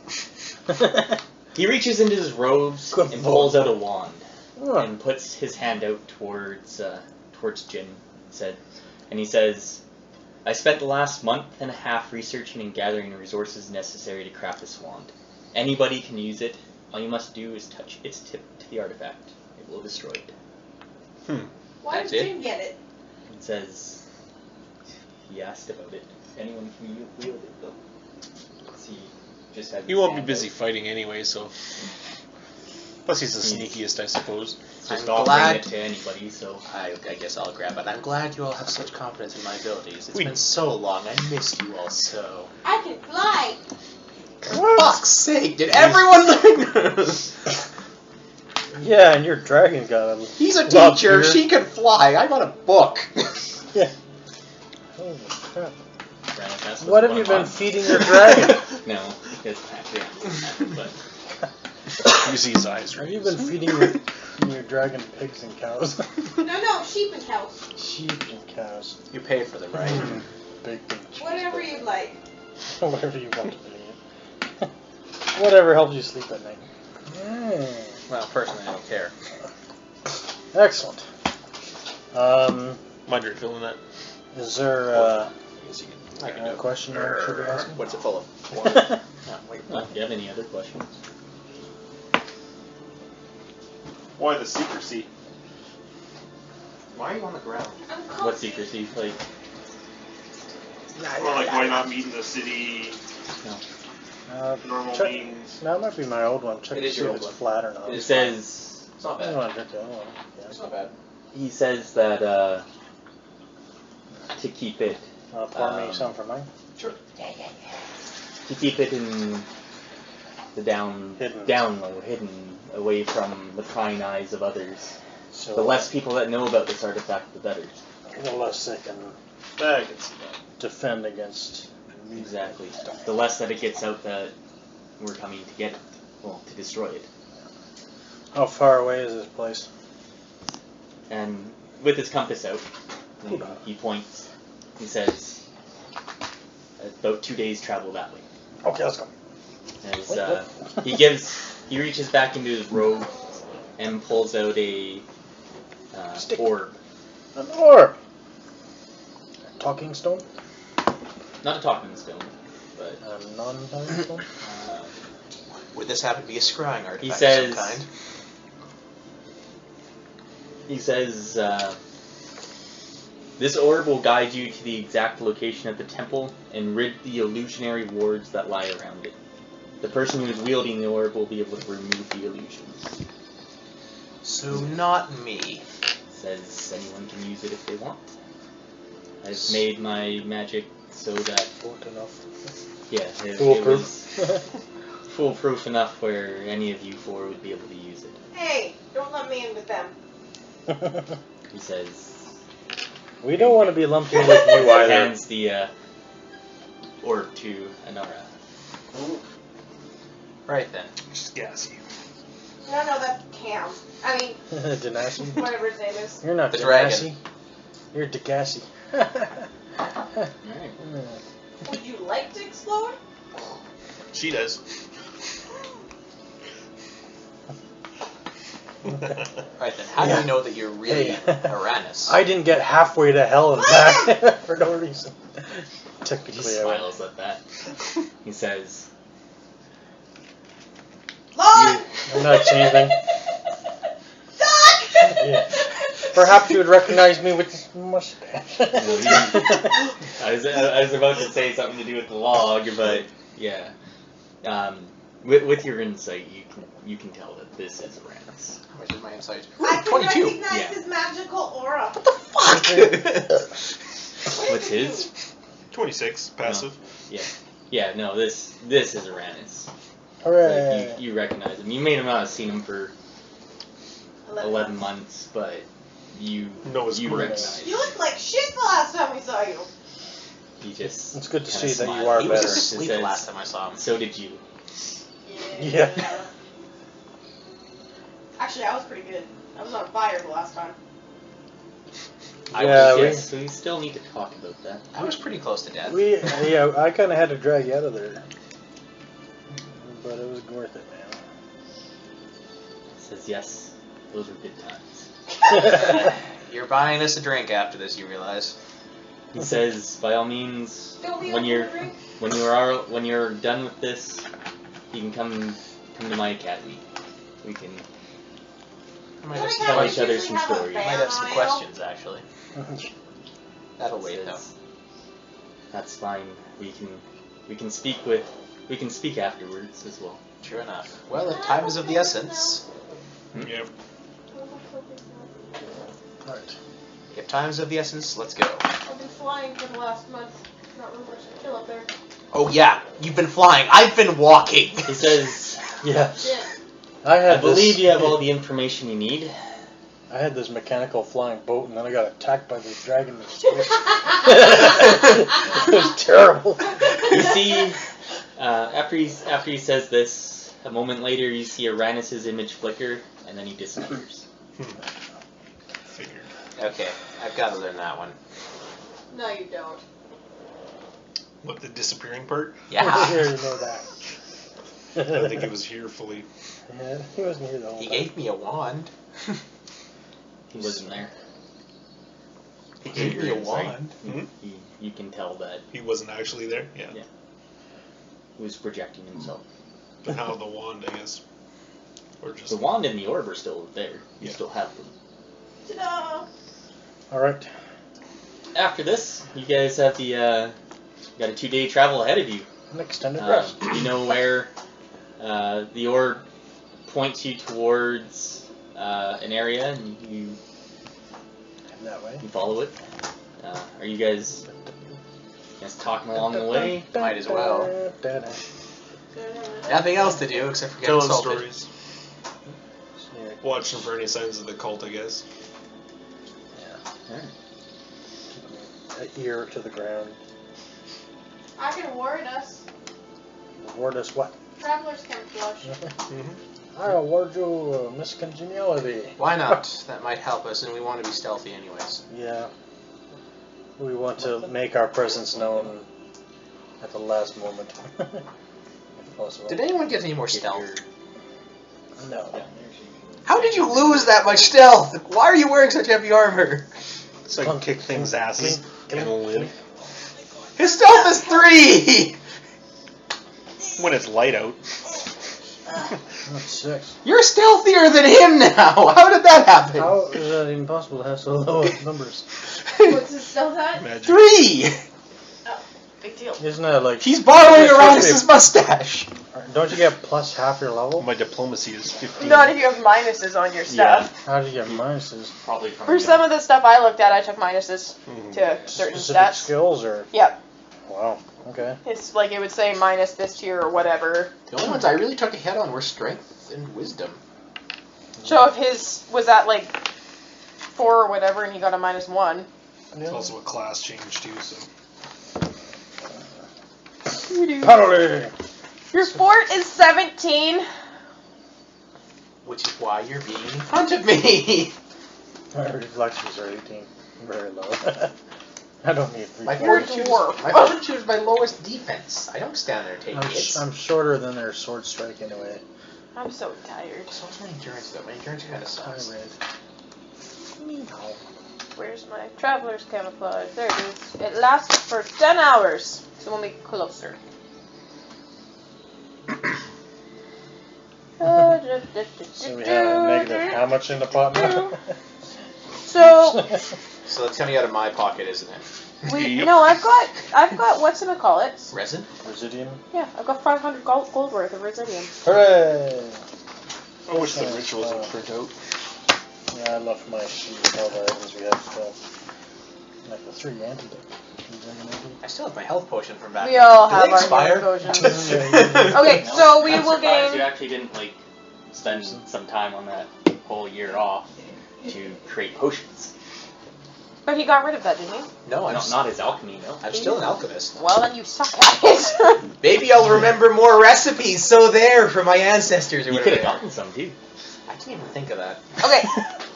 he reaches into his robes Good and lord. pulls out a wand. What? And puts his hand out towards Jin. And he says, "I spent the last month and a half researching and gathering the resources necessary to craft this wand. Anybody can use it. All you must do is touch its tip to the artifact. It will destroy it." Why That's did it? Jim get it? It says, he asked about it. Anyone can wield it, though. He just had He his won't be hand busy out. fighting anyway, so. Plus, he's the sneakiest, I suppose. Just I'm offering glad- it to anybody, so. I guess I'll grab it. I'm glad you all have such confidence in my abilities. It's We- been so long. I missed you all so. I can fly. For fuck's sake, did everyone learn? Yeah, and your dragon got him. He's a Well, teacher. Peter. She can fly. I got a book. Yeah. Holy crap. Gravitas What have was you one been of feeding your dragon? mine. No, it's actually, but You see his eyes, Have right? you been feeding your dragon pigs and cows? No, sheep and cows. Sheep and cows. You paid for them, right? Bacon. Whatever you'd like. Whatever you want to do. Whatever helps you sleep at night. Mm. Well, personally, I don't care. Excellent. Mind refilling that? Is there I guess you can. I can do a it. question I should be asking? What's it full of? Wait, do you have any other questions? Why the secrecy? Why are you on the ground? I'm What cold. secrecy? Like, Well, like, why not meet in the city? Normal check. means. That might be my old one. Check It to is see your if old it's one. flat or not. It it is says, It's not I don't bad. want to drink the other one. It's not bad. he says that, to keep it, Pour me some for mine. Sure. to keep it in the down low, hidden, away from the prying eyes of others. So The less people that know about this artifact, the better. the less they can I can see that. defend against. Exactly. The less that it gets out that we're coming to get it, well, to destroy it. How far away is this place? And with his compass out, he points. He says, about 2 days travel that way. Okay, let's go. As he reaches back into his robe and pulls out a Stick. orb. An orb. A talking stone. Not a talking stone, but A non-talking stone. Would this happen to be a scrying artifact He of says- some kind? he says, this orb will guide you to the exact location of the temple and rid the illusionary wards that lie around it. The person who is wielding the orb will be able to remove the illusions. So not me. Says anyone can use it if they want. I've made my magic so that, Fort enough. yeah, it Foolproof. was foolproof enough where any of you four would be able to use it. Hey, don't let me in with them. He says, We don't want to be lumped in with you either. hands the orb to Anara. Right then. Just gassy. No, that's Cam. I mean, Genasi. whatever his name is. You're not The Genasi. You're Degassi. Alright. Would you like to explode? She does. Right then. How do Yeah. you know that you're really Hey. Uranus? I didn't get halfway to hell and back for no reason. He Technically, I went. smiles at that. He says, Lord! I'm not Changeling. Doc! Yeah. Perhaps you would recognize me with this mustache. I was about to say something to do with the log, but yeah. With your insight, you can tell that this is Uranus. How much is my insight? I can 22. recognize Yeah. his magical aura. What's his? 26, passive. Yeah. No, this is Uranus. Hooray. Like, you recognize him. You may not have seen him for 11 months, but you Knows you Uranus. recognize You him. looked like shit the last time we saw you. He just It's good to kinda see that you smiles. are He was better. asleep Says- the last time I saw him. So did you. Yeah. Actually, I was pretty good. I was on fire the last time. I Yeah, was, Yes, so we still need to talk about that. I was pretty close to death. Yeah, I kind of had to drag you out of there. But it was worth it, He says yes, those were good times. You're buying us a drink after this, you realize. He says, by all means, Don't we when open you're the drink? when you're done with this, you can come to my academy. We can I might Don't have some, tell academies each other usually some have a stories. might fan have some on it? questions, actually. man. That'll wait, though. says, that's fine. We can speak afterwards as well. True enough. Well, if time is of the essence, Yep. Right. If time's of the essence, let's go. I've been flying for the last month. Not really much to kill up there. Oh yeah, you've been flying. I've been walking. He says, Yeah. Shit. I believe you have all the information you need. I had this mechanical flying boat, and then I got attacked by this dragon. In space. It was terrible. You see, after he says this, a moment later you see Uranus's image flicker, and then he disappears. Figured. Okay, I've got to learn that one. No, you don't. What, the disappearing part? Yeah. Here, you know that. I don't think it was here fully. Yeah, he wasn't here the whole He time. gave me a wand. He wasn't there. He gave me a wand. Hmm? You can tell that He wasn't actually there? Yeah. Yeah. he was projecting himself. But now the wand, I guess. Or just... The wand and the orb are still there. You Yeah. still have them. Ta-da! All right. After this, you guys have the got a 2-day travel ahead of you. An extended rest. You know where the orb points you towards an area, and you That way. follow it. Are you guys talking along the way? Might as well. Nothing else to do except for get Telling insulted. stories. Watching for any signs of the cult, I guess. An ear to the ground. I can award us. Award us what? Traveler's camouflage. I award you miscongeniality. Why not? That might help us, and we want to be stealthy anyways. Yeah. We want to make our presence known at the last moment. If possible. Did anyone get any more stealth? No. How did you lose that much stealth? Why are you wearing such heavy armor? So I can kick things asses and live. His stealth is 3! When it's light out. That's 6. You're stealthier than him now! How did that happen? How is that even possible to have so low numbers? What's his stealth at? Magic. 3! Big deal. Isn't that like... He's borrowing Uranus's mustache! Don't you get plus half your level? My diplomacy is 15. Not if you have minuses on your stuff. How do you get minuses? Probably from For some of the stuff I looked at, I took minuses to certain Specific stats. skills or... Yep. Wow. Okay. It's like it would say minus this tier or whatever. The only ones I really took a hit on were strength and wisdom. So if his was at like 4 or whatever and he got a -1. It's also a class change too, so. Penalty! Your fort is 17. Which is why you're being in front of me! My reflexes are 18. Very low. I don't need My reflexes. You're a fortitude dwarf. my fortitude is my lowest defense. I don't stand there and take hits. I'm shorter than their sword strike anyway. I'm so tired. So what's my endurance though? My endurance kind of sucks. Where's my traveler's camouflage? There it is. It lasts for 10 hours. So we'll make closer. So we have negative how much in the pot now? So So that's coming out of my pocket, isn't it? no, I've got whatchamacallit. Resin? Residium. Yeah, I've got 500 gold worth of residium. Hooray! I wish the rituals would print out. Yeah, I left my sheet with all the items we have. Like the 3 antidote. I still have my health potion from back We then. all Did have they our expire? healing potions. Okay, so we I'm will surprised you gain. actually didn't spend some time on that whole year off to create potions. But he got rid of that, didn't he? No, I'm, Not his alchemy, no. I'm still an alchemist. Well, then you suck at it. Maybe I'll remember more recipes, so there, for my ancestors or You whatever. could have gotten some too. I didn't even think of that. Okay,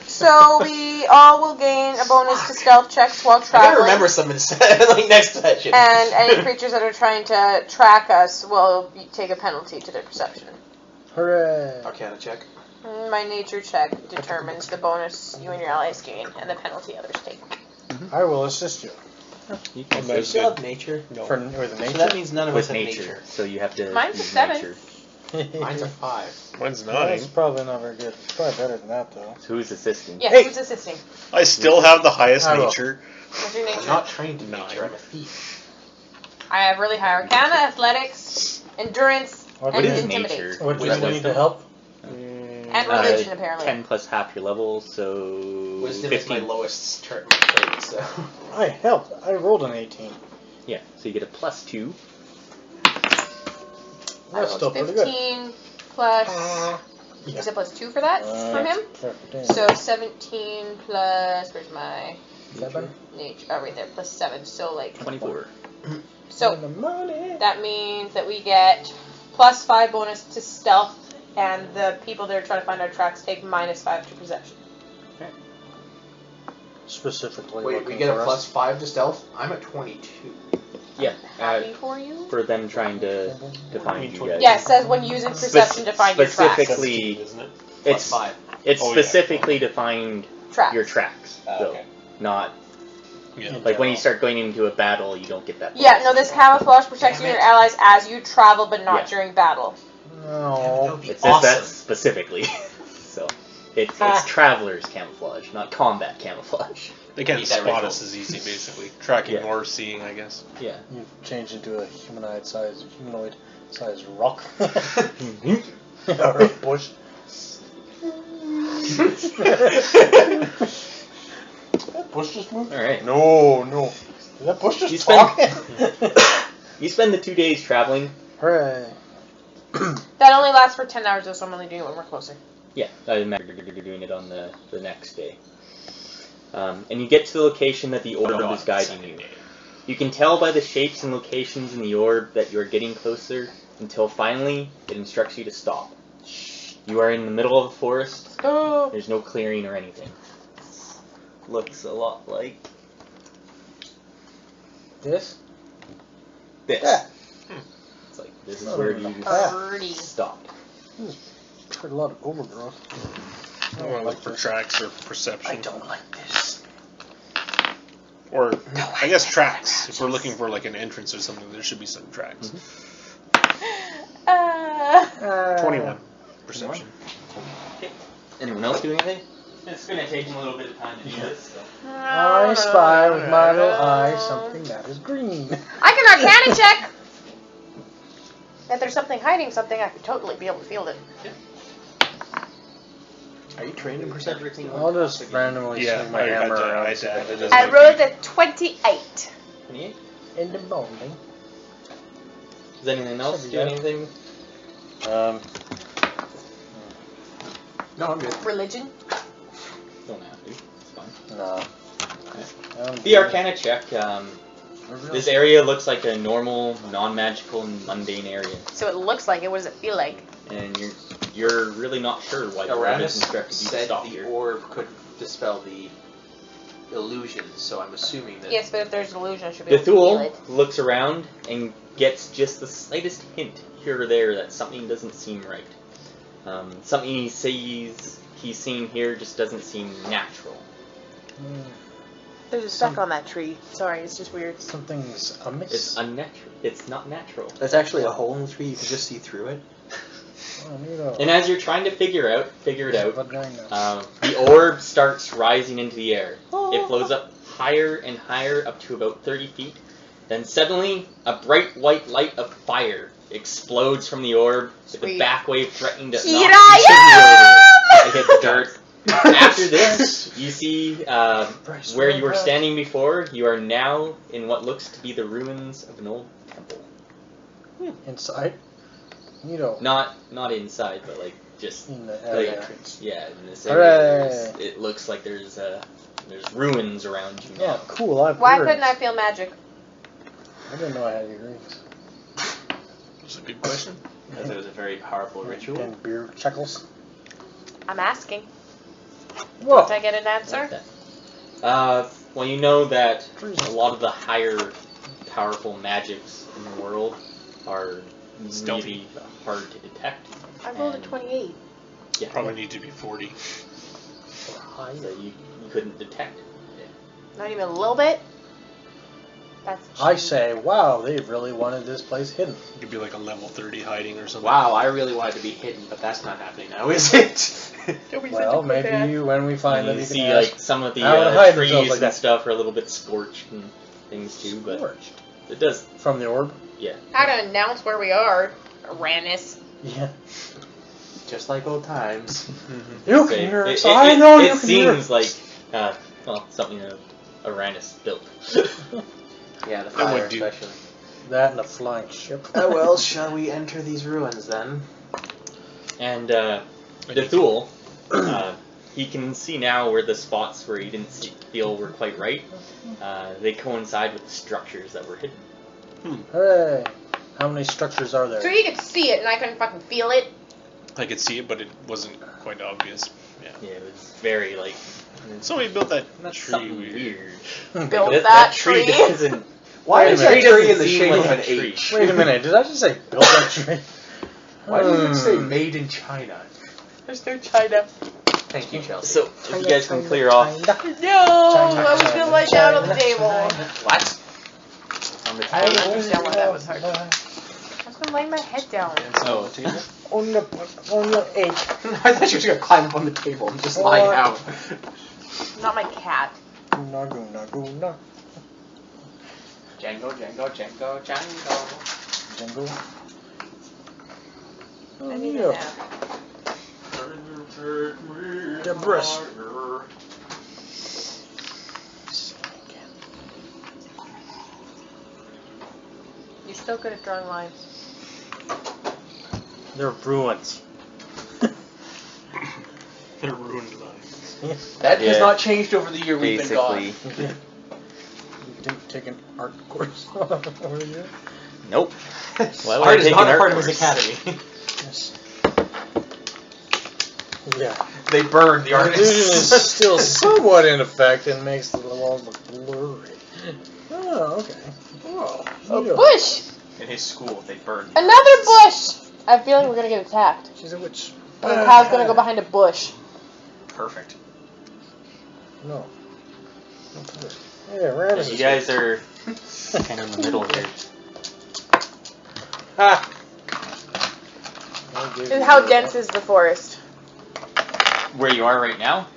so we all will gain a bonus to stealth checks while I gotta traveling. remember some like next session. And any creatures that are trying to track us will take a penalty to their perception. Hooray! Arcana check. My nature check determines the bonus you and your allies gain and the penalty others take. I will assist you. You can Do you still have nature? No. With So nature? that means none of us with have nature, nature. so you have to Mine's a use 7. nature. Mine's a 5. Mine's 9. That's probably not very good. It's probably better than that, though. So who's assisting? Yeah, Hey. who's assisting? I still have the highest I will. nature. What's your I'm nature? not trained in 9. nature, I'm a thief. I have really high arcana, athletics, endurance, What and is intimidate. nature? What do you Wisdom. need to help? And And religion, apparently. 10 plus half your level, so Wisdom is 15. my lowest trait, so. I helped. I rolled an 18. Yeah, so you get a +2. I That's rolled still pretty good. 15 plus. Yeah. You said +2 for that from him? 15. So 17 plus. Where's my 7. nature? Oh, right there. +7. So like 24. So the money. that means that we get +5 bonus to stealth, and the people that are trying to find our tracks take -5 to perception. Specifically. Wait, we looking get a for us. +5 to stealth? I'm at 22. Yeah, Happy for you? for them trying to find you guys. Yeah, it says when using perception to find your tracks. Specifically, isn't it? it's +5. it's Oh, yeah. specifically to find Tracks. your tracks, though. Okay. Not Yeah. like when you start going into a battle, you don't get that. Yeah, no, this camouflage protects you and your allies as you travel, but not Yeah. during battle. No. It says that specifically. So it's traveler's camouflage, not combat camouflage. They can't Eat that spot ritual. us as easy, basically. Tracking Yeah. or seeing, I guess. Yeah. You've changed into a humanoid sized rock. Or a bush. That bush just moved? All right. No. Did that bush You just spend- talk? You spend the 2 days traveling. Hooray. That only lasts for 10 hours, though, so I'm only doing it when we're closer. Yeah, I imagine you're doing it on the next day. And you get to the location that the orb is guiding you. You can tell by the shapes and locations in the orb that you are getting closer until finally it instructs you to stop. You are in the middle of the forest. Oh. There's no clearing or anything. Looks a lot like This? this. Yeah. It's like this is where you Pretty. stop. Quite a lot of overgrowth. I want to look for tracks or perception. I don't like this. Or, I guess tracks. If we're looking for like an entrance or something, there should be some tracks. 21. Perception. Anyone else doing anything? It's gonna take a little bit of time to do this. So. I spy with my little eye something that is green. I can arcana check! If there's something hiding something, I could totally be able to field it. Are you trained in perception? I'll just randomly swing my hammer around. I did. It doesn't I make rolled me- a 28. 28? In the bowling. Is anyone else doing anything? No, I'm good. Religion? Don't have to. It's fine. No. The Arcana check. This area looks like a normal, non-magical, and mundane area, So it looks like it. What does it feel like? and you're really not sure why the orb is Aramis instructed you to said stop the here. orb could dispel the illusions, so I'm assuming that. Yes, but if there's an illusion, I should be able to feel Dethul it. looks around and gets just the slightest hint here or there that something doesn't seem right. Something he's seen here just doesn't seem natural. There's a speck on that tree. Sorry, it's just weird. Something's amiss. It's unnatural. It's not natural. There's actually a hole in the tree. You can just see through it. Oh, neato. And as you're trying to figure it out, Vagina. the orb starts rising into the air. It flows up higher and higher, up to about 30 feet. Then suddenly, a bright white light of fire explodes from the orb, with the Sweet. back wave threatening to knock Here the I over. It hit the dirt. After this, you see where you were standing before. You are now in what looks to be the ruins of an old temple. Inside? Neato. Not inside, but like just In the like, area. yeah, in this area. Hooray. It looks like there's ruins around you now. Yeah, cool. I've Why earrings. couldn't I feel magic? I didn't know I had earrings. That's a good question. Because it was a very powerful ritual. And beer chuckles. I'm asking. Whoa. Don't I get an answer? Like that. Well, you know that a lot of the higher powerful magics in the world are really hard to detect. I rolled a And- 28. Yeah, Probably need to be 40. so you couldn't detect it. Not even a little bit? That's I say, wow, they really wanted this place hidden. It could be like a level 30 hiding or something. Wow, I really wanted to be hidden, but that's not happening now, is it? Well, maybe when we find them, you you see, can ask. like some of the how to hide themselves trees like and that. stuff are a little bit scorched and things too, but Scorched. it does. From the orb? Yeah. How to announce where we are, Aramis. Yeah. Just like old times. You Say, can hear it, it, so it, I know it, you it can hear seems like well, something Uranus built. Yeah, the I fire would do. especially. that and a flying ship. Oh well, shall we enter these ruins then? And Dethul, he can see now where the spots where he didn't feel were quite right. They coincide with the structures that were hidden. Hey, how many structures are there? So you could see it and I couldn't fucking feel it. I could see it, but it wasn't quite obvious. Yeah. Yeah, it was very like Somebody built that that's tree something weird. weird. Built That that tree tree. doesn't. Why Wait is a that minute. tree in the Seem shape like of a an tree. H? Wait a minute, did I just say build that tree? Why does it say made in China? There's no China. Thank you, Chelsea. So if you guys can clear off No, I was gonna lie down on the table. What? on the I don't table. understand why that was hard. I was gonna lay my head down. Oh, On your eight. I thought you were just gonna climb up on the table and just lie down. Not my cat. Guna, guna, guna. Django, Django, Django, Django. Jingle. I need yeah. a nap. The brush. You're still good at drawing lines. They're ruins. They're ruined lines. That has Yeah. not changed over the year we've been gone. basically. You didn't take an art course over here? Nope. Why would I Art is take not an a part art of his course? academy. Yes. Yeah. They burned the The illusion is artists. still somewhat in effect and makes the walls look blurry. Oh, okay. Oh. A Yeah. bush! In his school, they burned. Another bush! I have a feeling we're gonna get attacked. She's a witch. And the cow's gonna go behind a bush. Perfect. No. Yeah, Random. You guys are kind of in the middle here. Ha! And how dense is the forest? Where you are right now,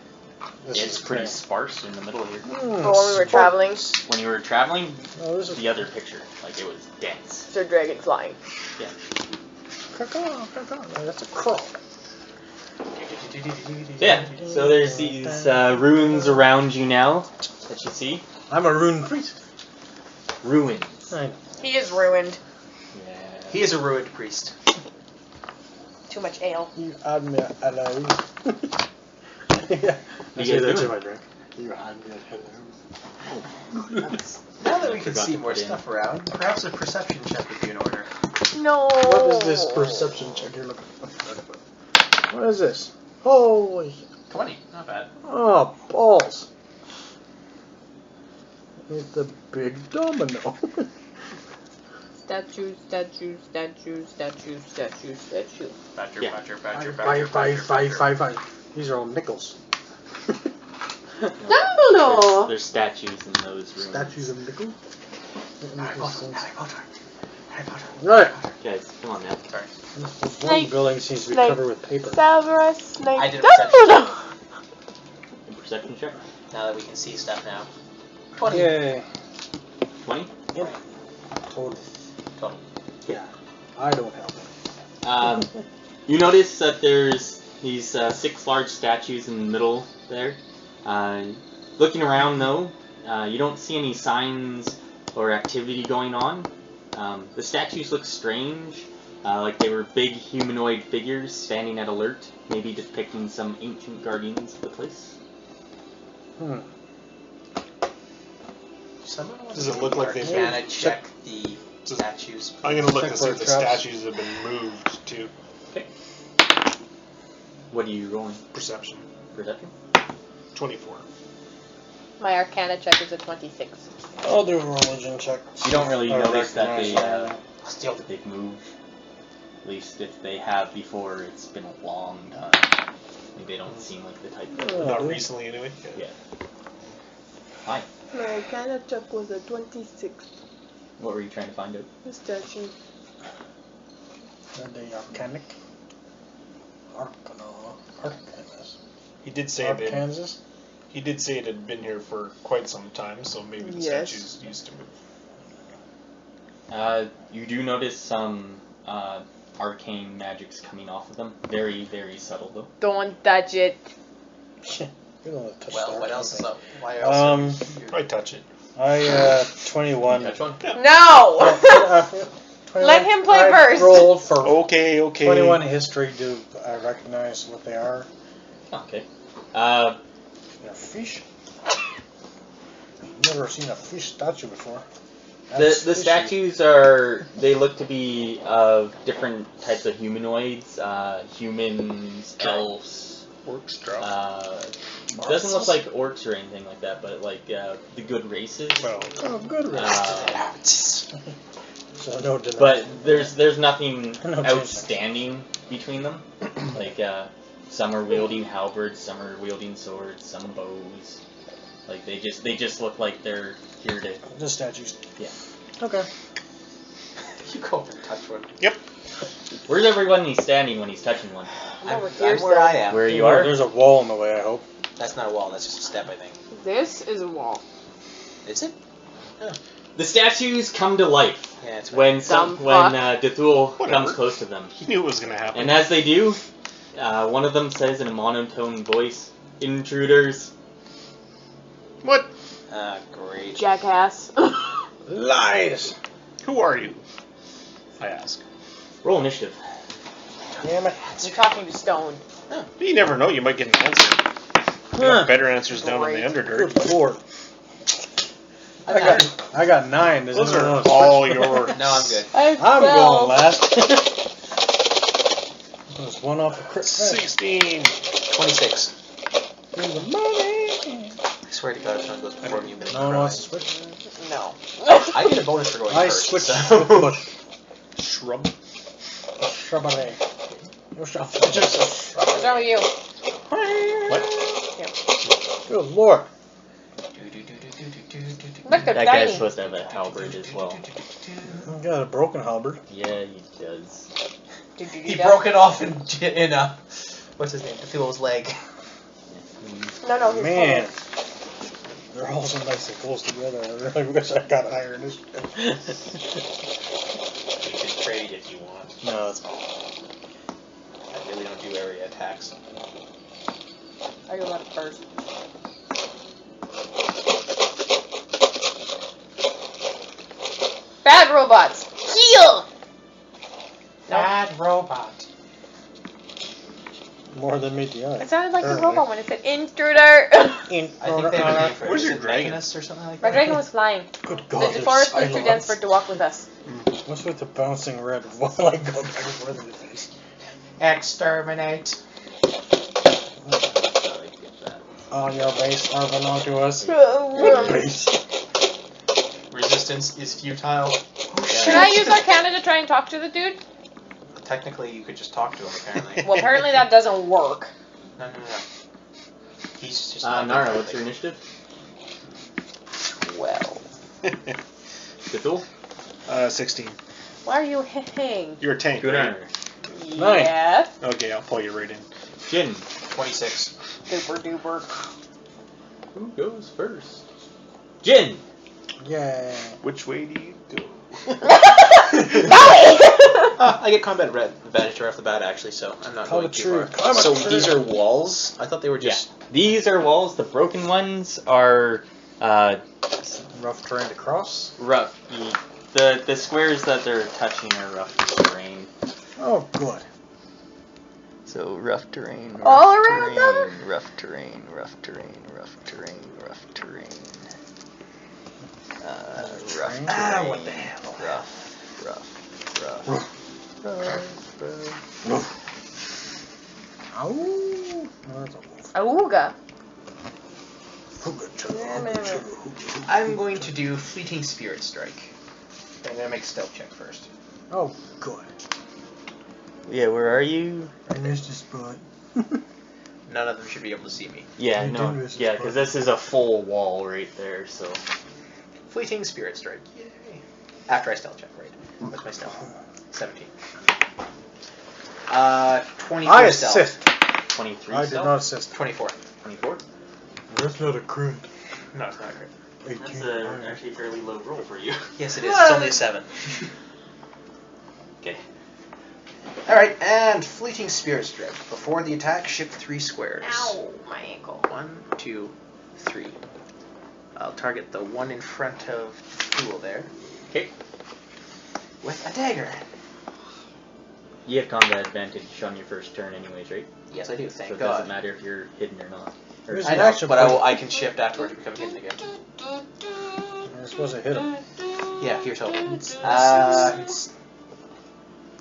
This it's is pretty great. sparse in the middle here. For when we were traveling, When you were traveling, Oh, this is the other picture, like it was dense. so dragon flying. caw. That's a crow. Yeah, so there's these ruins around you now that you see. I'm a rune priest. Ruins. I know. He is ruined. Yeah. He is a ruined priest. Too much ale. You admit hello. Yeah. I You say guys that to doing? my drink. You admit hello. Now that we can Forgot see to more put in. stuff around, perhaps a perception check would be in order. No. What is this perception check you're looking for? What is this? Holy. 20, not bad. Oh, balls. It's a big domino. Statue, statue, statue, statue, statue, statue. Badger, Yeah. badger, badger, badger, Five, badger, five, badger. five. These are all nickels. Dumbledore! There's statues in those ruins. Statues of nickels. Harry Potter, Harry Potter, Harry Potter. Right. Guys, come on now. Sorry. This one building seems to be Snake. covered with paper. Severus Snape. I did a perception Dumbledore! Perception check. Now that we can see stuff now. 20. Yay. 20. Total. Total. Yeah. I don't help. You notice that there's these 6 large statues in the middle there. Looking around though, you don't see any signs or activity going on. The statues look strange, like they were big humanoid figures standing at alert, maybe depicting some ancient guardians of the place. Someone wants Does it to look like they've Arcana been- check the statues? I'm gonna look Check to see for if the traps. statues have been moved to What are you rolling? perception. Perception? 24. My Arcana check is a 26. I'll do a religion check. You don't really I notice that recognize they've moved. At least if they have before, it's been a long time. Like they don't seem like the type of... Not recently, anyway. Yeah. Hi. My Arcana check was a 26. What were you trying to find out? The statue. Are they arcanic? Arcanus. He did say it. Arkansas? He did say it had been here for quite some time, so maybe the Yes. statues used to move. You do notice some arcane magics coming off of them. Very, very subtle though. Don't touch it. You don't want to touch Well, that what else is thing. up? Why else are we here? I touch it. I 21. Touch one. No! 21. Let him play I first. rolled for Okay, okay. 21 history. Do I recognize what they are? Okay. They're fish. Never seen a fish statue before. The That's fishy. statues they look to be of different types of humanoids, humans, elves. Orcs drop. Doesn't look like orcs or anything like that, but like the good races. Well, Oh, good. So no deny. But there's nothing No outstanding between them. Like some are wielding halberds, some are wielding swords, some bows. Like they just look like they're here to. The statues. Yeah. Okay. You go over and touch one. Where's everyone standing when he's touching one? I'm over I'm here where still. I am. Where you are? There's a wall in the way. I hope. That's not a wall. That's just a step, I think. This is a wall. Is it? The statues come to life Yeah, it's when Dumb Dethul Whatever. comes close to them, he knew it was gonna happen. and as they do, one of them says in a monotone voice, "Intruders." What? Great. Jackass. Lies. Who are you? I ask. Roll initiative. Damn it. You're talking to stone. You never know. You might get an answer. You got better answers down in the Great. Underdark. Good lord. I got 9. Does Those anyone are want to all switch? yours. No, I'm good. I'm going last. There's one off the crit. 16. 26. Bring the money. I swear to God, if someone goes before me, but No one wants to switch. No. I get a bonus for going I first. switched so- to push. Shrub. Shrubbery. No shrub. What's wrong with you? What? Good lord. Look, they're That tiny. guy's supposed to have a halberd as well. I got a broken halberd. Yeah, he does. He broke it off in what's his name? Dethul's leg. No, he's Man. They're all so nice and close together. I really wish I got higher initiative. You can trade if you want. No, that's fine. I really don't do area attacks. I go left first. Bad robots. Heal. Bad robot. More than meet the eye. It sounded like a Apparently. robot when it said intruder. I think they have a name for it. Where's Is your it dragon? Mechanus or something like My that? dragon was flying. Good The God. forest was too dense for it to walk with us. What's with the bouncing red? Why do I go back and forth in the face? Exterminate. On your base are belong to us. Can Base. Resistance is futile. I use Arcana to try and talk to the dude? Technically, you could just talk to him, apparently. Well, apparently that doesn't work. No. He's just not Nara, good what's your friendly. initiative? 12. Dethul? 16. Why are you hang? You're a tank, right? Gunnar? Yes. Okay, I'll pull you right in. Jin? 26. Super duper. Who goes first? Jin! Yeah. Which way do you go? I get combat advantage right off the bat, actually, so I'm not Tell going the too truth. far. Tell So the truth. these are walls? I thought they were just... These are walls. The broken ones are Rough terrain to cross. rough. The squares that they're touching are rough terrain. Oh, good. So rough terrain. Rough All around terrain, rough terrain, rough terrain, rough terrain, rough terrain. Rough terrain. what the hell? Rough. Ow. No, that's a wolf. Auga. I'm going to do Fleeting Spirit Strike. I'm going to make a stealth check first. Oh, good. Yeah, where are you? I missed a spot. None of them should be able to see me. Yeah, You no. did miss a Yeah, spot. because this is a full wall right there, so. Fleeting Spirit Strike. Yay. After I stealth check, right? What's my stealth? 17. 24 I stealth. assist. 23 I did stealth? not assist. 24. 24? That's not a crit. No, it's not great. 18. That's actually a fairly low roll for you. Yes, it is. It's only a 7. Okay. Alright, and Fleeting Spirit Strike. Before the attack, shift 3 squares. Ow, my ankle. 1, 2, 3. I'll target the one in front of Dethul there. Okay. With a dagger. You have combat advantage on your first turn anyways, right? Yes, I do, So thank it God. doesn't matter if you're hidden or not. Or There's I an know, action but point. I can shift afterward to become hidden again. You're supposed to hit him. Yeah, here's hoping.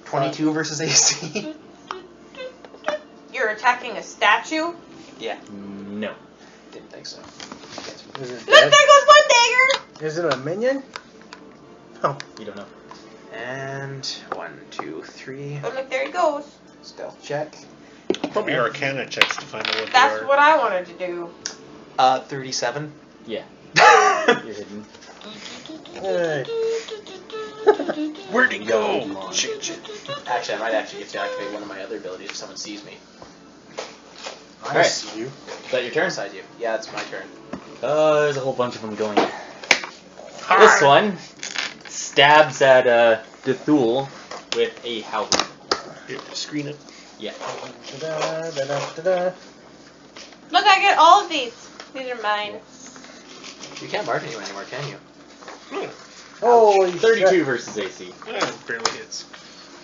22 versus AC. You're attacking a statue? No. Didn't think so. Is it Look, there dead? goes one dagger! Is it a minion? Oh. You don't know. And 1, 2, 3. Oh, look, there he goes. Stealth check. Probably Arcana checks to find out what That's they are. what I wanted to do. 37. Yeah. You're hidden. Hey. Where'd he go? Come on. Shit. Actually, I might actually get to activate one of my other abilities if someone sees me. I Alright. see you. Is that your turn? Yes, I do. Yeah, it's my turn. There's a whole bunch of them going. This one stabs at Dethul with a halberd. Here, screen it. Yeah. Da-da, da-da, Look, I get all of these. These are mine. You can't mark anyone anymore, can you? Oh, Holy 32 shit. versus AC. barely hits.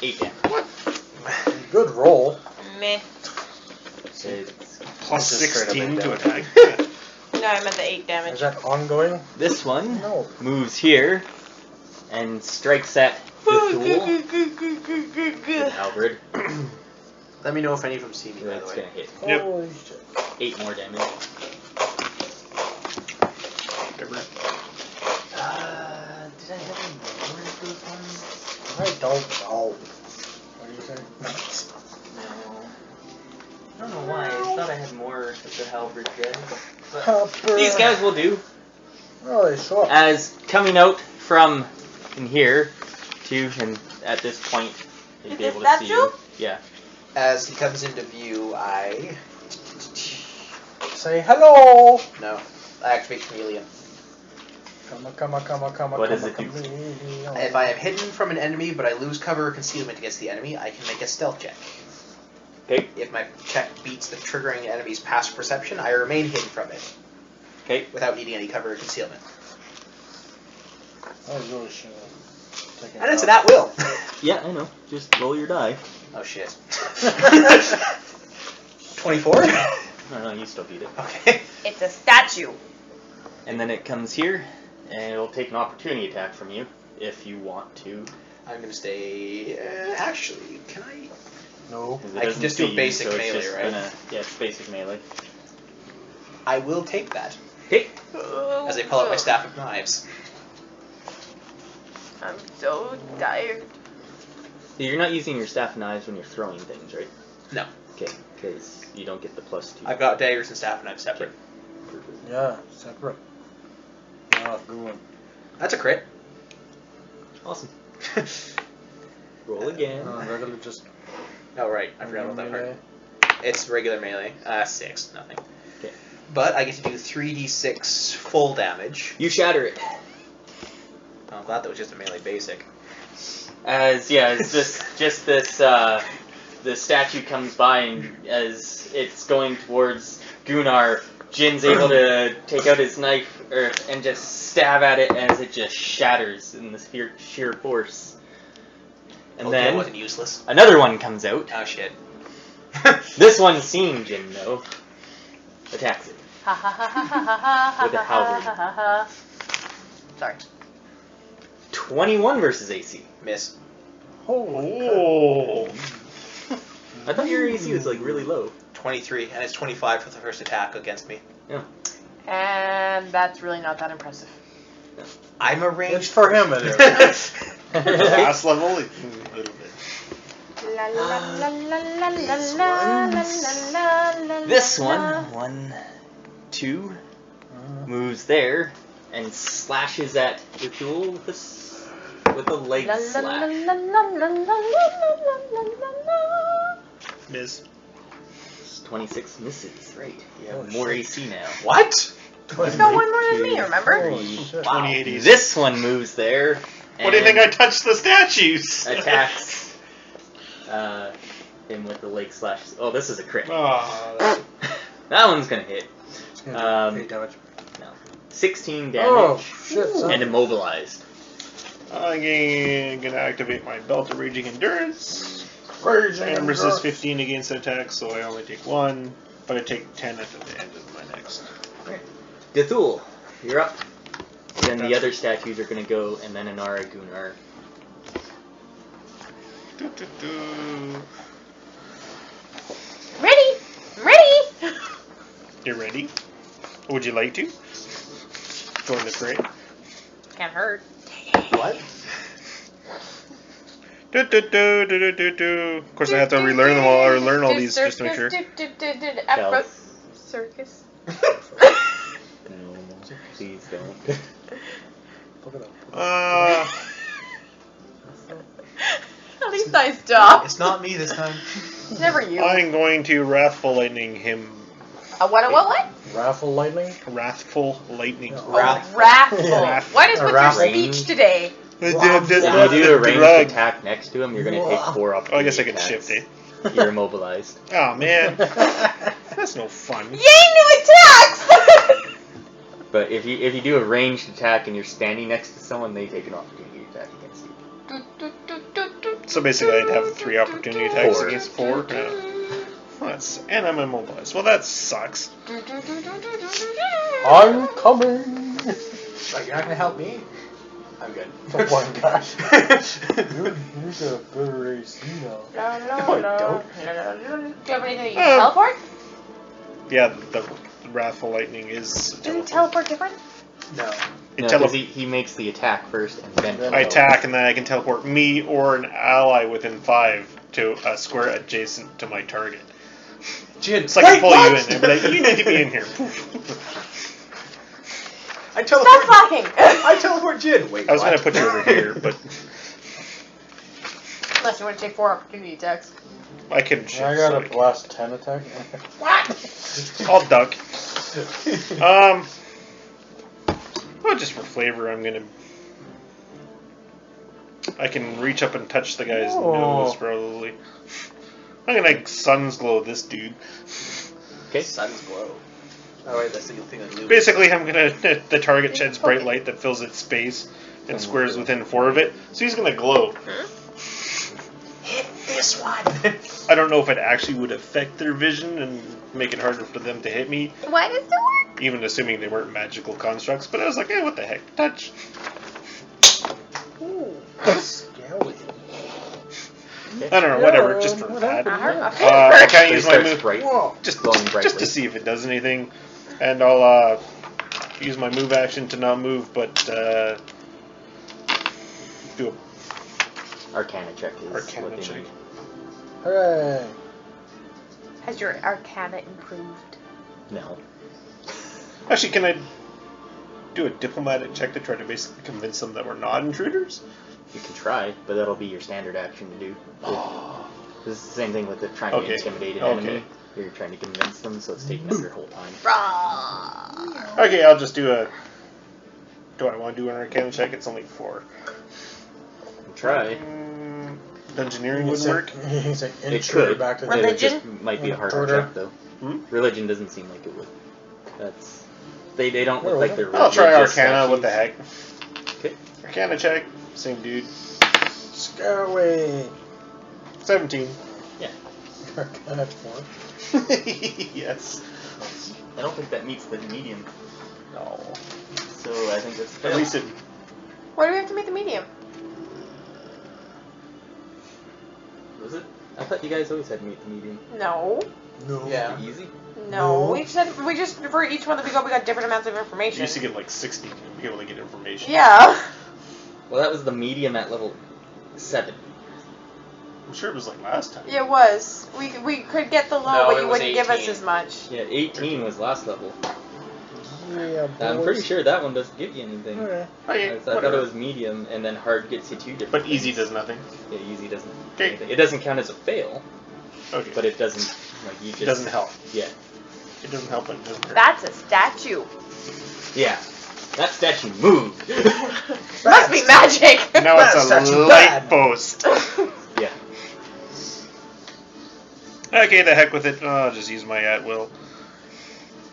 8 damage. Good roll. Meh. It's- Plus Just straight up 16 to damage. attack. No, I meant the 8 damage. Is that ongoing? This one No. moves here and strikes at Dethul with halberd. Let me know if any of them see me, by the That's way. gonna hit. Yep. Holy shit. 8 more damage. Never. Did I have any more of those ones? I don't know. What do you say? No. I don't know why. I thought I had more of the halberd then. But Hopper. these guys will do. Oh, they show up. As coming out from in here to, and at this point, they'd be Is able this to see you. statue? Yeah. As he comes into view, I Say hello. activate Chameleon. Come on. What does it do? If I am hidden from an enemy, but I lose cover or concealment against the enemy, I can make a stealth check. Okay. If my check beats the triggering enemy's passive perception, I remain hidden from it, Okay. without needing any cover or concealment. I really should have taken And it's it an at-will. Yeah, I know. Just roll your die. Oh shit. 24? No, you still beat it. Okay. It's a statue. And then it comes here, and it'll take an opportunity attack from you if you want to. I'm gonna stay. Actually, can I? No. 'Cause it I can doesn't just do see you, basic so it's melee, just right? Yeah, it's basic melee. I will take that Okay. as I pull out my staff of knives. I'm so tired. So you're not using your staff knives when you're throwing things, right? No. Okay, because you don't get the +2. I've got daggers and staff knives separate. Yeah, separate. Ah, good one. That's a crit. Awesome. Roll again. Regular just. Oh right, I forgot about that part. melee. It's regular melee. 6, nothing. Okay. But I get to do 3d6 full damage. You shatter it. Oh, I'm glad that was just a melee basic. It's just this the statue comes by, and as it's going towards Gunnar, Jin's able to take out his knife and just stab at it as it just shatters in this sheer force. And Okay, it then wasn't useless. another one comes out. Oh shit. This one, seeing Jin though, attacks it. Ha ha ha ha ha ha ha With a halberd. ha ha ha. Sorry. 21 versus AC. Miss. Holy Oh. I thought your AC was like really low. 23, and it's 25 for the first attack against me. And that's really not that impressive. I'm a crap. ranged. It's for him, it is. Last level, a little bit. La la la la la la la la la. This one, 1, 2, moves there and slashes at Dethul with a leg La la la slash. la la la la la la. Miss. 26 misses, right. You have Oh, more shit. AC now. What? He's got one more than me, remember? Holy shit. 28 AC. This one moves there. What do you think I touched the statues? attacks him with the leg slash. Oh, this is a crit. Oh, That one's gonna hit. It's gonna do 8 damage. 16 damage Oh, shit, son. and immobilized. I'm gonna activate my Belt of Raging Endurance. Raging And Endurance. resist 15 against attacks, so I only take 1, but I take 10 at the end of my next. Dethul, you're up. Then the other statues are gonna go, and then Anara, Gunnar. Ready? Ready? You ready? Would you like to? Go in the fray. Can't hurt. What? Of course, I have to relearn them all, or learn all these just to make sure. Afro circus. No, please don't. Look it up. At least I stopped. It's not me this time. Never you. I'm going to Wrathful Lightning him. What? Raffle lightning. Wrathful Lightning. No. Oh, wrathful. Wrath- What is A with your raffle. speech today? If you do a ranged attack next to him, you're gonna take 4 opportunity Oh, I guess I can attacks. shift, You're immobilized. Oh, man. That's no fun. Yay, new attacks! But if you do a ranged attack and you're standing next to someone, they take an opportunity attack against you. So basically, I'd have 3 opportunity attacks 4. against 4. And I'm immobilized. Well, that sucks. I'm coming. Like, you're not gonna help me? I'm good. Oh my gosh. You're the better AC now. No, I don't. Do you have anything that you can teleport? Yeah, the Wrathful Lightning is. Isn't teleport different? No. It No, tele- 'cause he makes the attack first and then I attack, and then I can teleport me or an ally within 5 to a square adjacent to my target. Jin, It's like I pull you in and be like, you need to be in here. I Stop teleport. talking! I teleport Jin. Wait, I was what? going to put you over here, but Unless you want to take 4 opportunity attacks. I can shift. I got so a blast 10 attack. What? I'll duck. Well, just for flavor, I can reach up and touch the guy's Oh. nose, probably. I'm gonna Sun's Glow this dude. Okay. Sun's glow. Oh wait, that's the thing that Lou. Basically, I'm gonna. The target sheds bright light that fills its space and squares within 4 of it, so he's gonna glow. Hit this one. I don't know if it actually would affect their vision and make it harder for them to hit me, Why does it work? even assuming they weren't magical constructs, but I was like, hey, what the heck? Touch. Ooh, scary. I don't know, whatever, just for that. I heard my I favorite. can't So use he my starts move. bright, Whoa. Just glowing brightly. to see if it does anything. And I'll use my move action to not move, but do a Arcana check is Arcana what they check. need. Hooray. Has your arcana improved? No. Actually, can I do a diplomatic check to try to basically convince them that we're not intruders? You can try, but that'll be your standard action to do. This is the same thing with the trying to Okay. intimidate an Okay. enemy. You're trying to convince them, so it's taking up your whole time. Rawr. Okay, I'll just do a... Do I want to do an Arcana check? It's only 4. Try. Dungeoneering wouldn't work? He's like, It intruder could. back to It the Religion? just might be a harder Intruder. check, though. Hmm? Religion doesn't seem like it would. That's... They don't look Where like was they're I'll try religious Arcana, what the statues. heck. Okay. Arcana check, same dude. Scary. 17. Arcana 4. Yes. I don't think that meets the medium, No. so I think that's At least it... Why do we have to make the medium? Was it? I thought you guys always had to meet the medium. No. No. Yeah. Easy? No. No. We just for each one that we got different amounts of You information. used to get like 60 to be able to get information. Yeah. Well, that was the medium at level 7. I'm sure it was like last time. It was. We could get the low, No, but it you was wouldn't give us 18. as much. Yeah, 18 was last level. Yeah, I'm boys. pretty sure that one doesn't give you anything. Okay. Okay, I thought whatever. it was medium, and then hard gets you 2 different But easy things. does nothing. Yeah, easy doesn't. Okay. Anything. It doesn't count as a fail, Okay. but it doesn't, like, you just... It doesn't help. Yeah. It doesn't help, but it doesn't hurt. That's a statue. Yeah. That statue moved. Must be magic. Now That's it's a such light bad. post. Yeah. Okay, the heck with it. I'll just use my at will.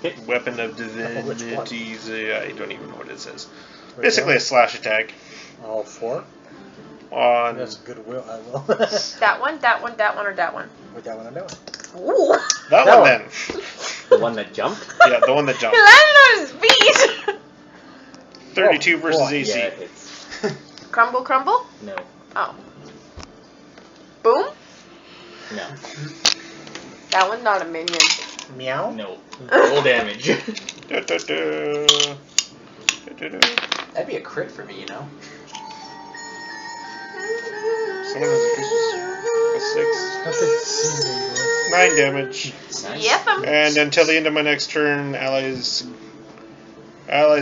Hit. Weapon of Which divinities. I don't even know what it says. Which Basically, a one? slash attack All 4. on. That's goodwill. I will. That one, that one, that one, or that one? With that one and that one. Ooh! That That one one. then. The one that jumped? Yeah, the one that He jumped. landed on his feet! 32 versus boy. AC. Yeah, it hits. Crumble, crumble? No. Oh. Boom? No. That one's not a minion. Meow. No. Roll damage. Da, da, da. Da, da, da. That'd be a crit for me, you know. Someone has a 6. Nothing season, bro. 9 damage. Nice. Yep. And until the end of my next turn, allies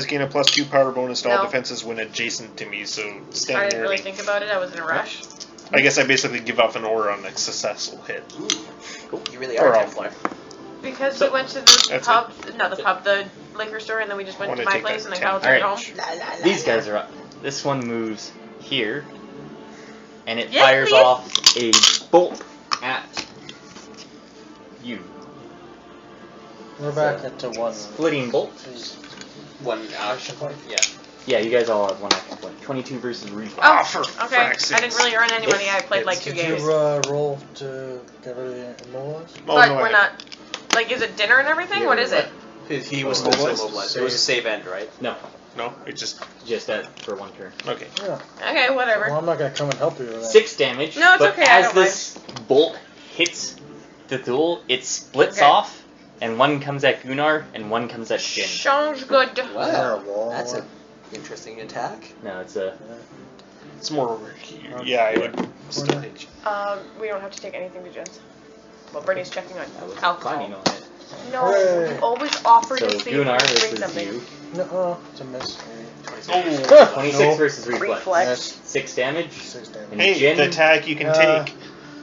gain a +2 power bonus to all No. defenses when adjacent to me, so I stand didn't really early. think about it. I was in a rush. I guess I basically give off an aura on a successful hit. Cool. You really are Or a all Templar. Because So- we went to the That's pub, not the pub, the liquor store, and then we just went Wanna to my take place, that and then 10 Kyle took it home. Alright. These guys are up. This one moves here, and it Yes, fires please. off a bolt at you. We're back at 1. Splitting bolt. One action point. Yeah. Yeah, you guys all have 1 action point. 22 versus reflex. Oh, for okay. frack's I didn't sakes. really earn any money. I played like 2 Did games. you roll to get rid of the immobilized? Oh, But no, we're I- not. Like, is it dinner and everything? Yeah, what is it? He was Mobilized? still immobilized. It was a save end, right? No, No, it just. just that for 1 turn. Okay. Yeah. Okay, whatever. Well, I'm not gonna come and help you with that. 6 damage. No, it's but okay, I as don't this bolt hits Dethul, it splits Okay. off, and 1 comes at Gunnar, and 1 comes at Shin. Sounds good. Wow. Wall. That's an interesting attack. No, it's a. It's more over here. Yeah, I would still hit you. We don't have to take anything to Jen's. Well, Brittany's checking on I was alcohol. planning on it. No, Hooray. you always offer So to see Gunnar if we bring versus something. you. No, it's a miss. Oh, 26 No. versus reflex. Reflex. 6 damage. 6 damage. And hey, Jin? the attack you can take.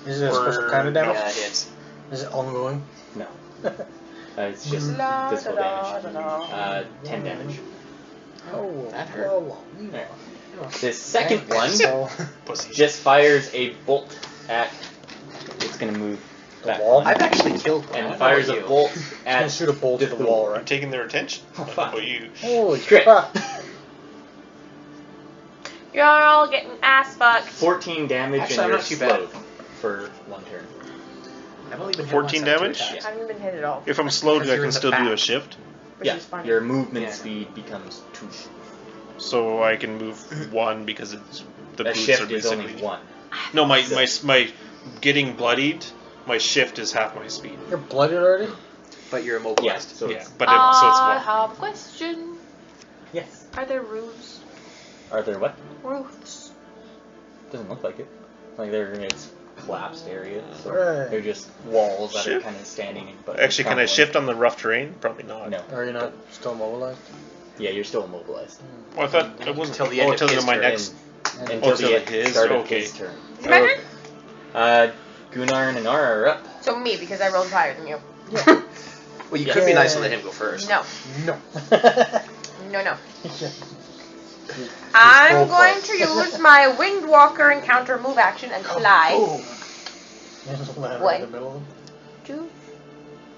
Is it a special kind of damage? Yeah, it hits. Is it ongoing? No. It's just La, physical da, damage. da, da. 10 damage. Oh, That hurt. Alright. This second one So, Pussy. just fires a bolt at. It's gonna move The back wall? one, I've actually killed one. I and don't fires know a about you. bolt I'm gonna at. shoot a bolt at the Dethul. wall, I'm right? taking their attention. Oh, How fuck. about you? Holy Crit. crap! You're all getting ass fucked. 14 damage, Actually, and I'm you're not too bad. slowed for 1 turn. I've only been hit 14 once on 2 damage? attacks. I haven't been hit at all, If I'm slowed, Because I you're can in the still do back. a shift. which Yeah, is funny. your movement Yeah. speed becomes 2. So I can move 1 because it's the A boots shift are is only basically. 1. No, my getting bloodied. My shift is half my speed. You're blooded already? But you're Yeah, immobilized. so Yeah, it's. but so it's I 1. have a question. Yes. Are there roofs? Are there what? Roofs. Doesn't look like it. Like they're in its collapsed area. So Right. they're just walls that are Shift? kind of standing in. But Actually, can I crumbling. shift on the rough terrain? Probably not. No. Are you not still mobilized? Yeah, you're still immobilized. Well, I thought it wasn't Until the end of until his my turn. next. Until till the his? start of Okay. his turn. Is it my turn? Gunnar and Anara are up. So me, because I rolled higher than you. Well, you could be nice and let him go first. No. No. No. I'm roll going for to it. use my Winged Walker and counter move action and fly. You just land What? right in the middle of them. 2,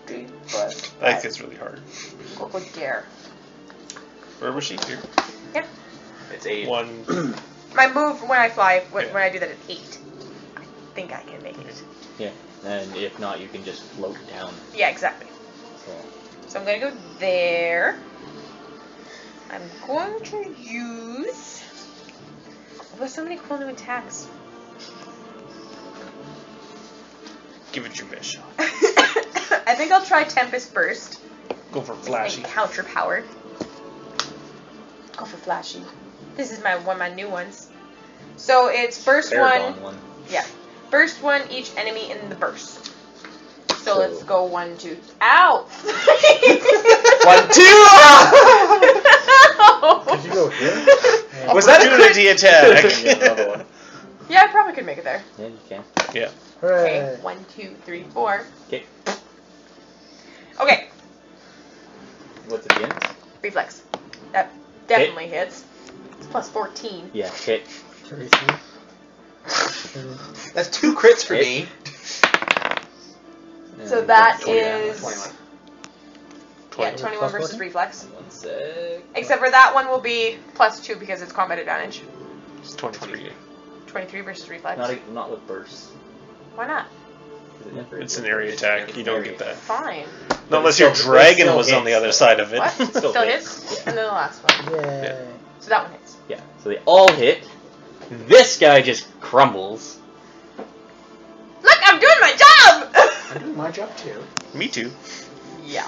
3, 4, I 5. think it's really hard. Go there. Where was she? Here. It's 8. 1. My move when I fly, when Yeah. I do that, is 8. I think I can make it. Yeah. And if not, you can just float down. Yeah, exactly. So. So I'm gonna go there. I'm going to use. Oh, there's so many cool new attacks. Give it your best shot. I think I'll try Tempest Burst. Go for And flashy. counter power. Go for flashy. This is one of my new ones. So it's first Paragon one. one. Yeah. First one, each enemy in the burst. So So- let's go 1, 2. Ow! 1, 2! Could you go here? Yeah. Was that a Opportunity attack? Another one. Yeah, I probably could make it there. Yeah, you can. Yeah. Okay, Hooray. 1, 2, 3, 4. Okay. Okay, What's it again? reflex. That definitely hits. It's plus 14. Yeah, hit. 33. That's 2 crits for Hit. me. So that 21. is 21. yeah, 21 versus reflex. 1 sec. Except for that one will be +2 because it's combat advantage. It's 23. 23 versus reflex. Not with burst. Why not? It's an area attack. You don't get that. Fine. Not unless still- your dragon still was on the hits, other though. side of it. What? Still Still hits. hits? Yeah. And then the last one. Yay. So that one hits. Yeah, so they all hit. This guy just crumbles. Look, I'm doing my job! I'm doing my job too. Me too. Yeah.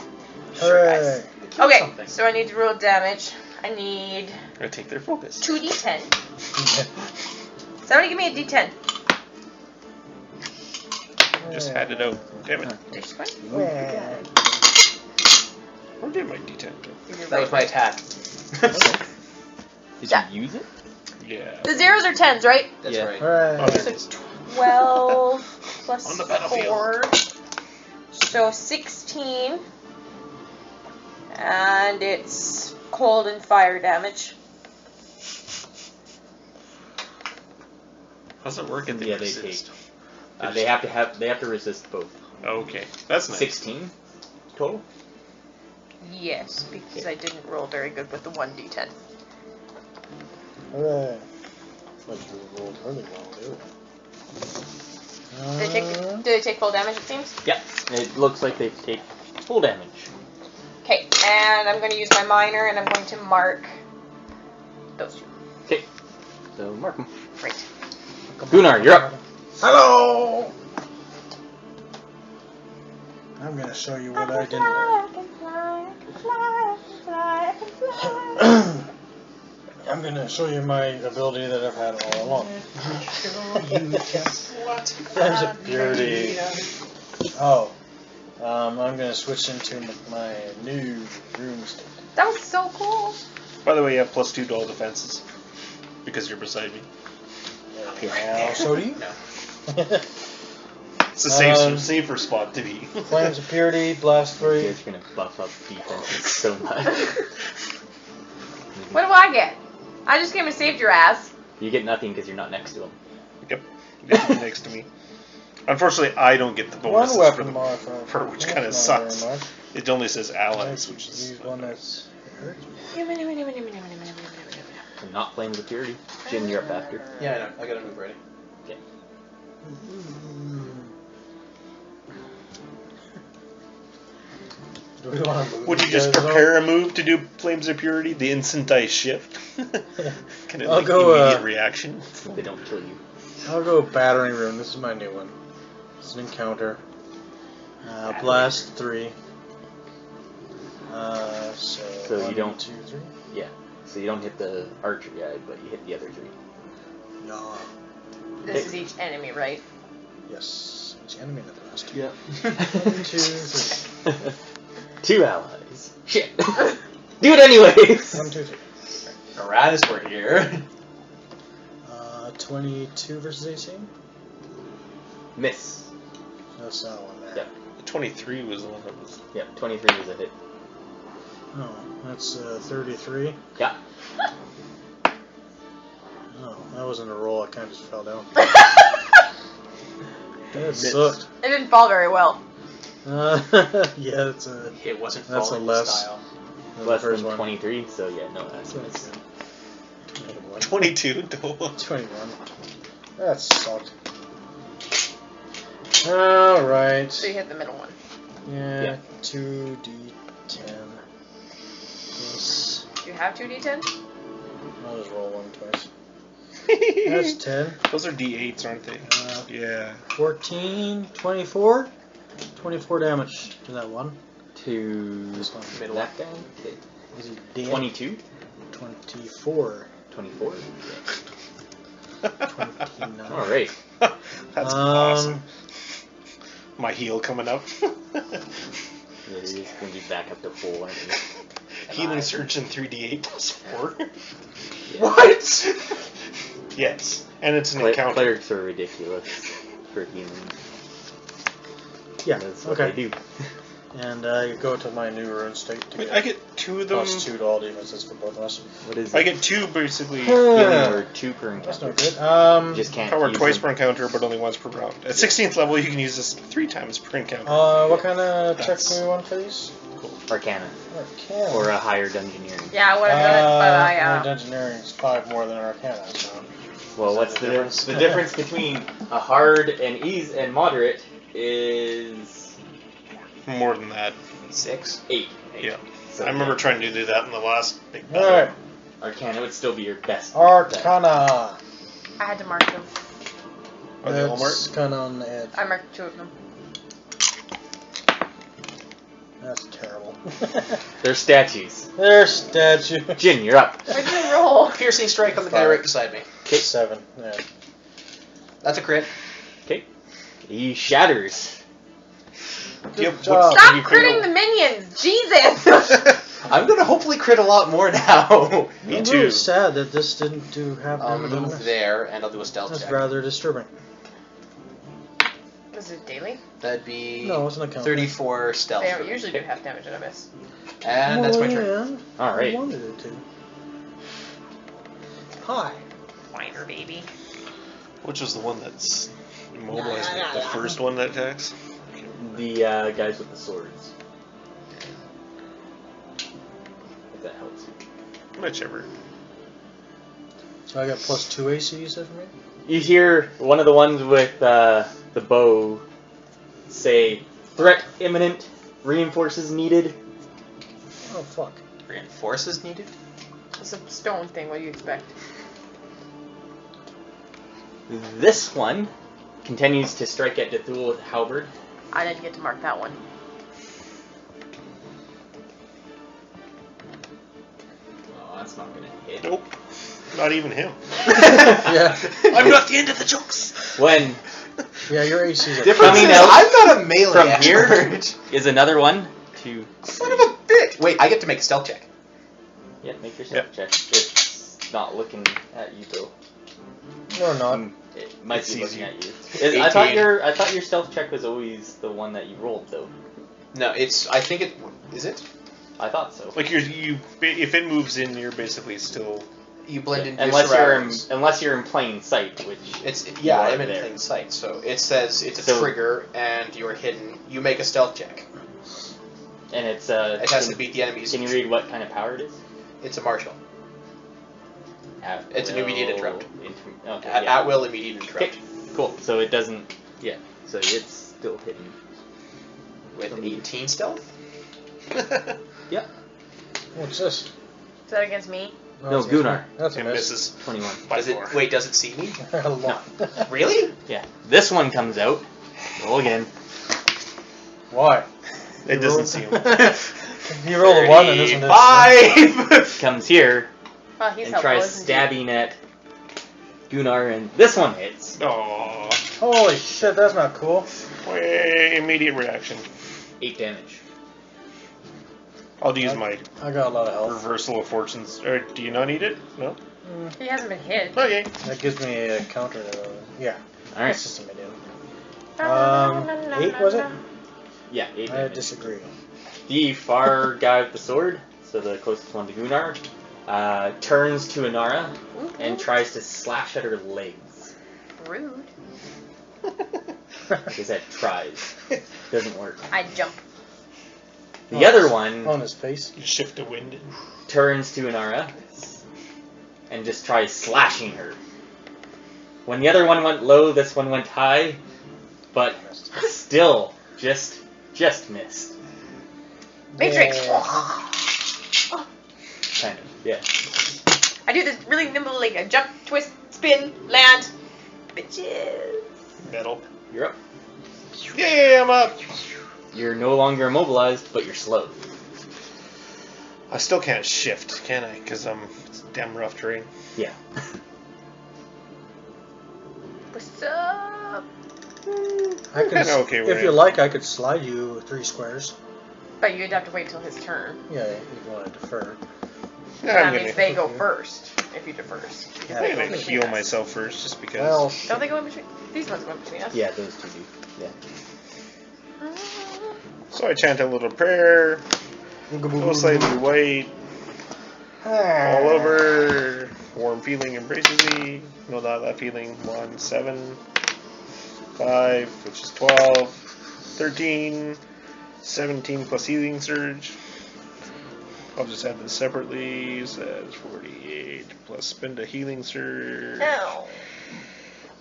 Hooray. Okay, Something. so I need to roll damage. I need I take their focus. 2d10. Somebody give me a d10. Just had it out. Damn it. There's one. Yeah. Where did my D10 go? That was my attack. Did Yeah. you use it? Yeah. The zeros are 10s, right? That's Yeah. right. Hooray. Oh, there it is. 12 plus On the battlefield. 4. So 16. And it's cold and fire damage. How's it work if they Yeah, they resist? they have to resist both. Okay, that's nice. 16 total. Yes, because I didn't roll very good with the 1d10. Hooray. But you rolled really well, too. Do they take full damage, it seems? Yeah, it looks like they take full damage. Okay, and I'm going to use my minor and I'm going to mark those two. Okay, so mark them. Great. Gunnar, you're up. Hello! I'm gonna show you what I didn't learn. I can fly, I can fly, I can fly, I can fly. I'm gonna show you my ability that I've had all along. Flames of Purity. Oh. I'm gonna switch into my new broomstick. That was so cool. By the way, you have +2 to all defenses. Because you're beside me. Now, so do you? No. It's a safer spot to be. Flames of Purity, Blast You 3. guys are gonna buff up defenses so much. What do I get? I just came and saved your ass. You get nothing because you're not next to him. Yep. You get to be next to me. Unfortunately, I don't get the One bonuses weapon modifier. for which That's kind of not sucks. very much. It only says I allies, could which is use one that's. And not Flames of Purity. Jin, you're up after. Yeah, I know. I gotta move ready. Do we want to move? Would you just guys prepare a move to do Flames of Purity? The instant I shift? Kind of I'll like go, immediate reaction. They don't kill you. I'll go Battering Room. This is my new one. It's an encounter. Blast 3. So you 1, don't- 2, 3. Yeah. So you don't hit the archer guy, but you hit the other 3. Yeah. This is each enemy, right? Yes. Each enemy in the blast. Yeah. 1, 2, 3. 2 allies. Shit. Do it anyways. 1, 2, 3. Aranis, we're here. 22 versus 18? Miss. That's not one there. Yeah. 23 was the one that was. Yeah, 23 was a hit. No, that's 33. Yeah. Oh, that wasn't a roll. I kind of just fell down. That Miss. sucked. It didn't fall very well. Yeah, that's a. It wasn't That's a following less- the style. Less first than one. 23, so yeah, no, that's a miss. 21. 22 total. 21. That sucked. Alright. So you hit the middle one. Yeah, Yeah. 2d10. Plus. Do you have 2d10? I'll just roll one twice. That's 10. Those are D8s, aren't they? Yeah. 14, 24. 24 damage to that one. To This one. middle that guy. Okay. Is he dead? 22? 24. 24? 29. Alright. That's awesome. My heel coming up. Yeah, you're just gonna be back up to full, aren't you? Healing Surge in 3d8 plus 4. Yeah. What? Yes. And it's an encounter. Clerics are ridiculous for healing. Yeah, That's what okay. they do. And you go to my new rune state to Wait, get I get 2 of them. +2 to all defenses for both of us. What is I it? get 2 basically. Healing or 2 per That's encounter. no good. You just can't Power use twice them. per encounter, but only once per round. At 16th level, you can use this 3 times per encounter. What kind of check That's- do we want for these? Arcana. Arcana. Or a higher dungeoneering. Yeah, I would have done it, but My I dungeoneering is 5 more than Arcana, so. Well, what's the difference? The difference between a hard and easy and moderate is More than that. 6. 8. Yeah. So, I remember yeah, trying to do that in the last big battle. Alright, Arcana would still be your best. Arcana. I had to mark them. Are they all That's marked? kind of on the edge. I marked 2 of them. That's terrible. They're statues. There's statue. Jin, you're up. Where'd you roll? Piercing strike on the guy 5. right beside me. 7. Yeah. That's a crit. He shatters. Good job. Stop you critting figure- the minions! Jesus! I'm gonna hopefully crit a lot more now. Me I'm too. really sad that this didn't do half I'll damage on move this. there and I'll do a stealth That's check. rather disturbing. Was it daily? That'd be No, it's an account. 34 stealth. They for don't me. usually do half damage at Abyss. And that's my turn. Yeah. Alright. I wanted it to. Hi. Whiner, baby. Which was the one that's immobilized? The first one that attacks? The guys with the swords. If that helps you. Whichever. So I got +2 AC, you said for me? You hear one of the ones with the bow say, "Threat imminent. Reinforces needed." Oh, fuck. Reinforces needed? It's a stone thing, what do you expect? This one continues to strike at Dethul with halberd. I didn't get to mark that one. Oh, that's not gonna hit. Nope. Not even him. Yeah. I'm not the end of the jokes. When Yeah, your AC's Difference Coming is, out I'm not a melee from expert. here is another one to. Son of a bitch! Wait, I get to make a stealth check. Yeah, make your stealth check. It's not looking at you though. No, not. It might It's be looking easy. at you. I thought 18. I thought your stealth check was always the one that you rolled though. No, it's. I think it. Is it? I thought so. Like if it moves in, you're basically still. You blend into unless your you're surroundings. unless you're in plain sight, which It's you yeah, are I'm in there. plain sight. So it says it's a So- trigger and you're hidden. You make a stealth check. And it's It has can, to beat the enemies. Can you read what kind of power it is? It's a martial. At It's an immediate interrupt. Okay, At, yeah. at will, immediate interrupt. Okay, cool. So it doesn't. Yeah. So it's still hidden. With 18 stealth. What's this? Is that against me? No, it's Gunnar. That's a It miss. misses 21. by Does 4. it? Wait, does it see me? A lot. Really? Yeah. This one comes out. Roll again. Why? It doesn't see him. You roll a 1 and isn't it? 5. Comes here Oh, he's and helpful, tries isn't he? stabbing at Gunnar, and this one hits. Aww. Holy shit, that's not cool. Immediate reaction. 8 damage. I'll use my I got a lot of health. reversal of fortunes. Or do you not need it? No. He hasn't been hit. Okay. That gives me a counter to. Yeah. All right. That's just a medium. 8 was it? Yeah, 8 I damage. disagree. The far guy with the sword, so the closest one to Gunnar, turns to Anara and tries to slash at her legs. Rude. Like I said, tries. Doesn't work. I jump. The other one On his face. You shift the wind. turns to Anara and just tries slashing her. When the other one went low, this one went high, but still just missed. Matrix! Kind of, yeah. I do this really nimble, like a jump, twist, spin, land. Bitches. Metal. You're up. Yeah, I'm up. You're no longer immobilized, but you're slowed. I still can't shift, can I? Because it's damn rough terrain. Yeah. What's up? I could, Kinda okay with if it. you like, I could slide you 3 squares. But you'd have to wait till his turn. Yeah, if you want to defer. Yeah, That I'm means gonna, they go first, if you defer. Yeah, I'm gonna Between heal us. myself first, just because. Well, Don't they go in between? These ones go in between us. Yeah, those two do. Yeah. So I chant a little prayer. Go slightly white. All over. Warm feeling embraces me. No, not that feeling. 1, 7, 5, which is 12, 13, 17 plus healing surge. I'll just add this separately. So that's 48 plus spend a healing surge. Ow.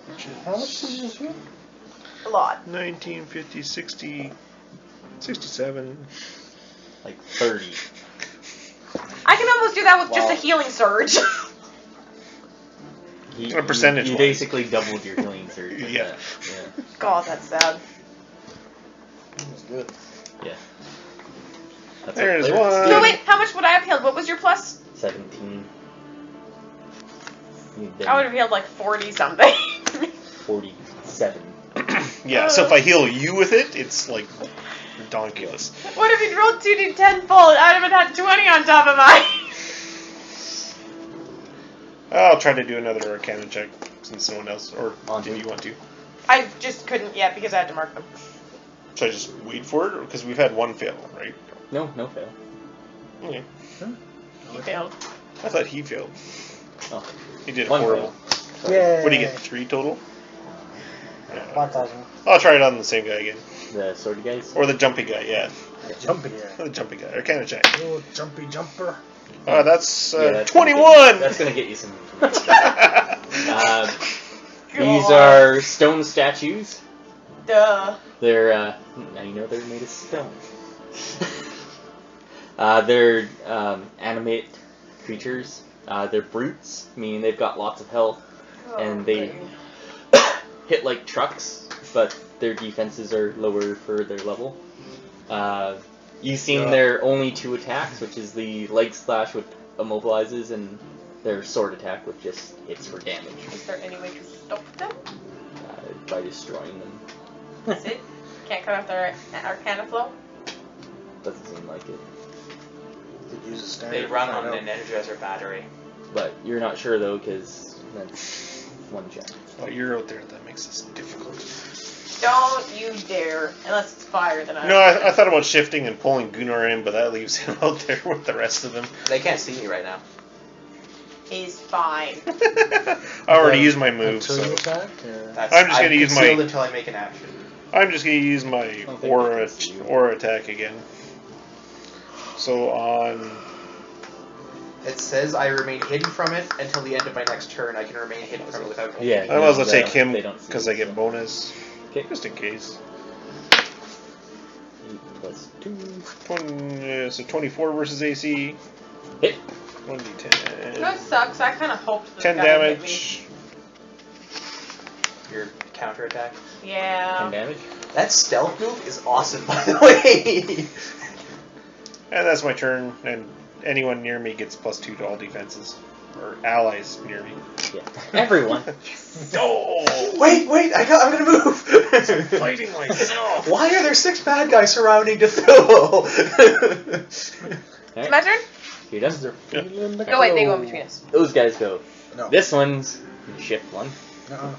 Which is How much did you just heal? A lot. 19, 50, 60, 67. Like 30. I can almost do that with just a healing surge. You, A percentage you wise. basically doubled your healing surge. with Yeah. that. Yeah. God, that's sad. That's good. Yeah. That's There's what one. So wait, how much would I have healed? What was your plus? 17. You've been I would have healed like 40 something. 47. Yeah, so if I heal you with it, it's like redonkulous. What if you rolled 2d10 full? I'd have had 20 on top of mine. I'll try to do another Arcana check since no one else, or did you want to? I just couldn't yet because I had to mark them. Should I just wait for it? Because we've had one fail, right? No fail. Okay. You failed. I thought he failed. Oh. He did One horrible. fail. Yeah. What do you get? 3 total? Yeah. 1,000. I'll try it on the same guy again. The sword guys? Or the jumpy guy, yeah. Jumpy here. The jumpy guy. Arcana check. Oh, jumpy jumper. That's Yeah, that's 21! That's gonna get you some information. These are stone statues. Duh. They're, now you know they're made of stone. They're animate creatures. They're brutes, meaning they've got lots of health, and they hit like trucks, but their defenses are lower for their level. You've seen their only 2 attacks, which is the leg slash, which immobilizes, and their sword attack, which just hits for damage. Is there any way to stop them? By destroying them. That's it? Can't cut off their Arcana flow? Doesn't seem like it. Could use a standard. They run on find out. an energizer battery. But you're not sure though, because that's one check. Oh, you're out there. That makes this difficult. Don't you dare. Unless it's fire, then I No, I thought about shifting and pulling Gunnar in, but that leaves him out there with the rest of them. They can't see me right now. He's fine. I already used my move, Until so you attack, or? I'm just gonna use my- concealed until I make an action. I'm just gonna use my don't think I can see you. aura attack again. So on. It says I remain hidden from it until the end of my next turn. I can remain hidden from it without. Yeah. I might as well they take don't- him they don't see because you, I get so. bonus, Okay. just in case. 8 plus 2. 20, so 24 versus AC. Hit. 1d10. That sucks. I kind of hoped this 10 guy would hit me. damage. Your counterattack. 10 Yeah. damage. That stealth move is awesome, by the way. And that's my turn. And anyone near me gets +2 to all defenses, or allies near me. Yeah. Everyone. Oh! Wait! I'm gonna move. Fighting myself. Why are there 6 bad guys surrounding Dethul? It's my turn? You're done. Oh, wait, they go in between us. Those guys go. No. This one's shift 1. Uh-uh.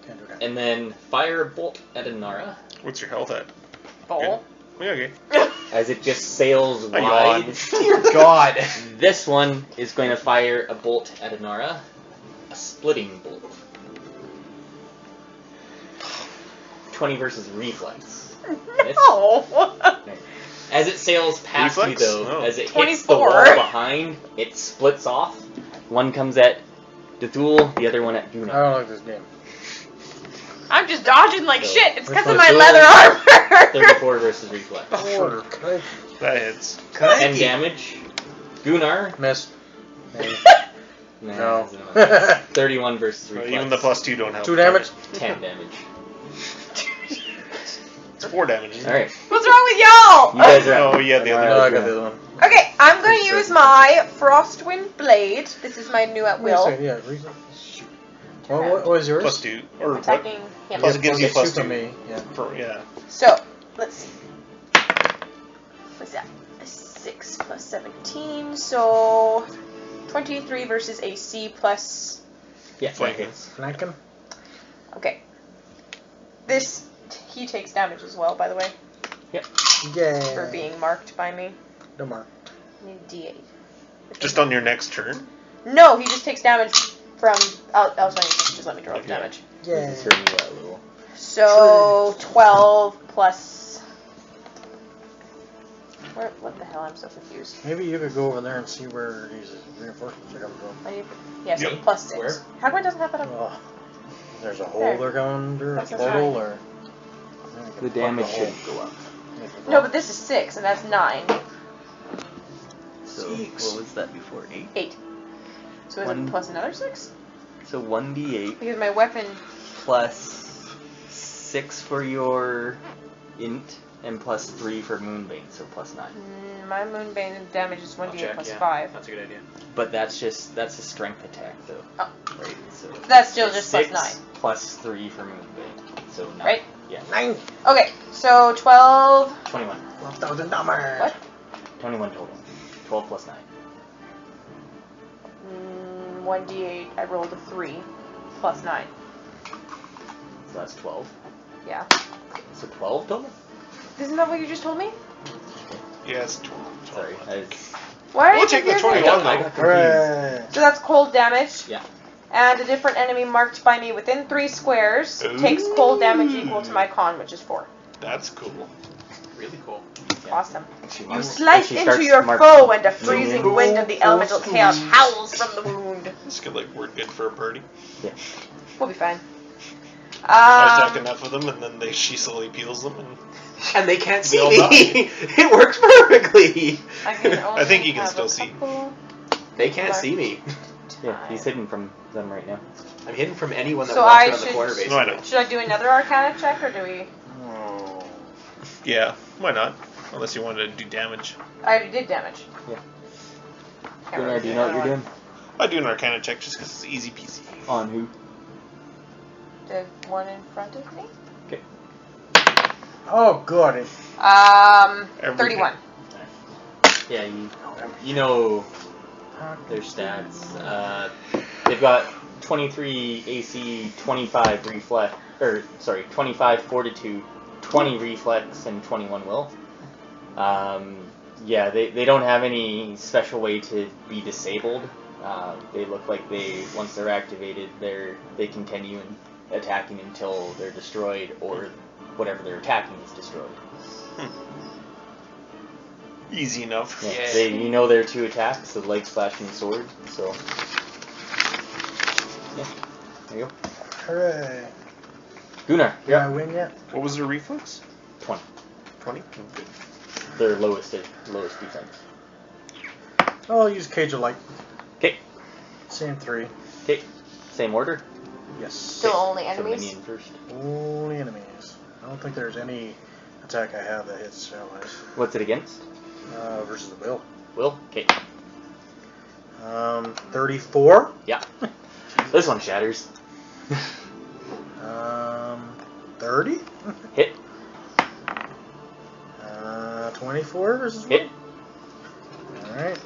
Can't do that. And then fire a bolt at Anara What's your health at? Bowl. Yeah, okay. as it just sails I wide. yawn. Dear God. This one is going to fire a bolt at Anara. A splitting bolt. 20 versus reflex. Miss. Oh. As it sails past Reflex? you, though, Oh. as it hits the 24. wall behind, it splits off. One comes at Dethul, the other one at I Gunnar. don't like this game. I'm just dodging like So, shit. It's because of so my Dethul, leather armor. 34 versus reflex. Oh, Christ. That hits. 10 damage. Gunnar. Miss. Maybe. Nah, No. it's 31 versus reflex. Even the +2 don't help. 2 damage? 10 damage. It's 4 damage. Isn't it? Alright. What's wrong with y'all? You guys are up. Oh, yeah, the other No, I one. got the other one. Okay, I'm going to use my Frostwind Blade. This is my new at Wait a will. second, yeah, reason. What was yours? +2. Or what? Attacking him. Plus it gives you Plus +2. to me. Yeah. Yeah. So, let's see. What's that? 6 plus 17, so 23 versus AC plus. Yeah, Flanking. hits. Flanking? Okay. This, he takes damage as well, by the way. Yep. Yeah. for being marked by me. No mark. I need a D8. Just on your next turn. No, he just takes damage from. I'll tell you. Just let me draw the damage. Yeah. This is hurting you out a little. So 12 plus. What the hell? I'm so confused. Maybe you could go over there and see where these reinforcements are coming from. Yes, Yep. plus 6. Where? How come it doesn't have that? Oh, there's a hole There. they're going through, a That's a portal, nine. or The damage should go up. No, but this is 6, and that's 9. So what was that before? 8? 8. So is One- it plus another 6? So 1d8 Because my weapon. plus 6 for your int and plus 3 for Moonbane, so plus 9. My Moonbane damage is I'll 1d8 check, plus yeah. 5. That's a good idea. But that's a strength attack though. Oh. Right. So That's still just plus 6 9. plus 3 for Moonbane. So 9. Right? Yeah. 9. Okay, so 12. 21. $12,000. What? 21 total. 12 plus 9. 1d8. I rolled a 3 plus 9. So that's 12. Yeah. So 12 total? Isn't that what you just told me? Yeah, it's 12. Sorry. Why are We'll you take the confusing me? 21 I though. got confused. Hooray. So that's cold damage. Yeah. And a different enemy marked by me within 3 squares takes cold damage equal to my con, which is 4. That's cool. Really cool. Yeah. Awesome. She You marks- slice she into starts your marking foe, and a freezing Moonbane. wind of the elemental chaos howls from the wound. This could like work good for a party. Yeah. We'll be fine. I attack enough of them, and then she slowly peels them. And they can't see They all me. It works perfectly. I can only I think you can have still a see. couple They can't see me. Yeah, he's hidden from them right now. I'm hidden from anyone that So walks I around the should- corner, No, basically. I know. Should I do another Arcana check, or do we? Oh. Yeah, why not? Unless you wanted to do damage. I already did damage. Yeah. Can't Gunnar, really do you know what you're doing? I do an Arcana check just because it's easy peasy. On who? The one in front of me. Oh, good. 31. Yeah, you know their stats. They've got 23 AC, 25 reflex, 25 fortitude, 20 reflex, and 21 will. Yeah, they don't have any special way to be disabled. They look like once they're activated, they continue attacking until they're destroyed or whatever they're attacking is destroyed. Easy enough. Yeah. You know their 2 attacks, the leg slash and the sword, so yeah. There you go. Hooray. Gunnar, Did I yeah. win yet? What was the reflex? 20. 20? Good. Their lowest defense. I'll use Cage of Light. Okay. Same 3. Okay. Same order. Yes. Still only So enemies. minion first. Only enemies. I don't think there's any attack I have that hits allies. What's it against? Versus the Will. Will? Okay. 34. Yeah. This one shatters. 30. Hit. 24 versus Hit. Will. Alright.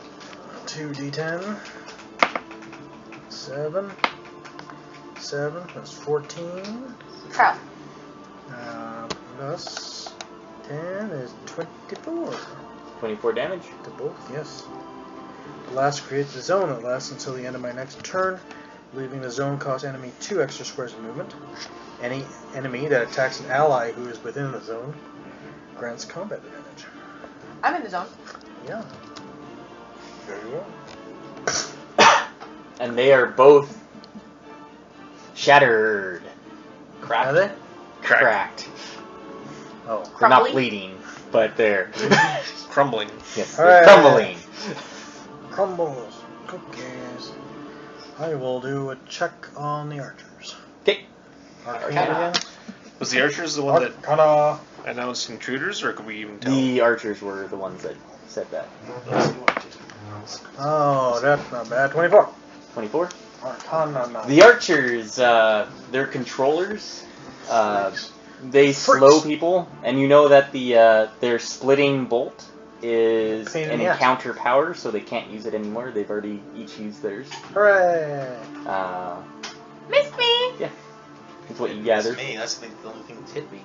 2d10. 7. 7. That's 14. Crap. Plus 10 is 24. 24 damage. To both, yes. The last creates a zone that lasts until the end of my next turn, leaving the zone cost enemy 2 extra squares of movement. Any enemy that attacks an ally who is within the zone grants combat advantage. I'm in the zone. Yeah. Very well. And they are both shattered. Cracked. Are they? Cracked. Oh. They're not Crumbly? bleeding, but they're Crumbling. yes, Hooray. they're crumbling. Crumbles. Cookies. I will do a check on the archers. Okay. Arcana again? Was the archers the one that Arcana. announced intruders, or could we even tell? The archers were the ones that said that. Let's see what it is. Oh, that's not bad. 24. 24. Arcana. No. The archers, they're controllers. They slow people, and you know that their splitting bolt is Pain in an the ass. encounter power, so they can't use it anymore. They've already each used theirs. Hooray. Miss me. That's what you That's gathered. me. That's the only thing that's hit me.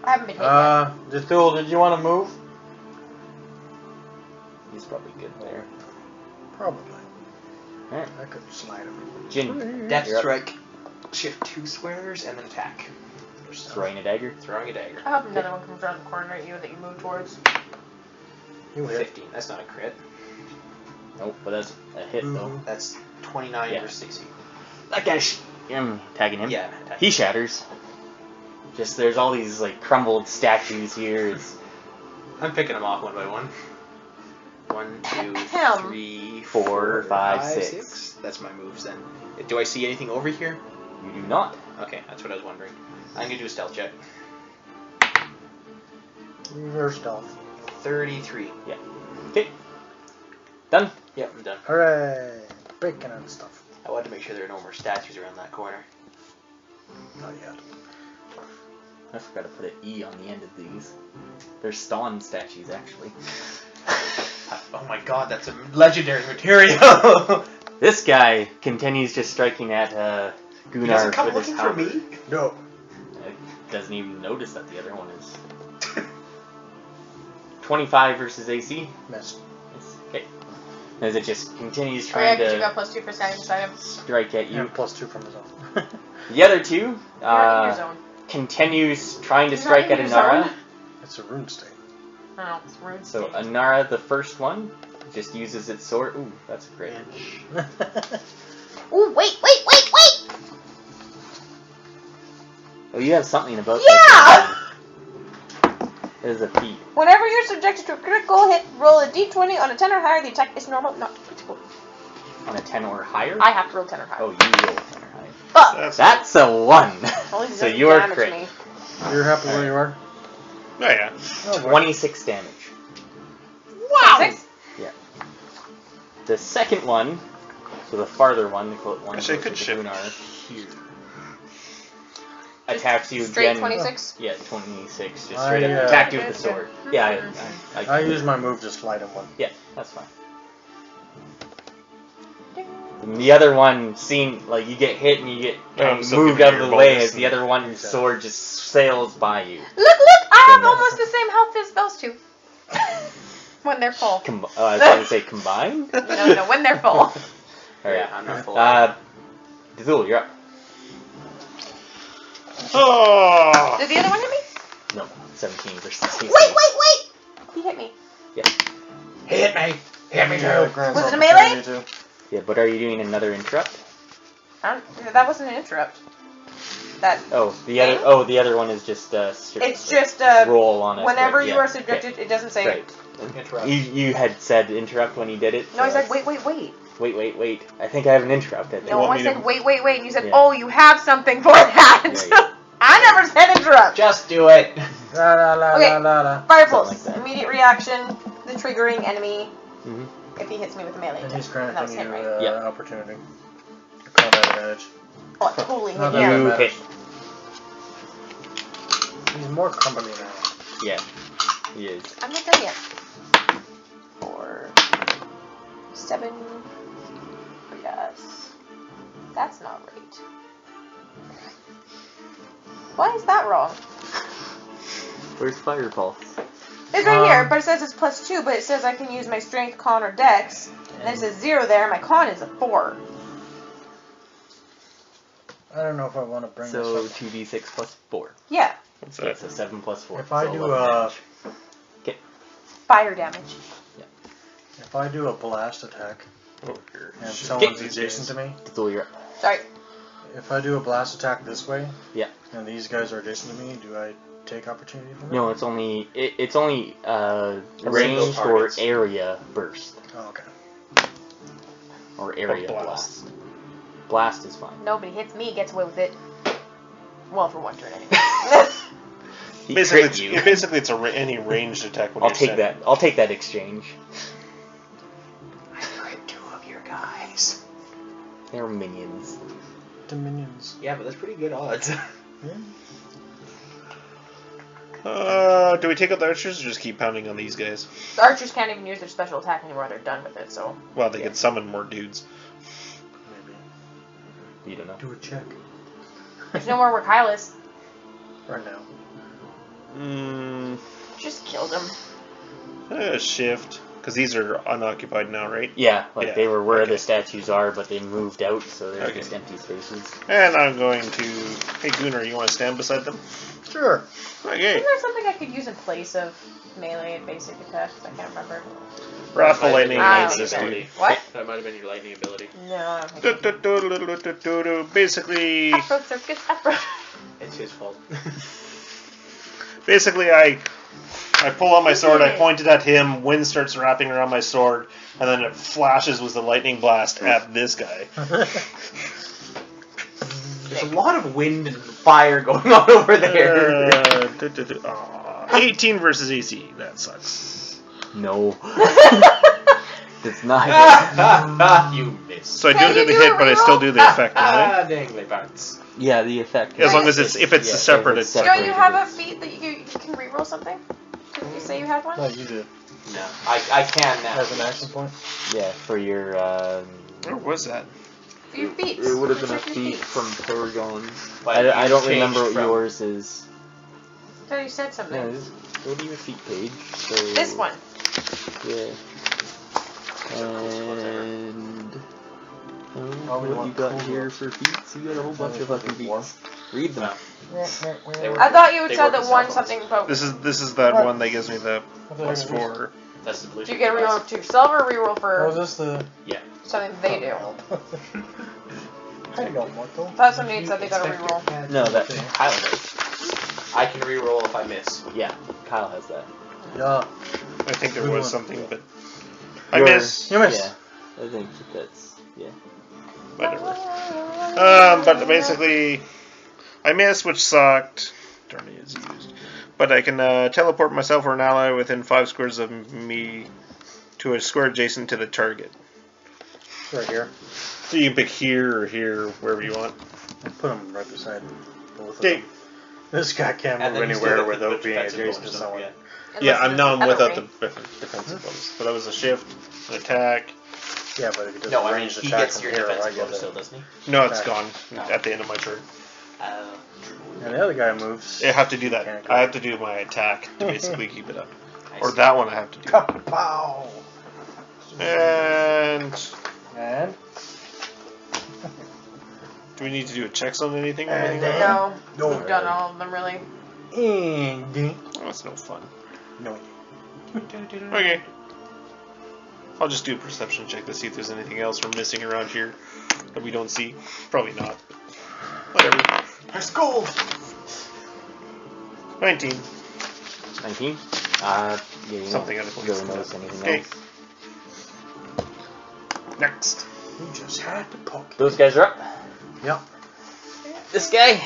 I haven't been hit yet. Dethul, did you want to move? He's probably good there. Probably. Alright. I could slide him. Jin, Death you're up. strike. Shift 2 squares and then attack. Throwing a dagger. Throwing a dagger. I hope another one comes around the corner at you that you move towards. You hit. 15. That's not a crit. Nope, but that's a hit though. That's 29 Yeah. versus 60. That guy, tagging him. Yeah, attack. He shatters. Just there's all these like crumbled statues here. It's I'm picking them off one by one. 1, 2, Ahem. 3, 4, 4, 5, 5, 6. 6. That's my moves then. Do I see anything over here? you do not. Okay, that's what I was wondering. I'm gonna do a stealth check. Reverse stealth. 33. Okay. Done. Yep, I'm done. Hooray! Breaking and stuff. I wanted to make sure there are no more statues around that corner. Not yet. I forgot to put an E on the end of these. They're Ston statues actually. Oh my god, that's a legendary material! This guy continues just striking at He Gunnar doesn't come with his looking for halberd. me? No. Doesn't even notice that the other one is 25 versus AC. Missed. Okay. As it just continues Oh yeah, trying because you got to +2 for standing beside him. strike at you. And +2 from his own. The other two You're in your zone. continues trying to You're strike not at in your Anara. zone. It's a rune state. Oh, it's rude. So Anara, the first one, just uses its sword. Ooh, that's a crit. Ooh, wait! Oh, you have something about Yeah! There's a feat. Whenever you're subjected to a critical hit, roll a d20 on a 10 or higher. The attack is normal, not critical. On a 10 or higher? I have to roll 10 or higher. Oh, you roll 10 or higher. Fuck! That's a 1. Only if it So doesn't you're damage crit. me. You're happy where you are? Oh yeah. Oh, boy. 26 damage. Wow! 26? The second one, so the farther one, the one Actually, I closer could to shift. Gunnar, here, attacks you Straight again. 26? Yeah, 26. Just I, straight up attacked you with the sword. Yeah, I use my move to slide him one. Yeah, that's fine. And the other one, seeing like you get hit and you get kind of so moved give out me of the your way bonus as the and- other one's sword just sails by you. Look! I have Then almost the same health as those two. When they're full. I was going to say combined. No, when they're full. All right. Yeah, I'm not full. Dethul, you're up. Oh! Did the other one hit me? No, 17 versus AC. Wait! He hit me. Hit me! Hit me Yeah, too! grants Was it a opportunity melee? to. Yeah, but are you doing another interrupt? That wasn't an interrupt. Oh, the other one is just It's just roll on it. whenever right, you yeah, are subjected, it doesn't say. Right. Interrupt. You had said interrupt when you did it. No, I so said that's- wait. Wait. I think I have an interrupt. I think. No, want I me said to- wait, and you said, Yeah. oh, you have something for that. Yeah. I never said interrupt. Just do it! La la la Okay. la la. Fire Something pulse, like that. immediate reaction, the triggering enemy. Mhm. If he hits me with a melee And attack. he's And that was granting him, you right? Yeah. opportunity. Combat advantage. Oh, it totally Not hit that him. You matters. hit. He's more crumbly now. Yeah. He is. I'm not done yet. 4, 7, plus. That's not right. Why is that wrong? Where's fire pulse? It's right here, but it says it's +2, but it says I can use my strength, con, or dex. And then it says 0 there, my con is a 4. I don't know if I want to bring So this up. 2d6 plus 4. Yeah, What's Okay, that? so 7 plus 4. If I so do 11 damage. fire damage. If I do a blast attack Oh, here. and Shit. someone's These adjacent guys. to me, Dethul, you're up. Sorry. if I do a blast attack this way, Yeah. and these guys are adjacent to me, do I take opportunity from No, it's only single ranged or targets. area burst Oh, okay. or area blast. blast. Blast is fine. Nobody hits me, gets away with it. Well, for one turn anyway. He Basically, crit it's, you. basically, it's any ranged attack when I'll you're take standing. that. I'll take that exchange. I crit 2 of your guys. They're minions. Dominions. Yeah, but that's pretty good odds. Do we take out the archers or just keep pounding on these guys? The archers can't even use their special attack anymore, they're done with it, so. Well, they Yeah. can summon more dudes. Maybe. You don't know. Do a check. There's no more Workhylas. Right now. Just killed him. Shift. Because these are unoccupied now, right? Yeah, like Yeah, they were where okay. the statues are, but they moved out, so they're Okay. just empty spaces. And I'm going to... Hey, Gunnar, you want to stand beside them? Sure. Okay. Isn't there something I could use in place of melee and basic attacks? I can't remember. Wrathful Lightning Ah, needs this okay. dude. What? That might have been your lightning ability. No, I don't think so. Basically, Afro Circus, Afro. It's his fault. I pull out my sword, I point it at him, wind starts wrapping around my sword, and then it flashes with the lightning blast at this guy. There's a lot of wind and fire going on over there. 18 versus AC. That sucks. No. It's not. You missed. So I Can don't do you the do hit, a but I still do the effect, don't I? Ah, dangly parts. Yeah, the effect. As long as it's if it's Yeah, separate, if it's it's Don't you have a separated, feat that you can reroll something? Didn't you say you had one? No, you did. No, I can now. As an action point. Yeah, for your. Where was that? Your feats. It would have been a Check your feat feats. from Paragon. But I you don't changed remember what from- yours is. I thought you said something. No, go to your feat page. So, This one. Yeah. And. Oh, we What you want got cool here ones. for feats? You got a whole bunch of fucking feats. Read them. They were- I thought you had they said work that with one cell phones. something about. This is that What? one that gives me the +4. That's the blue. Do you get a reroll to silver or reroll Or is for this the... something they do? I don't want to. I thought somebody said they got a reroll. No, that Kyle does. I can reroll if I miss. Yeah, Kyle has that. Yeah. I think there Good was one. something, but I Your- miss. You missed. Yeah, I think that's Whatever. But basically, I miss, which sucked. Darn it, is used. But I can teleport myself or an ally within 5 squares of me to a square adjacent to the target. Right here. So you can pick here or here, wherever you want. And put them right beside both of Okay. them. This guy can't And move then you still anywhere get the without being defensive adjacent to bonus, someone. yeah. Yeah, Unless I'm it's now the without enemy. the defensive bonus. So that was a shift, an attack. Yeah, but if he does No, a I mean ranged he attack gets from your here, I defensive get bonus it. still, doesn't he? No, it's Okay. gone No. at the end of my turn. And the other guy moves. I have to do that. Can't go. I have to do my attack to basically keep it up. I Or see. that one I have to do. Kapow! And And? do we need to do a checks on anything or And anything? then- No, No. we've done all of them really. And... Oh, that's no fun. No. Okay. I'll just do a perception check to see if there's anything else we're missing around here that we don't see. Probably not. Whatever. Let's go! 19. 19. Yeah, you Something don't out of place. really notice anything Okay. else. Next. You just had to poke. Those guys are up. Yep. This guy is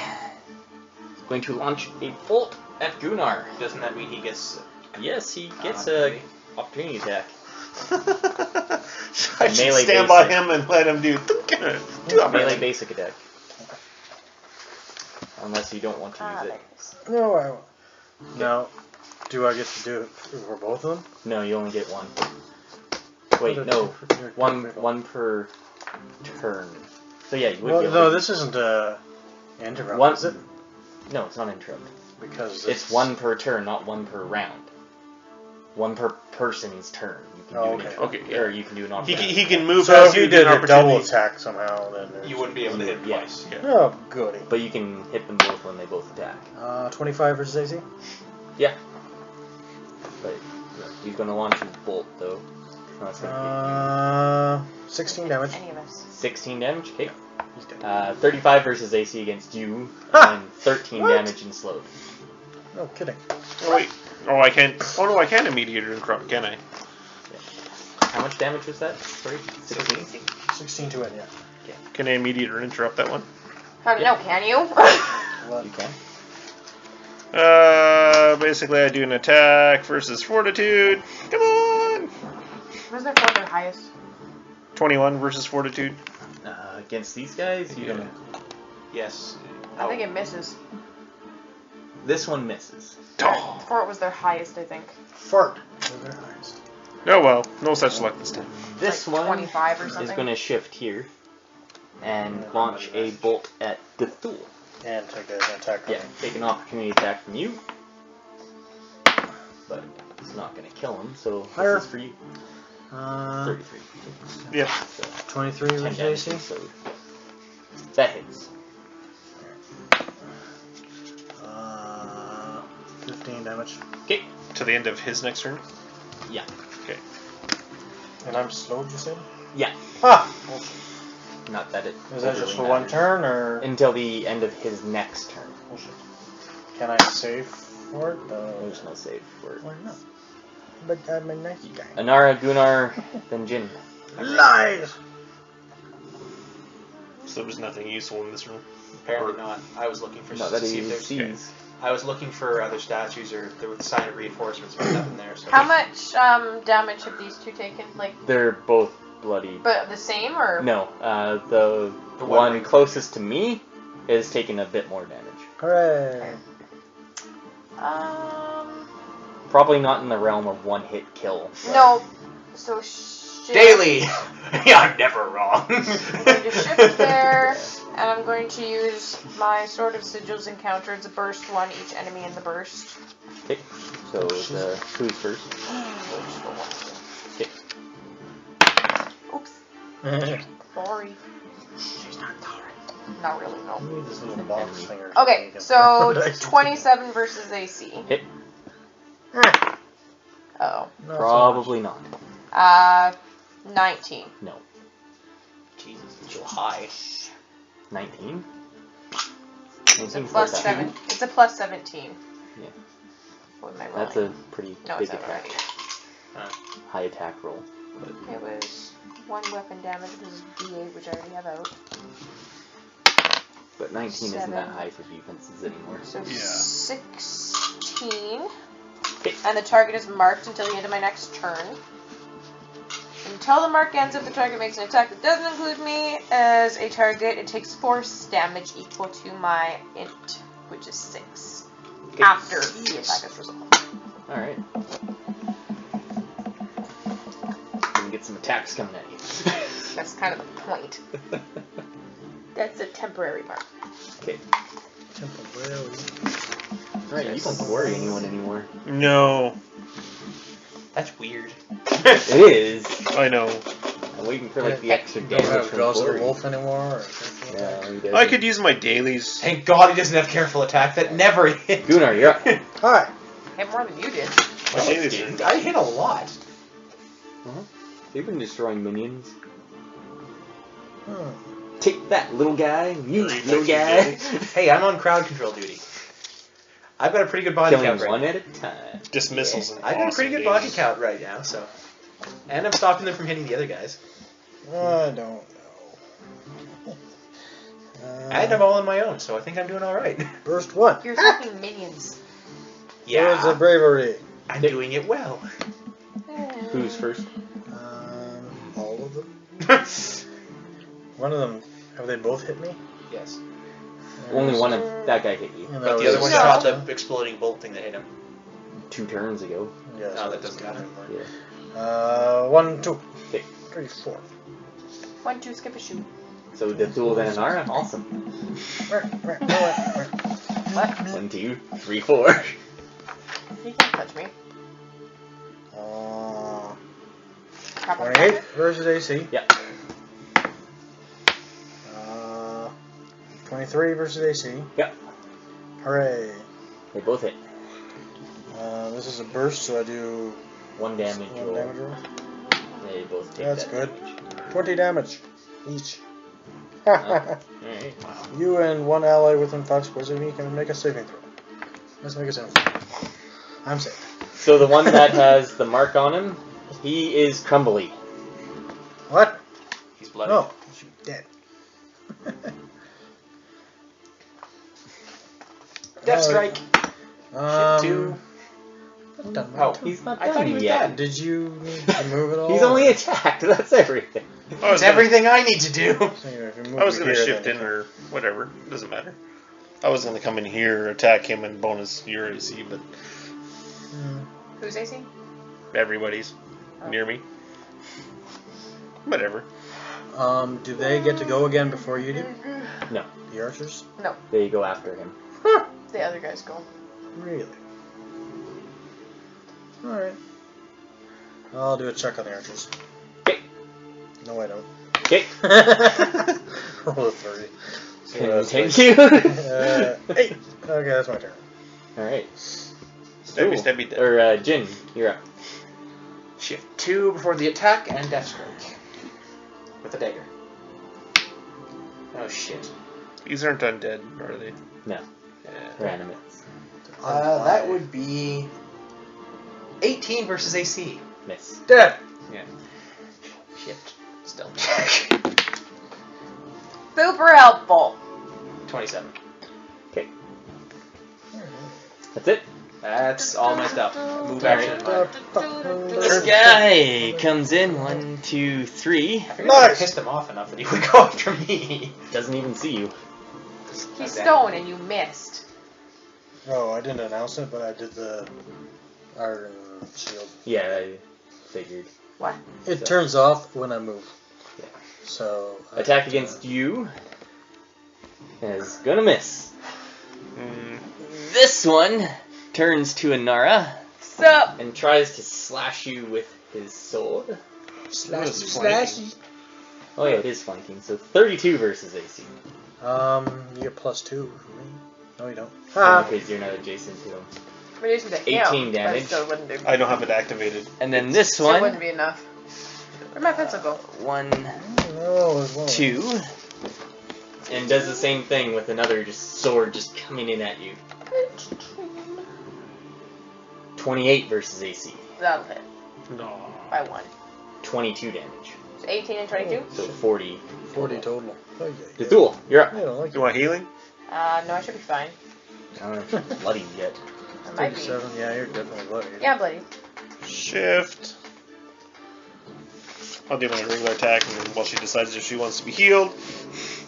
going to launch a bolt at Gunnar. Doesn't that mean he gets... Yes, he gets opportunity? a opportunity attack. I should melee stand by basic. him and let him do Melee basic attack. Unless you don't want to use it. No, I won't. Now, do I get to do it for both of them? No, you only get one. Wait, no. One per turn. So yeah, you would Well, get no, one. this isn't a interrupt, One- is it? No, it's not interrupt. Because It's one per turn, not one per round. One per person's turn. You can do Oh, an okay. interrupt. Okay, yeah. Or you can do an He, opportunity. he can move So as if you you did get an a double opportunity. attack somehow, then there's... You wouldn't be able to hit him Yeah. twice. Yeah. Oh, goody. But you can hit them both when they both attack. 25 versus AC? Yeah. But yeah, he's going to launch his bolt, though. No, it's gonna 16 damage. Any of us. hit 16 damage. Okay. He's dead. 35 versus AC against you, Ha! and 13 What? damage and slowed. No kidding. Oh, wait. Oh, I can't. Oh, no, I can immediate interrupt, can I? How much damage was that? Sorry? 16? 16 to win, yeah. Can I immediate or interrupt that one? No, can you? You can. Basically, I do an attack versus fortitude. Come on! Wasn't there four their highest? 21 versus fortitude. Against these guys, you don't. Yes. I think it misses. This one misses. Oh. Fort was their highest, I think. Fart. They're their highest. Oh well, no such luck this time. This Like one 25 or is something. going to shift here and launch a bolt at Dethul. And take an attack from Yeah, take an opportunity attack from you. but it's not going to kill him, so Higher. this is for you. 33. Yep. So 23 10 versus damage AC. episode. That hits. 15 damage. Okay. To the end of his next turn. Yeah. Okay. And I'm slowed, you said? Yeah. Ah! Not that it. Is that just overly for one matters. turn, or Until the end of his next turn. oh, shit. Can I save for it? There's no save for it. Why not? But I'm a nice guy. Anara, Gunnar, then Jin. Lies! So there's nothing useful in this room. Apparently not. I was looking for Not to that see he if there's. sees. I was looking for other statues or there was a sign of reinforcements, but nothing there. So How much damage have these two taken? Like, They're both bloody. but the same or? No, the The one one closest to me is taking a bit more damage. Hooray! Probably not in the realm of one hit kill. but- No. So shift. Daily. Yeah, I'm never wrong. I'm going to shift there, and I'm going to use my Sword of Sigils encounter. It's a burst one, each enemy in the burst. Okay, so the who's first? Okay. Oops. Sorry. She's not sorry. Not really, no. You need this little box finger. Okay, so 27 versus AC. Hit. Uh-oh. Probably not. 19. No. Jesus, it's so high. 19? It's a plus 7. It's a plus 17. Yeah. What am I rolling? That's a pretty No, big it's not attack. right. High attack roll. It was 1 weapon damage, which is D8, which I already have out. But 19 isn't that 7. high for defenses anymore. So Yeah. 16. Okay. And the target is marked until the end of my next turn. Until the mark ends, if the target makes an attack that doesn't include me as a target, it takes force damage equal to my int, which is 6. Okay. After the attack is resolved. Alright. Gonna get some attacks coming at you. That's kind of the point. That's a temporary mark. Okay. Temporarily. Alright, you don't worry anyone anymore. No. That's weird. It is. I know. I'm waiting for like the extra You don't damage have from Jaws of the Glory. Wolf anymore? Or Yeah, he does. I could use my dailies. Thank God he doesn't have careful attack. That never hit. Gunnar, you're up. Hi! Hit more than you did. My dailies are I hit a lot. They've been destroying minions. Hmm. Take that, little guy. You, Read little my few guy. dailies. Hey, I'm on crowd control duty. I've got a pretty good body Killing count right one now. at a time. Dismissals and I've got a pretty good awesome body count right now, so. And I'm stopping them from hitting the other guys. I don't know. And I'm all on my own, so I think I'm doing alright. Burst 1. You're attacking minions. Words of Yeah, bravery. I'm doing it well. Who's first? All of them. One of them. Have they both hit me? Yes. Only one of that guy hit you. And But that the other was- one shot the exploding bolt thing that hit him. 2 turns ago. Yeah, No, that doesn't matter. Yeah. 1, 2, Okay. 3, 4. 1, 2, skip a shoot. So Dethul then Anara. Awesome. What? 1, 2, 3, 4. You can't touch me. 28 versus AC. Yep. 23 versus AC. Yep. Hooray. They both hit. This is a burst, so I do 1 damage 1 roll. damage roll. They both take That's that good. damage. 20 damage each. Alright. You and one ally within 5 squares of me can make a saving throw. Let's make a saving throw. I'm safe. So the one that has the mark on him, he is crumbly. What? He's bloody. No, she's dead. Death strike. Um, Shit, 2. not done my Oh, turn. He's not I thought done he was yet. done. Did you need to move at all? He's only attacked. That's everything. I was It's everything I need to do. So if you move I was me gonna here, shift then in or whatever. Doesn't matter. I was gonna come in here, attack him, and bonus your AC, but Who's AC? everybody's near me. Whatever. do they get to go again before you do? No. The archers? They go after him. The other guys go. Really? Alright. I'll do a check on the archers. Okay. No, I don't. Okay. Roll a 3. So that's Continue. 8. Okay, that's my turn. Alright. Stabby, dead. Or, Jin, you're up. Shift 2 before the attack and death strike. With a dagger. Oh shit. These aren't undead, are they? No. Yeah. They're animates. That would be 18 versus AC. Miss. Dead. Yeah. Shift. Stealth check. Super helpful. 27. Okay. That's it. That's all my stuff. Move Alright. action. This guy comes in. 1, 2, 3. I figured I pissed him off enough that he would go after me. Doesn't even see you. He's stone and you missed. Oh, I didn't announce it, but I did the iron shield. Yeah, I figured. What? It turns off when I move. Yeah. So Attack against you is gonna miss. This one turns to Anara Sup? and tries to slash you with his sword. Slashy. Oh yeah, it is flanking. So 32 versus AC. You get +2 for me. No, you don't. Because you're not adjacent to him. Reduce to 18 him, damage. But still wouldn't do. I don't have it activated. And then this Still one, wouldn't be enough. Where'd my pencil go? 1, No, as well. 2, and does the same thing with another just sword just coming in at you. 28 versus AC. That'll hit. No. By 1. 22 damage. So 18 and 22? So 40. 40 total. Oh, yeah. Dethul, you're up. I don't like You want healing? No, I should be fine. I don't know if you're bloody yet. I might be. 37. Yeah, you're definitely bloody. Yeah, bloody. Shift. I'll do my regular attack, and then while she decides if she wants to be healed.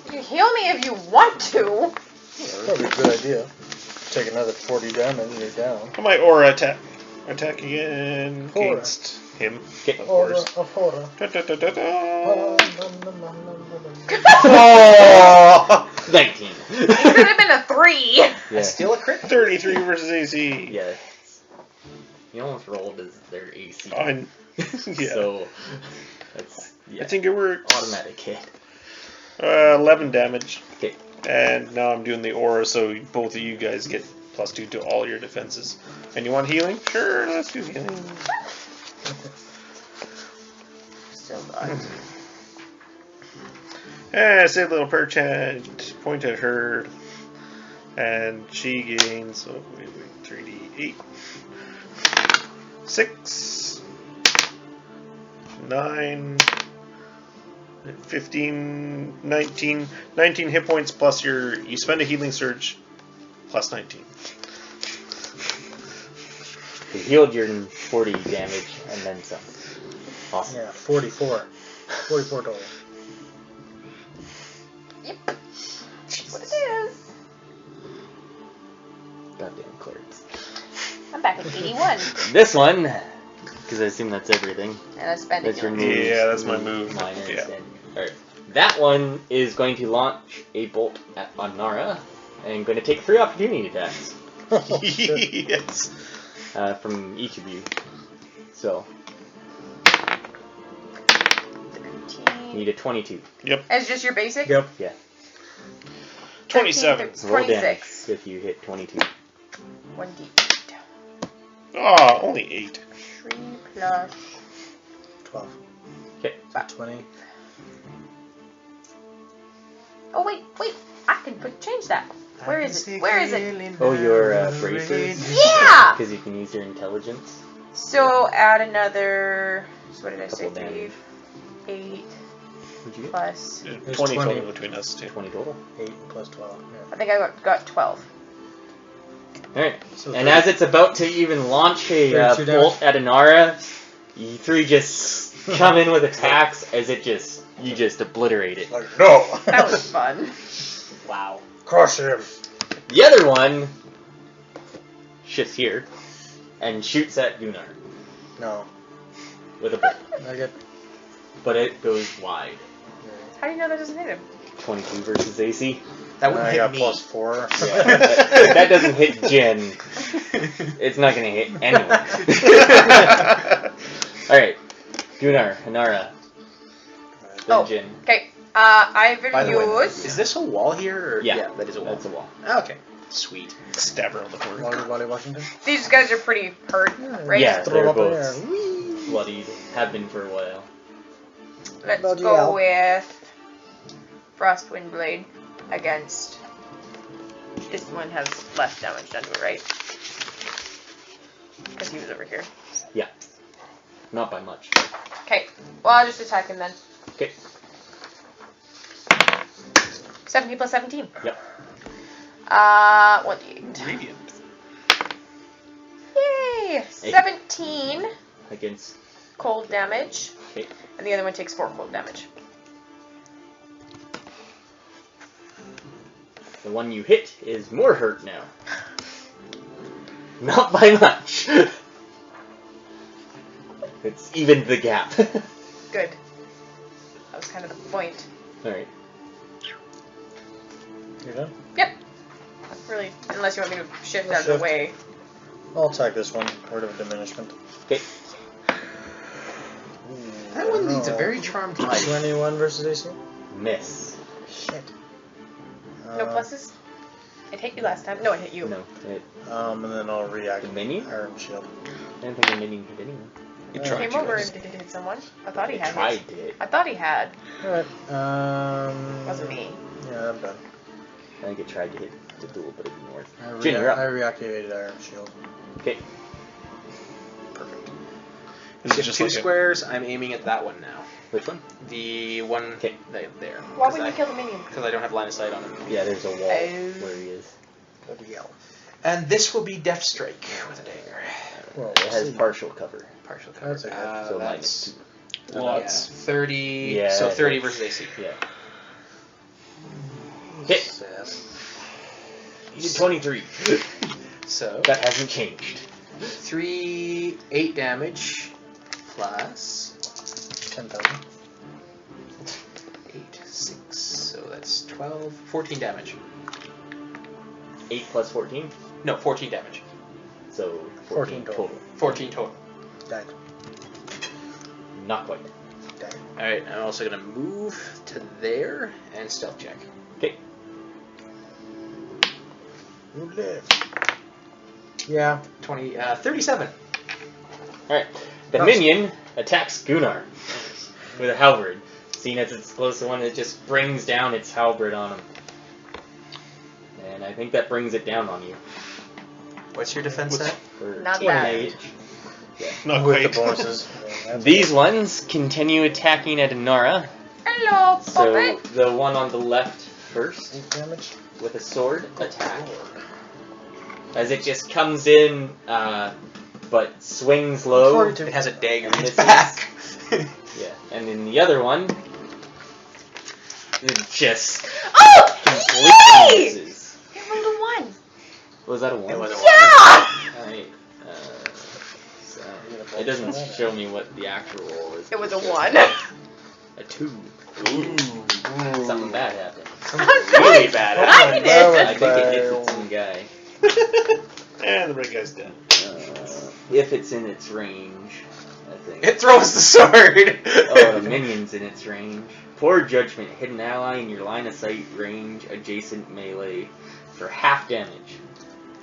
You can heal me if you want to. That'd be a good idea. Take another 40 damage and you're down. I might aura attack. Attack again Aura. against him. Okay. Of course. Aura. Da, da, da, da, da. Oh! 19. It could have been a 3. Yeah. That's still a crit. 33 versus AC. Yeah. You almost rolled as their AC. Yeah. So, that's, yeah, I think it works. automatic hit. 11 damage. Okay. And now I'm doing the aura, so both of you guys get +2 to all your defenses. And you want healing? Sure, let's do healing. Still got. Say a little prayer chant, point at her, and she gains, 3d8. 6, 9, 15, 19 hit points plus you spend a healing surge plus 19. You healed your 40 damage and then some. Awesome. Yeah, 44. 44 total. Yep. That's what it is. Goddamn clerics. I'm back at 81. This one, because I assume that's everything. And I spent That's it. your move. Yeah, that's my move. Minor Yeah. instead. Alright. That one is going to launch a bolt at Anara and going to take 3 opportunity attacks Yes. from each of you. So, 13. need a 22. It's just your basic? Yep. 27. Roll damage 26. if you hit 22. 1d8. Oh, only 8. 3 plus 12. Okay. 20. Oh wait. I can change that. Where is it? Where is it? Oh, your braces? Yeah! Because you can use your intelligence. So add another. So what did I say? Couple damage. 8 What'd you get? plus. There's 20 20. total between us two. 20 total. 8 plus 12. I think I got 12. Alright. So And as it's about to even launch a 32 bolt at Anara, you 3 just come in with attacks as you just obliterate it. Like, no! That was fun. Wow. Crush him! The other one shifts here and shoots at Gunnar No. with a bolt. I get. But it goes wide. How do you know that doesn't hit him? 22 versus AC. That wouldn't I hit got me. +4. Yeah, if that doesn't hit Jen, it's not gonna hit anyone. Alright. Gunnar, Anara. Then Oh. Jen. Okay. I've By the way, used. is this a wall here? Or? Yeah, that is a wall. That's a wall. Ah, okay. Sweet. Stab her on the forehead. Everybody Washington? These guys are pretty hurt, right? Yeah, Throw they're it up in the both air. Whee! bloodied. Have been for a while. Let's Bloody go hell. with Frostwind Blade against. This one has less damage done to it, right? Because he was over here. Yeah. Not by much. Okay. Well, I'll just attack him then. Okay. 17 plus 17. Yep. 1d8. Radiant. Yay! 17 Against. cold damage. Okay. And the other one takes 4 cold damage. The one you hit is more hurt now. Not by much. It's evened the gap. Good. That was kind of the point. Alright. You done? Yep. Really, unless you want me to shift I'll out of the shift. way. I'll attack this one. Word of diminishment. Okay. That one leads a very charmed life. 21 versus AC? Miss. Shit. No pluses? It hit you last time. No, it hit you. No. It, And then I'll react. The minion? Iron Shield. I don't think the minion hit anyone. You Yeah. tried Came to over guys. and did it hit someone. I thought he had. Tried hit. it. I thought he had. Alright. Wasn't me. Yeah, I'm done. I think it tried to hit Dethul, but it didn't work. I, Jin, you're up. I reactivated Iron Shield. Okay. Perfect. Is it Shift just 2 like a- squares. I'm aiming at that one now. Which one? The one Okay. there. Why would you kill the minion? Because I don't have line of sight on him. Yeah, there's a wall where he is. Bloody hell. And this will be Death Strike with a dagger. Well, It has see. partial cover. Partial cover. That's a hit. So That's -2. lots. 30. Yeah, So that 30 hits. versus AC. Yeah. Hit. Sad. You did 23. So That hasn't changed. 8 damage plus 10,000. 8, 6. So that's 12, 14 damage. 8 plus 14, No, 14 damage. so 14 14 total. total. 14 total. Died. Not quite. Died. Alright, I'm also going to move to there and stealth check. Okay. You live. Yeah. 37. Alright. The Nice. minion attacks Gunnar with a halberd. Seeing as it's close to one, it just brings down its halberd on him. And I think that brings it down on you. What's your defense set? For Not 20 bad. damage. Not With quite. the bonuses. Yeah, that's These ones continue attacking at Anara. Hello, So puppet. the one on the left first 8 damage. with a sword attack. As it just comes in, but swings low. 42. It has a dagger in its Misses. back. Yeah, and then the other one, it just Oh! completely Yay! misses. It rolled a 1. Was that a one? It was a Yeah! Alright, so it doesn't show me what the actual roll is. It was a Just 1. A 2. Ooh. Something bad happened. Something really bad. I did it. I think it hits its own guy. And the red guy's dead. If it's in its range, I think. It throws the sword. Oh, the minion's in its range. Poor judgment. Hidden ally in your line of sight range adjacent melee for half damage.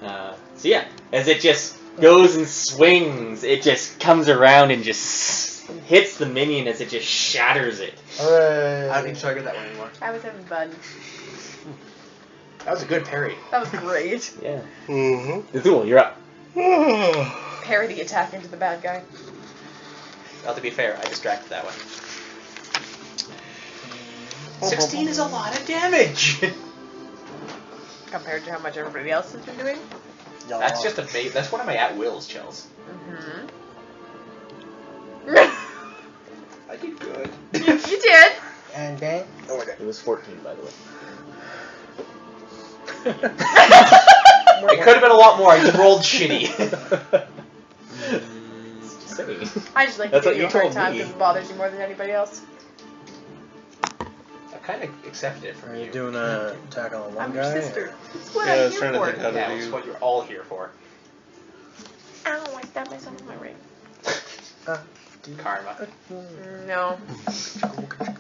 So yeah, as it just goes and swings, it just comes around and just hits the minion as it just shatters it. Hooray. I don't need to target that one anymore. I was having fun. That was a good parry. That was great. Yeah. Mm-hmm. Dethul, you're up. Parry the attack into the bad guy. Well, to be fair, I distracted that one. 16 is a lot of damage. Compared to how much everybody else has been doing. Yeah. That's just that's one of my at-wills, Chels. Mm-hmm. I did good. You did. And bang. Oh, okay. It was 14, by the way. It could have been a lot more. I just rolled shitty. Just saying. I just like That's to what give you you a hard told time me. because it bothers you more than anybody else. kind of accepted it from Are you. you doing an attack on one I'm guy? your sister. That's what Yeah, I I'm was here trying to for. think how to Yeah, do. it's what you're all here for. Ow, I stabbed myself with my ring. Karma. No.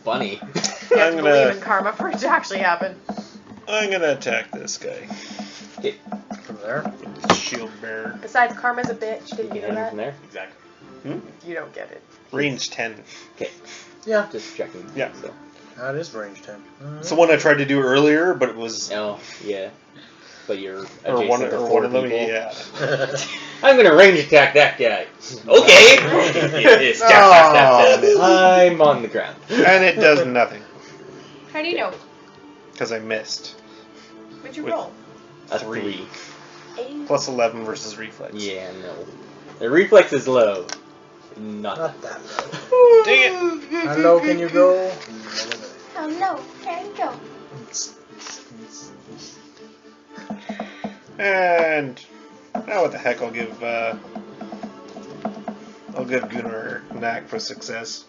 Funny. You have I'm to gonna- believe in karma for it to actually happen. I'm gonna attack this guy. From there? Shield bearer. Besides, karma's a bitch. You Did you can know hit him that? from there. Exactly. You don't get it. Range 10. Yeah. Just checking. Yeah. So. That is range 10. It's the one I tried to do earlier, but it was. Oh, yeah. But you're Or adjacent one, to or 4 one of them, people. yeah. I'm gonna range attack that guy. Okay. Stab, stab, stab, stab. I'm on the ground. And it does nothing. How do you know? Because I missed. What'd you With- roll? A 3. 8. Plus 11 versus reflex. Yeah, no. The reflex is low. Not Not that low. Dang it! How low can you go? Oh no, can go. And now what the heck? I'll give Gunnar a knack for success.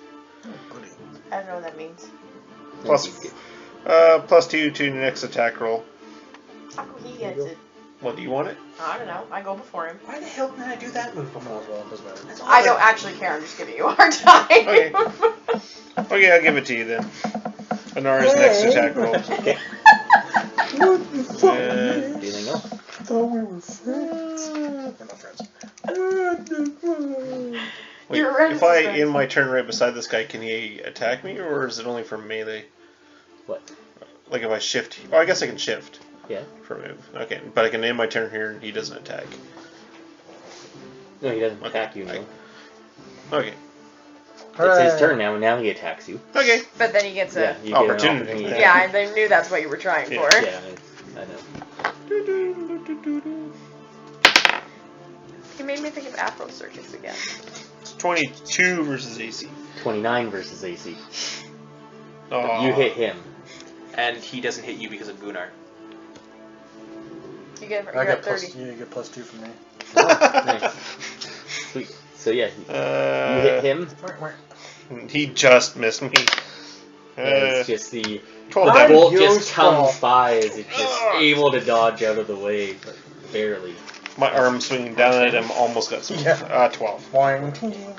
I don't know what that means. Plus 2 to your next attack roll. How come he gets it? What do you want it? I don't know. I go before him. Why the hell didn't I do that move Might before? as well, doesn't matter. That's all I don't actually care. I'm just giving you a hard time. Okay. Okay, I'll give it to you then. Anara's next attack roll. Okay. And Anything else? thought we were friends. We're not friends. wait, You're right, if I friends. in my turn right beside this guy, can he attack me, or is it only for melee? What? Like if I shift? Oh, I guess I can shift. Yeah. For a move. Okay, but I can end my turn here and he doesn't attack. No, he doesn't Okay. attack you, no. Okay. It's his turn now, and now he attacks you. Okay. But then he gets a. Yeah, you Opportunity. get an opportunity. Yeah, I knew that's what you were trying Yeah. for. Yeah, I know. He made me think of Afro Circus again. It's 22 versus AC. 29 versus AC. Oh. You hit him. And he doesn't hit you because of Gunnar. You get, I you're got at 30. plus, you get plus 2 from me. Nice. Sweet. So yeah, you hit him. He just missed me. And it's just the 12 the damage. bolt I'm just useful. comes by as it's just able to dodge out of the way, but barely. My arm swinging down at him almost got smoked. Yeah. 12. Boing.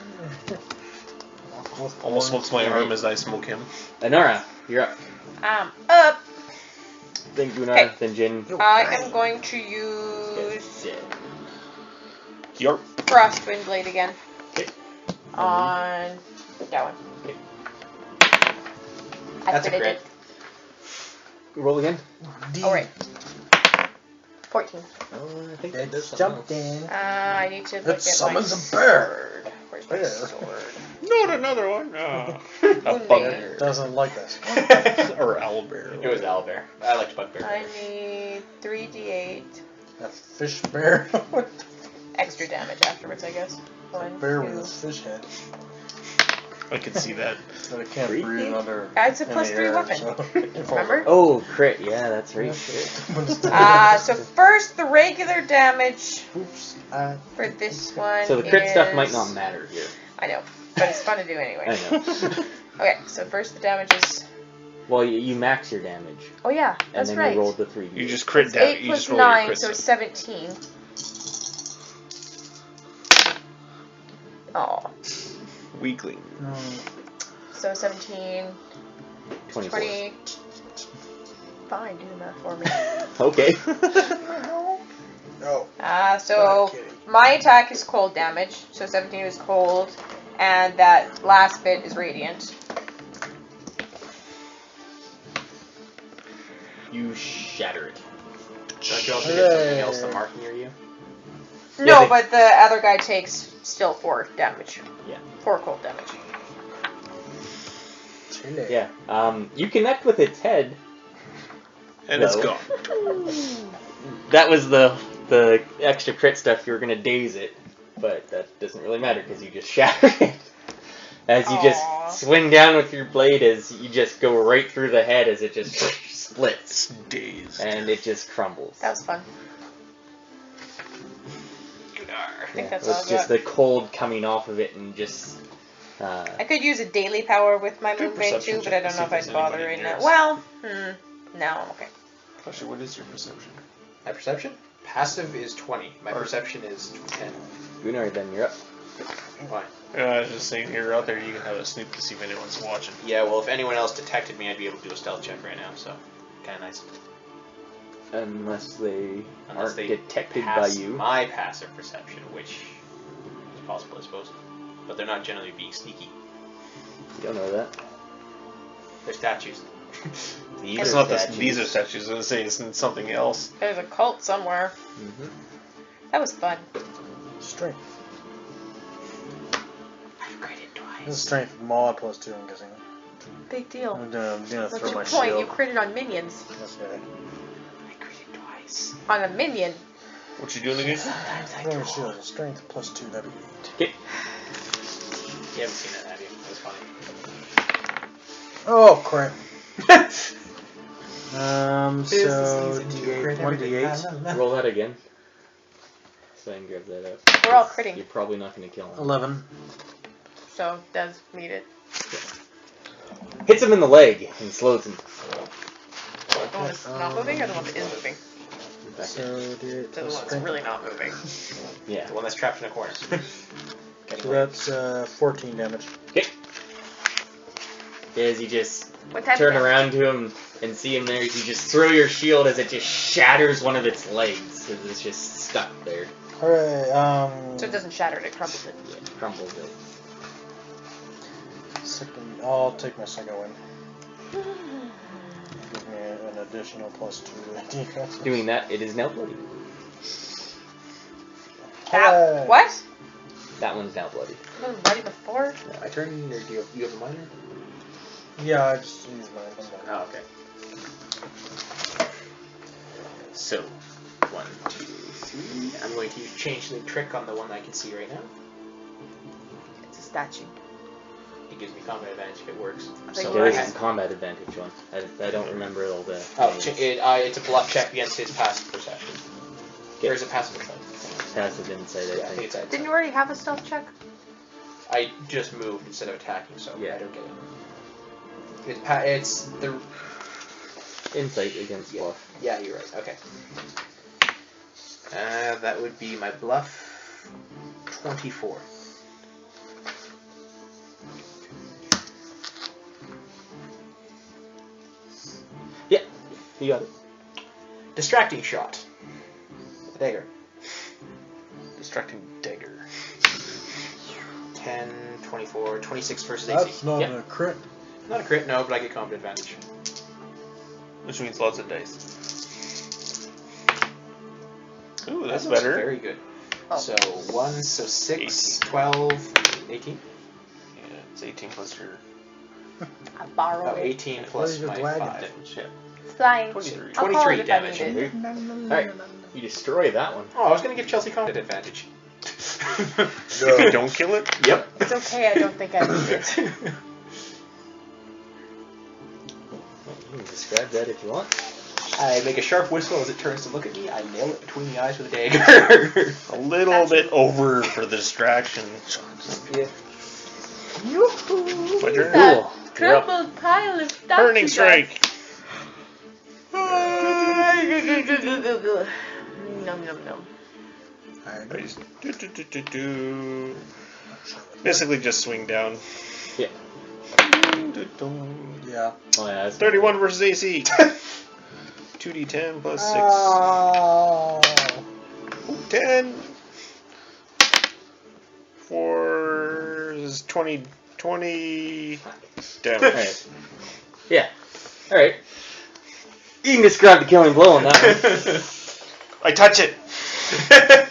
Almost smokes my arm as I smoke him. Anara, you're up. Up. Then Gunnar, Okay. then Jin. I am going to use Yeah. Yarp. Frost Wind Blade again. Okay. On that one. Okay. I That's a fitted crit. it. Roll again. Oh, right. 14. I think It does something jumped else. in. I need to look It at summons my a bear. sword. Where's my Bear. sword? Not another one. A Bugbear. bugbear. Doesn't like this. Or owlbear. It was owlbear. I liked bugbear. I need 3d8 A fish bear. extra damage afterwards, I guess. One, Bear with a 2. fish head. I could see that. But it can't Three? breathe under. It's a any plus 3 air, weapon. so- Remember? Oh, crit. Yeah, that's right. So first, the regular damage Oops. for this one. So the crit stuff might is- not matter here. I know, but it's fun to do anyway. I know. Okay, so first the damage is. Well, you max your damage, Oh yeah, and that's then right. you roll the 3d. You just crit It's down. 8 You plus just roll your 9, crit so it's stuff. 17. Oh, Weakling. so 17, 24. 20. Fine, do the math for me. Okay. No. So my attack is cold damage, so 17 is cold, and that last bit is radiant. You shatter it. Don't you also get something else to mark near you? No, they- but the other guy takes still 4 damage. Yeah. 4 cold damage. Chile. Yeah. You connect with its head. And it's No. gone. That was the extra crit stuff. You were gonna daze it, but that doesn't really matter because you just shattered it. As you Aw. just swing down with your blade, as you just go right through the head, as it just splits Dazed. and it just crumbles. That was fun. I think that's all With I've just got. the cold coming off of it and just I could use a daily power with my Do a Moonbane perception too, but check I to don't see know if if I'd there's bother anybody right near now. us. Well, no, I'm okay. Actually, what is your perception? My perception? Passive is 20. My perception is 10. Gunnar, then you're up. Why? I was just saying, you're out there, you can have a snoop to see if anyone's watching. Yeah, well, if anyone else detected me, I'd be able to do a stealth check right now, so kind of nice. Unless they Unless aren't they detected by pass you. my passive perception, which is possible, I suppose. But they're not generally being sneaky. You don't know that. They're statues. These It's are not statues. these are statues, I was going to say it's something else. There's a cult somewhere. Mhm. That was fun. Strength. I've critted This is twice. strength mod plus 2, I'm guessing. Big deal. I'm gonna What's throw your my point? You shield. critted on minions. That's right. I critted twice. On a minion. What you doing again? Sometimes I Throwing do. shield. Strength plus 2, that'd be 8. Okay. You haven't seen that, have you? That was funny. Oh, crap. Tis the So season to crit 1d8. Roll that again. So I can grab that up. We're all critting, You're probably not going to kill him. 11. so does need it. Hits him in the leg and slows him. The one that's not moving or the one that is moving? So d8 So the plus one that's strength. really not moving. Yeah. The one that's trapped in a corner. So that's 14 damage. As you just What type turn of around to him and see him there, you just throw your shield as it just shatters one of its legs. Because it's just stuck there. Alright, So it doesn't shatter it, it crumbles it. Yeah, it crumbles it. second, I'll take my second win. Give me an additional plus 2 defense. Doing that, it is now bloody. That, what? That one's now bloody. It was bloody before? My turn, or do you have a minor? Yeah, I just used mine. I'm done. Oh, okay. So, 1, 2, 3. I'm going to use Changeling Trick on the one I can see right now. It's a statue. It gives me combat advantage if it works. think So you're There I is right. a combat advantage one. I don't remember all the Oh, names. it's a bluff check against his passive perception. Okay. Or is it passive perception? Passive insight, Yeah, I I think think. it's outside. Didn't you already have a stealth check? I just moved instead of attacking, so Yeah. I don't get it. It's the... Insight against bluff. Yeah, you're right. Okay. That would be my bluff 24. Yeah, you got it. Distracting shot. A dagger. Distracting dagger. 10, 24, 26 versus That's AC. not Yep. a crit. Not a crit, no, but I get combat advantage. Which means lots of dice. Ooh, that's That looks better. very good. Oh. So 1, so 6, 12, 18. Yeah, it's 18 plus your I borrowed Oh, it. 18 plus your my dragon? 5. damage. Yeah. Flying. 23. I'll call 23 it if I damage. need it. Alright, you destroy that one. Oh, I was going to give Chelsea combat advantage. If you don't kill it, Yep. It's okay, I don't think I need it. You can describe that if you want. I make a sharp whistle as it turns to look at me. I nail it between the eyes with a dagger. a little bit over for the distraction. Yeah. Yoo-hoo! My turn. That Cool. crumbled pile of stuff. Burning you strike. got. Nom nom nom. Basically, just swing down. Yeah. Yeah. Oh, yeah, that's 31 versus AC. 2d10 plus 6. Oh. 10. 4 is 20. 20 damage. Alright. Yeah. Alright. You can describe the killing blow on that one. I touch it. Are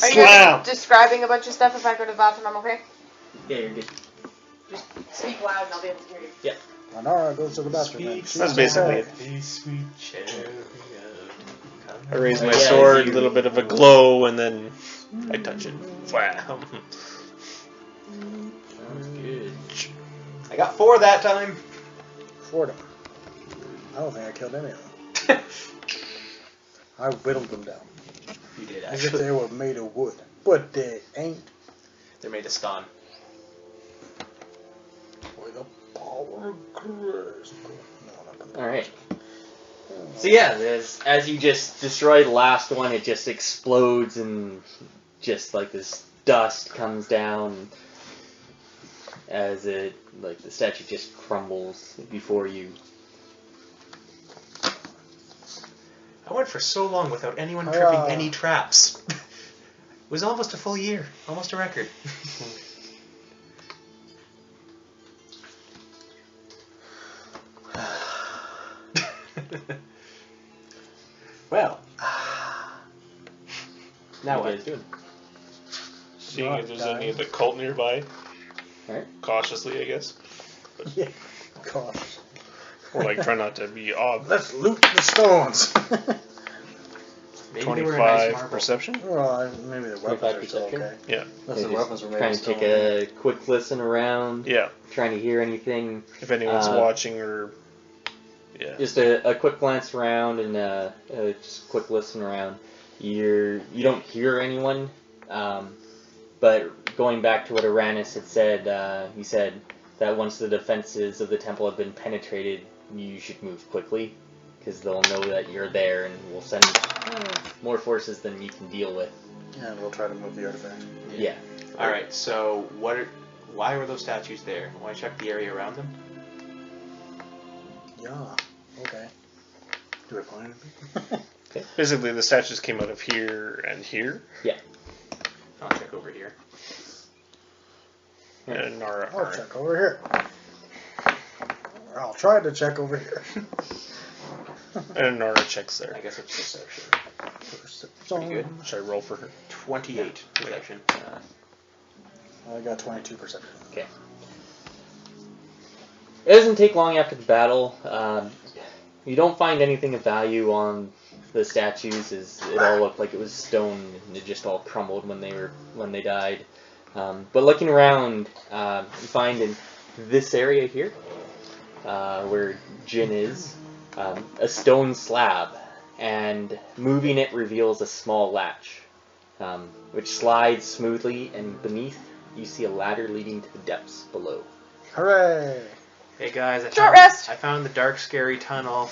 you Slam. describing a bunch of stuff? If I go to the bathroom, I'm okay? Yeah, you're good. Just speak loud and I'll be able to hear you. Anara goes to the bathroom. and she's That's basically okay. it. I raise my Yeah, sword, a you- little bit of a glow, and then I touch it. Wham. Sounds good. I got 4 that time. Fordham. I don't think I killed any of them. I whittled them down. You did, As if actually. they were made of wood. But they ain't. They're made of stone. Cool. No, not gonna- Alright. So yeah, as you just destroy the last one, it just explodes and just like this dust comes down as it, like the statue just crumbles before you. I went for so long without anyone Ah. tripping any traps. It was almost a full year. Almost a record. Well. Now What are you what? guys doing? Seeing Not if there's dying. any of the cult nearby. Alright. Cautiously, I guess. Gosh. Or like try not to be odd. Let's loot the stones. Maybe they were a nice 25 marble. perception? Well, maybe the 25 weapons are still perception? okay. Yeah. Unless the Okay, weapons were made trying of to stone. take a quick listen around, Yeah. trying to hear anything. If anyone's watching or. Yeah. Just a quick glance around and just a quick listen around. You don't hear anyone, but going back to what Uranus had said, he said that once the defenses of the temple have been penetrated, you should move quickly, because they'll know that you're there and will send more forces than you can deal with. Yeah, and we'll try to move the artifact. Yeah. Alright, so why were those statues there? Want to check the area around them? Yeah. Okay. Do I find anything? Basically, the statues came out of here and here. I'll check over here. And Anara. I'll check over here. I'll try to check over here. And Anara checks there. I guess it's perception. Pretty good. Should I roll for her? 28 perception. I got 22%. Okay. It doesn't take long after the battle. You don't find anything of value on the statues, as it all looked like it was stone and it just all crumbled when they died. But looking around, you find in this area here, where Jin is, a stone slab, and moving it reveals a small latch, which slides smoothly, and beneath you see a ladder leading to the depths below. Hooray! Hey guys, Short rest! I found the dark, scary tunnel.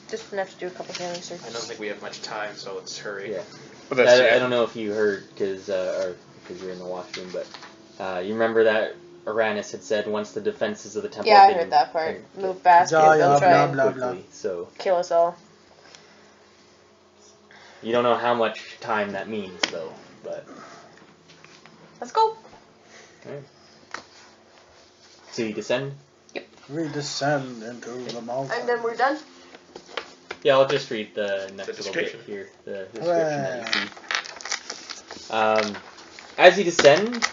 Just enough to do a couple healing searches. I don't think we have much time, so let's hurry. Yeah. But that's I don't know if you heard, because you're in the washroom, but you remember that Uranus had said once the defenses of the temple Yeah, have I been heard that part. Okay. Move fast, Yeah, because they'll yeah, try blah, and blah. quickly, so kill us all. you don't know how much time that means, though. But Let's go. so you descend. We descend into the mountain. And then we're done. Yeah, I'll just read the next little bit description. here. The description that you see. As you descend,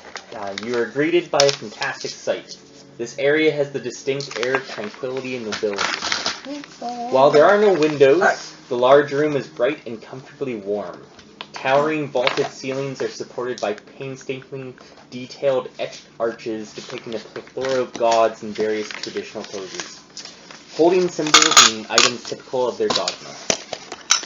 you are greeted by a fantastic sight. This area has the distinct air of tranquility and nobility. While there are no windows, the large room is bright and comfortably warm. Towering vaulted ceilings are supported by painstakingly detailed etched arches depicting a plethora of gods in various traditional poses, holding symbols and items typical of their dogma.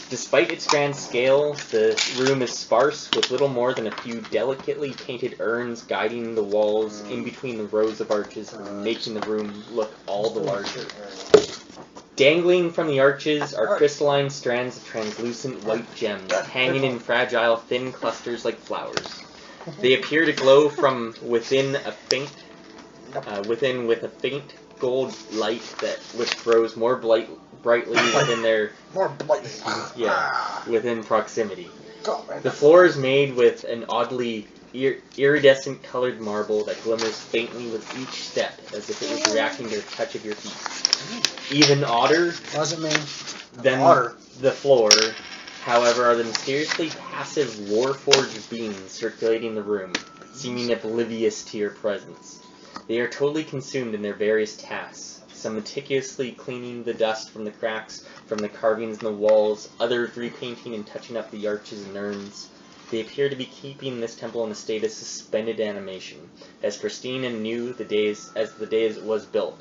Despite its grand scale, the room is sparse, with little more than a few delicately painted urns guiding the walls in between the rows of arches and making the room look all the larger. Dangling from the arches are crystalline strands of translucent white gems, hanging in fragile, thin clusters like flowers. They appear to glow from within with a faint gold light which grows more brightly within their More blightly. within proximity. Go, man. The floor is made with an oddly iridescent colored marble that glimmers faintly with each step, as if it was reacting to the touch of your feet. Even odder Wasn't me. than Otter. the floor, however, are the mysteriously passive Warforged beings circulating the room, seeming oblivious to your presence. They are totally consumed in their various tasks, some meticulously cleaning the dust from the cracks from the carvings in the walls, others repainting and touching up the arches and urns. They appear to be keeping this temple in a state of suspended animation, as pristine and new as the day it was built.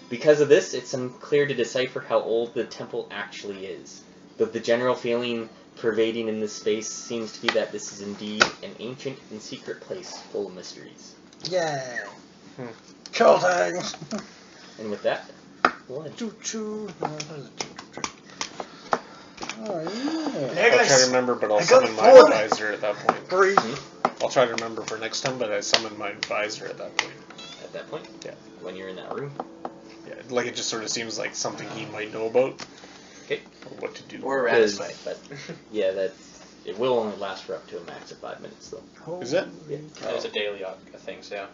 Because of this, it's unclear to decipher how old the temple actually is, though the general feeling pervading in this space seems to be that this is indeed an ancient and secret place full of mysteries. Yeah. Kill things. And with that, One. Choo-choo. Oh, yeah. I'll try to remember, but I'll I got summon my four. advisor at that point. 3. I'll try to remember for next time, but I summon my advisor at that point. At that point? Yeah. When you're in that room? Yeah, like it just sort of seems like something he might know about. Okay. Or what to do. Or Radis Because- way. But yeah, it will only last for up to a max of 5 minutes though. Is it? Yeah. That was a daily thing, so yeah.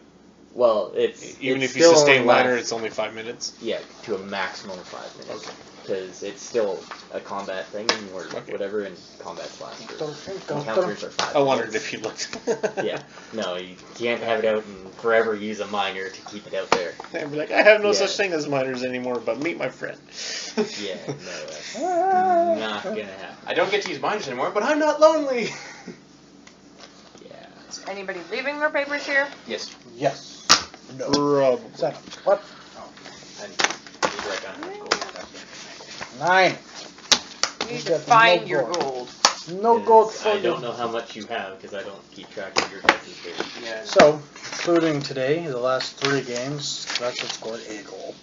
Well, Even it's if you still sustain only minor, lasts- it's only 5 minutes? Yeah, to a maximum of 5 minutes. Okay. Because it's still a combat thing, or Okay. whatever, and combats last for Don't- encounters are 5 I wondered minutes. if you looked. Yeah, no, you can't have it out and forever use a minor to keep it out there. I'd be like, I have no Yeah. such thing as minors anymore, but meet my friend. Yeah, no, that's not gonna happen. I don't get to use minors anymore, but I'm not lonely. Yeah. Is anybody leaving their papers here? Yes. Yes. No. Trouble. 7. What? And he's right down here. Cool. 9. You need You to got find no your gold. gold. No gold for I you. don't know how much you have because I don't keep track of your guys' papers. Yeah. So, including today, the last 3 games, Russell scored a goal.